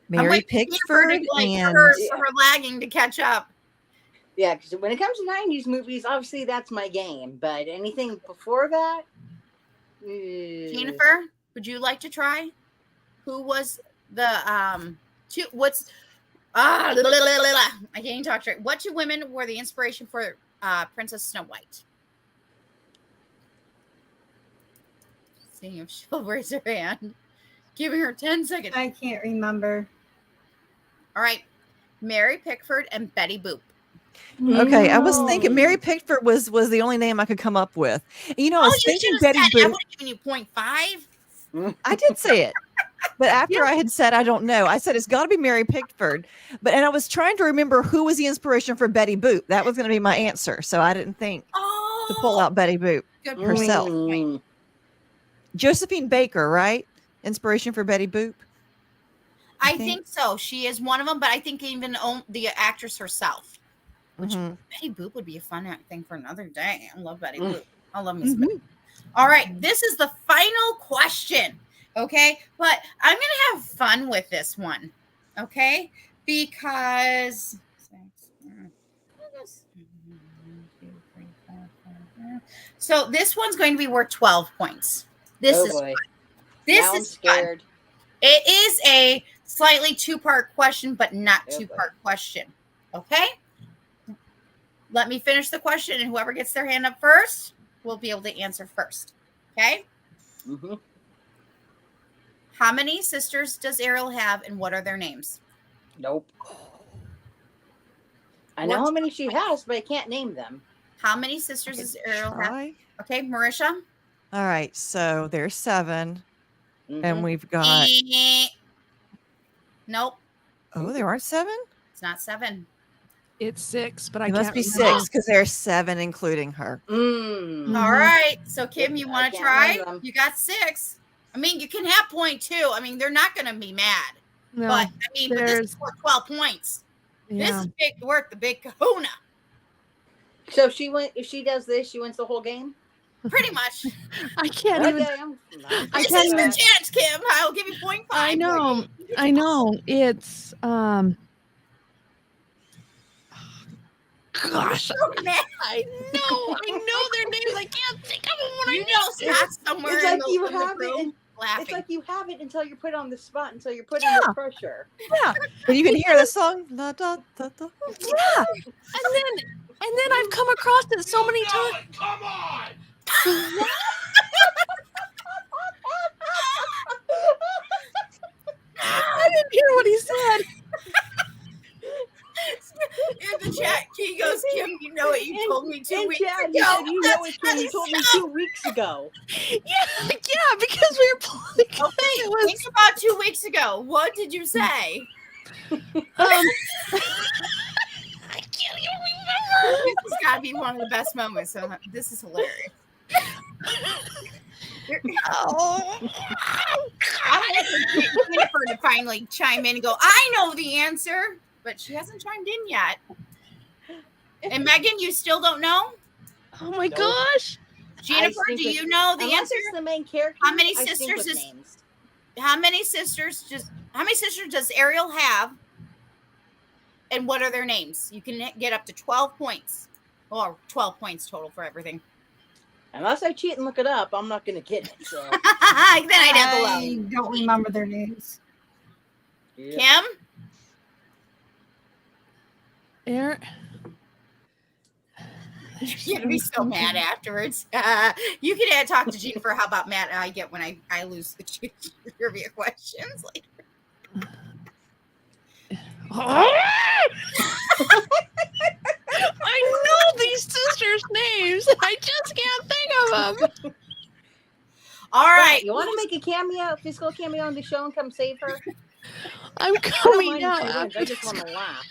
Mary waiting for Pickford Jeaniffer to, like, and for her lagging to catch up. Yeah, because when it comes to 90s movies, obviously that's my game. But anything before that, Jeaniffer, would you like to try? Who was the I can't even talk straight. What 2 women were the inspiration for Princess Snow White? Seeing if she'll raise her hand. Giving her 10 seconds. I can't remember. All right. Mary Pickford and Betty Boop. Okay, I was thinking Mary Pickford was the only name I could come up with. You know, I was thinking Betty I Boop. would have given you 0.5. I did say it, but after I had said I don't know, I said it's got to be Mary Pickford. And I was trying to remember who was the inspiration for Betty Boop. That was going to be my answer, so I didn't think to pull out Betty Boop Good herself. point. Josephine Baker, right? Inspiration for Betty Boop. I think so. She is one of them, but I think even the actress herself. Which Betty Boop would be a fun thing for another day. I love Betty Boop. I love Miss Betty. All right, this is the final question. Okay, but I'm gonna have fun with this one. Okay, because so this one's going to be worth 12 points. This is boy. This Now I'm is fun. scared. It is a slightly 2-part question, but not 2-part question. Okay? Let me finish the question, and whoever gets their hand up first will be able to answer first. Okay? How many sisters does Ariel have, and what are their names? Nope. I know how many she has, but I can't name them. How many sisters does Ariel have? Okay, Merisha? All right, so there's 7, and we've got. Nope. Oh, there aren't 7? It's not 7. It's 6, but I It can't must be remember. 6 because there's 7, including her. All right. So, Kim, you want to can't try? name them. You got 6. I mean, you can have 0.2. I mean, they're not going to be mad. No, But, I mean, but this there's- is worth 12 points. This yeah. is worth the big kahuna. So if she does this, she wins the whole game? Pretty much. I can't even. This is your chance, Kim. I'll give you 0.5. I know. I know. It's gosh. I know their names. I can't think of them when You know Scott's somewhere It's in like the, you in the have room it. laughing. It's like you have it until you're put on the spot, until you're put under pressure. Yeah, and you can hear the song. Da, da, da, da. Yeah. And then I've come across it so many times. Come on! I didn't hear what he said. In the chat, he goes, Kim, you know what you told me 2 weeks Chad, ago. you said you know That's it, Kim. You told me funny 2 weeks ago. Yeah, because we were playing. Okay, was. Think about 2 weeks ago. What did you say? I can't even remember. This has got to be one of the best moments. So this is hilarious. Oh. I'm waiting for Jeaniffer to finally chime in and go, I know the answer, but she hasn't chimed in yet. And Megan, you still don't know? Oh my gosh. Jeaniffer, do you know the unless answer? it's the main character. How many I stink sisters with is- names. How many sisters does Ariel have? And what are their names? You can get up to 12 points. Or 12 points total for everything. Unless I cheat and look it up, I'm not going to get it. So Then I'd have to I love. don't remember their names. yeah. Kim? Eric. You're going to be so mad afterwards. You can talk to Jeaniffer how about mad I get when I lose the trivia questions. Like, I know these sisters' names. I just can't think of them. all right. You want to make a physical cameo on the show and come save her? I'm I don't coming mind out if she wins, after I just this. want to laugh.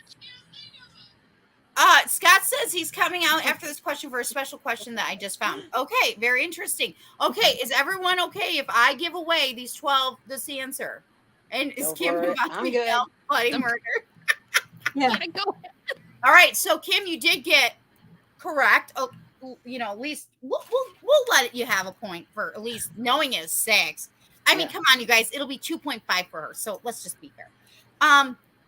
Scott says he's coming out after this question for a special question that I just found. Okay, very interesting. Okay, is everyone okay if I give away these 12 this answer? And is Go Kim for it. about to I'm be good. held bloody murder? Yeah. Go ahead. All right, so Kim, you did get correct. Oh, at least we'll let you have a point for at least knowing it is 6. I mean, Yeah. come on, you guys, it'll be 2.5 for her. So let's just be fair.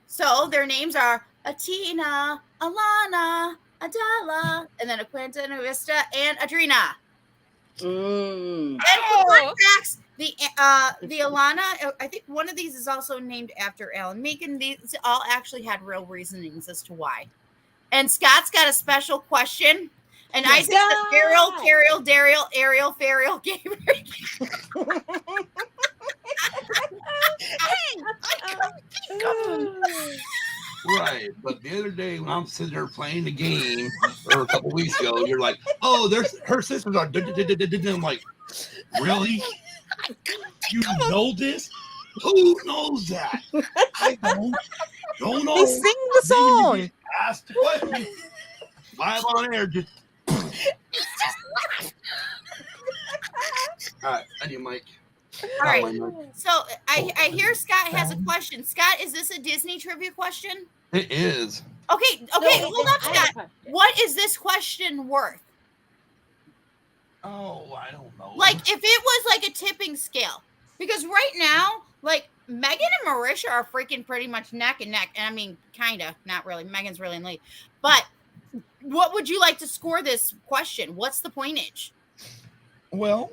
So their names are Atina, Alana, Adela, and then Aquenta, Vista, and Adrina. Mm. And for fun facts, the Alana, I think one of these is also named after Alan Megan. These all actually had real reasonings as to why. And Scott's got a special question. And I said Daryl, Carol, Daryl, Ariel, Fariel, Gabriel. Right, but the other day when I'm sitting there playing the game, or a couple weeks ago, you're like, "Oh, there's her sisters are." I'm like, really? You know this? Who knows that? I don't know. They sing the song. Ask the question. Live on air, just. All right, I need Mike. All right. So I hear Scott has a question. Scott, is this a Disney trivia question? It is. Okay, hold up, Scott. What is this question worth? Oh, I don't know. Like, if it was like a tipping scale, because right now, like Megan and Merisha are freaking pretty much neck and neck. And I mean, kind of, not really. Megan's really in lead. But what would you like to score this question? What's the pointage? Well,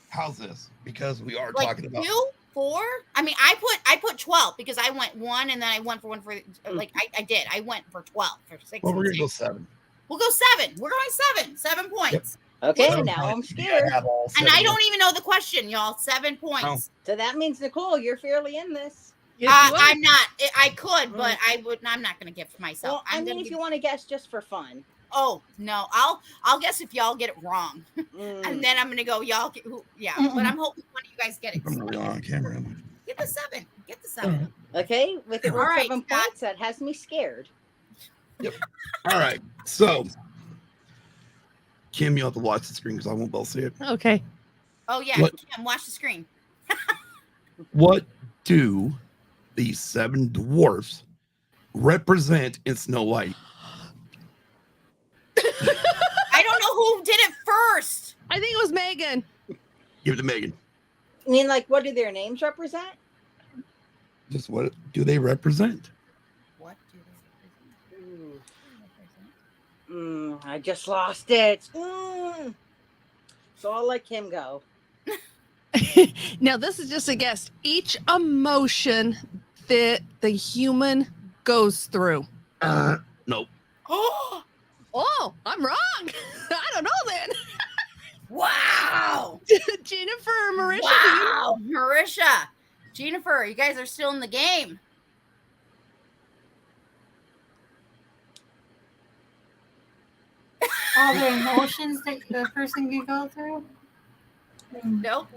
how's this? Because we are Like talking about 2, 4? I mean, I put 12 because I went 1 and then I went for 1 for like I did. I went for 12 for 6. Well, we're and gonna go 6. 7. We'll go 7. We're going 7. 7 points. Okay, So, now I'm you scared. gotta have all And 7. I don't even know the question, y'all. 7 points. So that means, Nicole, you're fairly in this. I'm not. I could, but I'm not going to give myself. Well, I mean, if you want to guess just for fun. Oh no, I'll guess if y'all get it wrong, and then I'm going to go. Y'all get who? Yeah, but I'm hoping one of you guys get it. I'm really on camera. am Get the 7. Get the 7. Okay, with it All worth right, 7 Scott. points, that has me scared. I? All right. So, Kim, you have to watch the screen because I won't be able to see it. Okay. Oh yeah, What? Kim, watch the screen. What do these 7 dwarfs represent in Snow White? I don't know who did it first. I think it was Megan. Give it to Megan. I mean, like, what do their names represent? Just what do they represent? What do I just lost it. So I'll let Kim go. Now, this is just a guess. Each emotion that the human goes through. Nope. Oh, Oh, I'm wrong. I don't know then. wow! Jeaniffer or Merisha? Wow, Merisha, Jeaniffer, you guys are still in the game. All the emotions that the person can go through. Nope.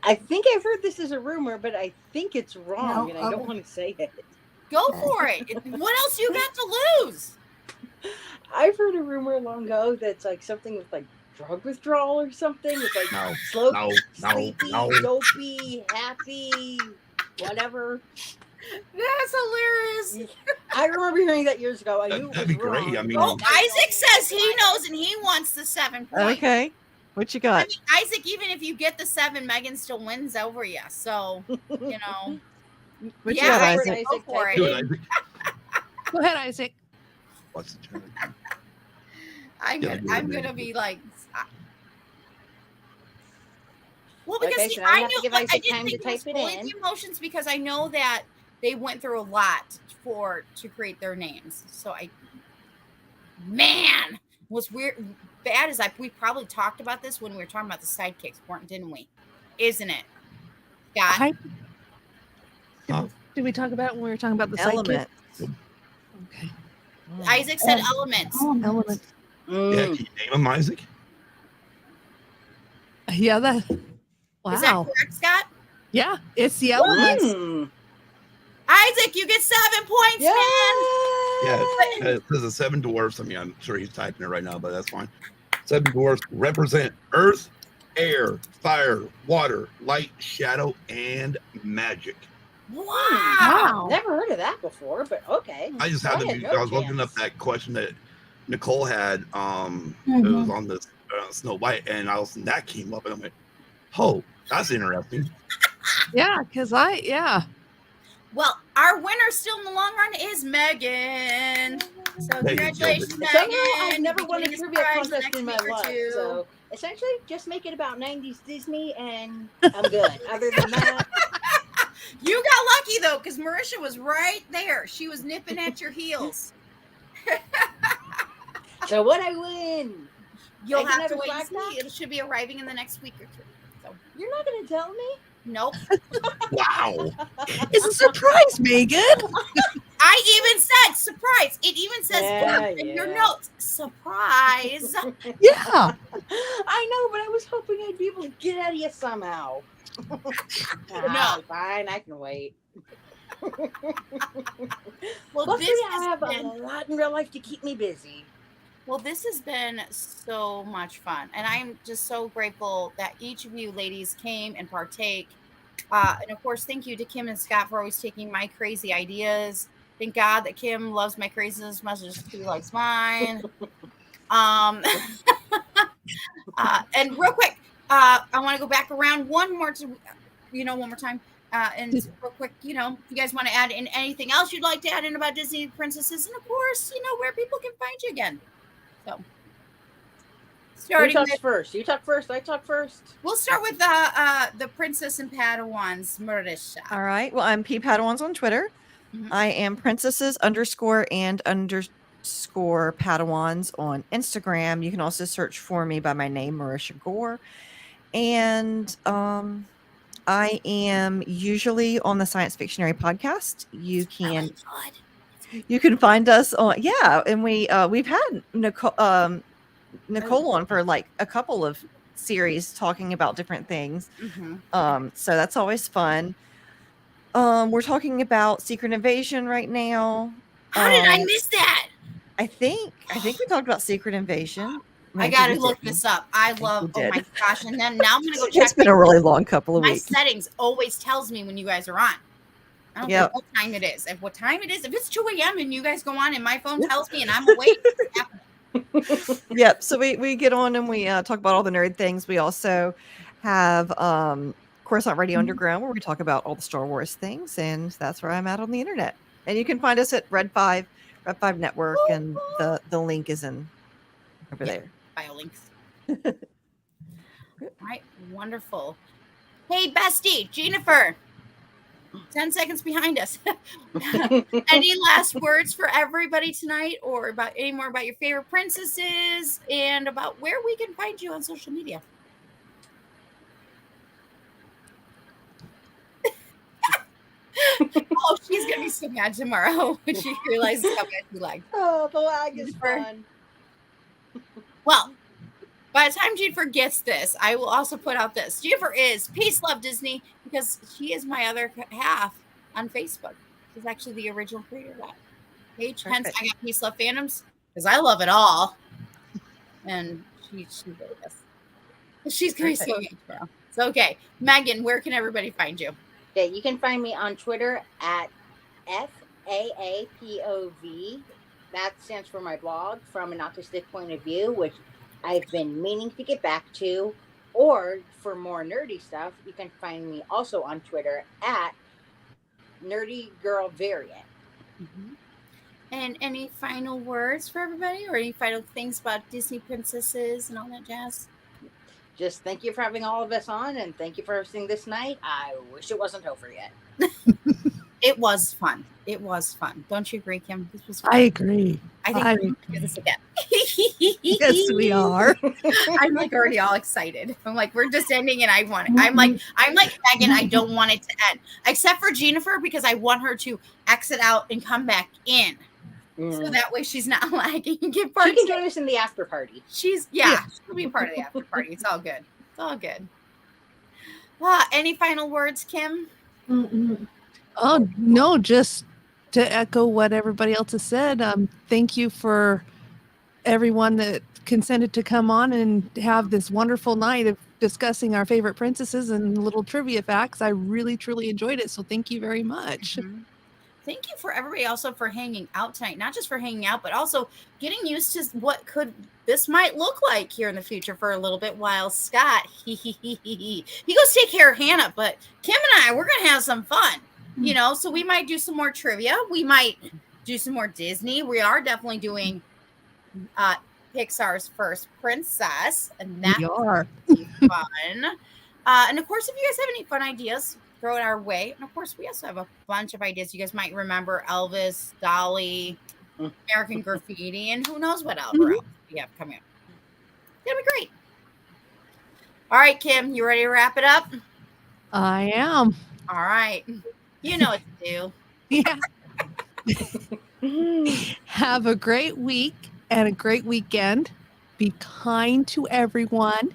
I think I've heard this as a rumor, but I think it's wrong, and I don't want to say it. Go for it. What else you got to lose? I've heard a rumor long ago that's like something with like drug withdrawal or something. It's like sleepy, dopey, happy, whatever. That's hilarious. I remember hearing that years ago. I knew That'd be great. wrong. I mean, Isaac says he knows and he wants the 7 points. Okay. What you got? I mean, Isaac, even if you get the 7, Megan still wins over you. So, you know. What you got, Isaac? Go for it. do it, Isaac. Go ahead, Isaac. What's the challenge? I'm gonna be like, well, because Okay, see, so I I have to knew give like, I Isaac didn't time to think it was type it fully in. the emotions because I know that they went through a lot to create their names. So was weird. Bad as we probably talked about this when we were talking about the sidekicks, didn't we? Isn't it? Scott? Did we talk about it when we were talking about the Element. Okay. Isaac said elements. Element. Yeah, can you name him, Isaac? Yeah, that. Wow. Is that correct, Scott? Yeah, it's the elements. Isaac, you get 7 points, man. Yeah, it says the 7 dwarfs. I mean, I'm sure he's typing it right now, but that's fine. 7 dwarfs represent earth, air, fire, water, light, shadow, and magic. Wow. Never heard of that before, but okay. I just had to. I was looking up that question that Nicole had. It was on the Snow White, and that came up, and I'm like, oh, that's interesting. Yeah, because Well, our winner still in the long run is Megan. So congratulations, Megan. Somehow I've never won a Becoming trivia surprise contest next in my week or life. two. So essentially, just make it about 90s Disney, and I'm good. Other than that, You got lucky though, because Merisha was right there. She was nipping at your heels. so what I win? You'll I can have to have a wait and flag see. It should be arriving in the next week or two. So You're not going to tell me? nope. Wow. it's a surprise, Megan. I even said surprise. It even says in your notes, surprise. Yeah. I know, but I was hoping I'd be able to get out of you somehow. No. Fine, I can wait. Well, Luckily, this I have has been, a lot in real life to keep me busy. well, this has been so much fun, and I'm just so grateful that each of you ladies came and partake. And of course, thank you to Kim and Scott for always taking my crazy ideas. Thank God that Kim loves my craziness as much as she likes mine. And real quick, I want to go back around one more time. And real quick, if you guys want to add in anything else you'd like to add in about Disney princesses, and of course, where people can find you again. So, starting You talk first. You talk first. I talk first. we'll start with the princess and Padawans, Merisha. All right. Well, I'm P Padawans on Twitter. Mhm. I am princesses _& Padawans on Instagram. You can also search for me by my name, Merisha Gore. And I am usually on the Science Fictionary podcast. You can find us on and we've had Nicole on for like a couple of series talking about different things. So that's always fun. We're talking about Secret Invasion right now. How did I miss that? I think we talked about Secret Invasion. I Maybe gotta we look didn't. this up. I love. Oh my gosh! And then now I'm gonna go check. It's been a really long couple of my weeks. settings always tells me when you guys are on. I don't care what time it is. If it's 2 a.m. and you guys go on and my phone tells me and I'm awake. Yep. So we get on and we talk about all the nerd things. We also have Coruscant Radio Underground, where we talk about all the Star Wars things, and that's where I'm at on the internet. And you can find us at Red 5 Network, and the link is in over there. Bio links. All right, wonderful. Hey, bestie, Jeaniffer. 10 seconds behind us. Any last words for everybody tonight, or about any more about your favorite princesses and about where we can find you on social media? Oh, she's gonna be so mad tomorrow when she realizes how much you like. Oh, the lag is fun. Well, By the time Jeaniffer gets this, I will also put out this. Jeaniffer is Peace Love Disney because she is my other half on Facebook. She's actually the original creator of that page. Hence, I got Peace Love Fandoms because I love it all. And she really does. She's going to be so huge now. So, okay. Megan, where can everybody find you? Okay, you can find me on Twitter at FAAPOV. That stands for my blog, From an Autistic Point of View, which I've been meaning to get back to. Or for more nerdy stuff, you can find me also on Twitter at Nerdy Girl Variant. Mm-hmm. And any final words for everybody, or any final things about Disney princesses and all that jazz? Just thank you for having all of us on, and thank you for hosting this night. I wish it wasn't over yet. It was fun. It was fun. Don't you agree, Kim? This was fun. I agree. I think we're going to do this again. Yes, we are. I'm like already all excited. I'm like, we're just ending, and I want it. I'm like Megan. I don't want it to end, except for Jeaniffer, because I want her to exit out and come back in, so that way she's not lagging. She can join us in the after party. She'll be part of the after party. It's all good. It's all good. Any final words, Kim? Mm-mm. Oh, no, just to echo what everybody else has said. Thank you for everyone that consented to come on and have this wonderful night of discussing our favorite princesses and little trivia facts. I really, truly enjoyed it. So thank you very much. Mm-hmm. Thank you for everybody also for hanging out tonight. Not just for hanging out, but also getting used to what this might look like here in the future for a little bit while Scott, he goes take care of Hannah, but Kim and I, we're going to have some fun. You know, so we might do some more trivia. We might do some more Disney. We are definitely doing Pixar's first princess, and that will be fun. And of course, if you guys have any fun ideas, throw it our way. And of course, we also have a bunch of ideas. You guys might remember Elvis, Dolly, American Graffiti, and who knows what else we have coming up. It'll be great. All right, Kim, you ready to wrap it up? I am. All right. You know what to do. Yeah. Have a great week and a great weekend. Be kind to everyone.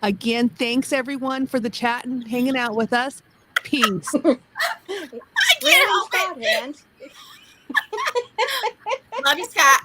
Again, thanks everyone for the chat and hanging out with us. Peace. I can't help it. Love you, Scott.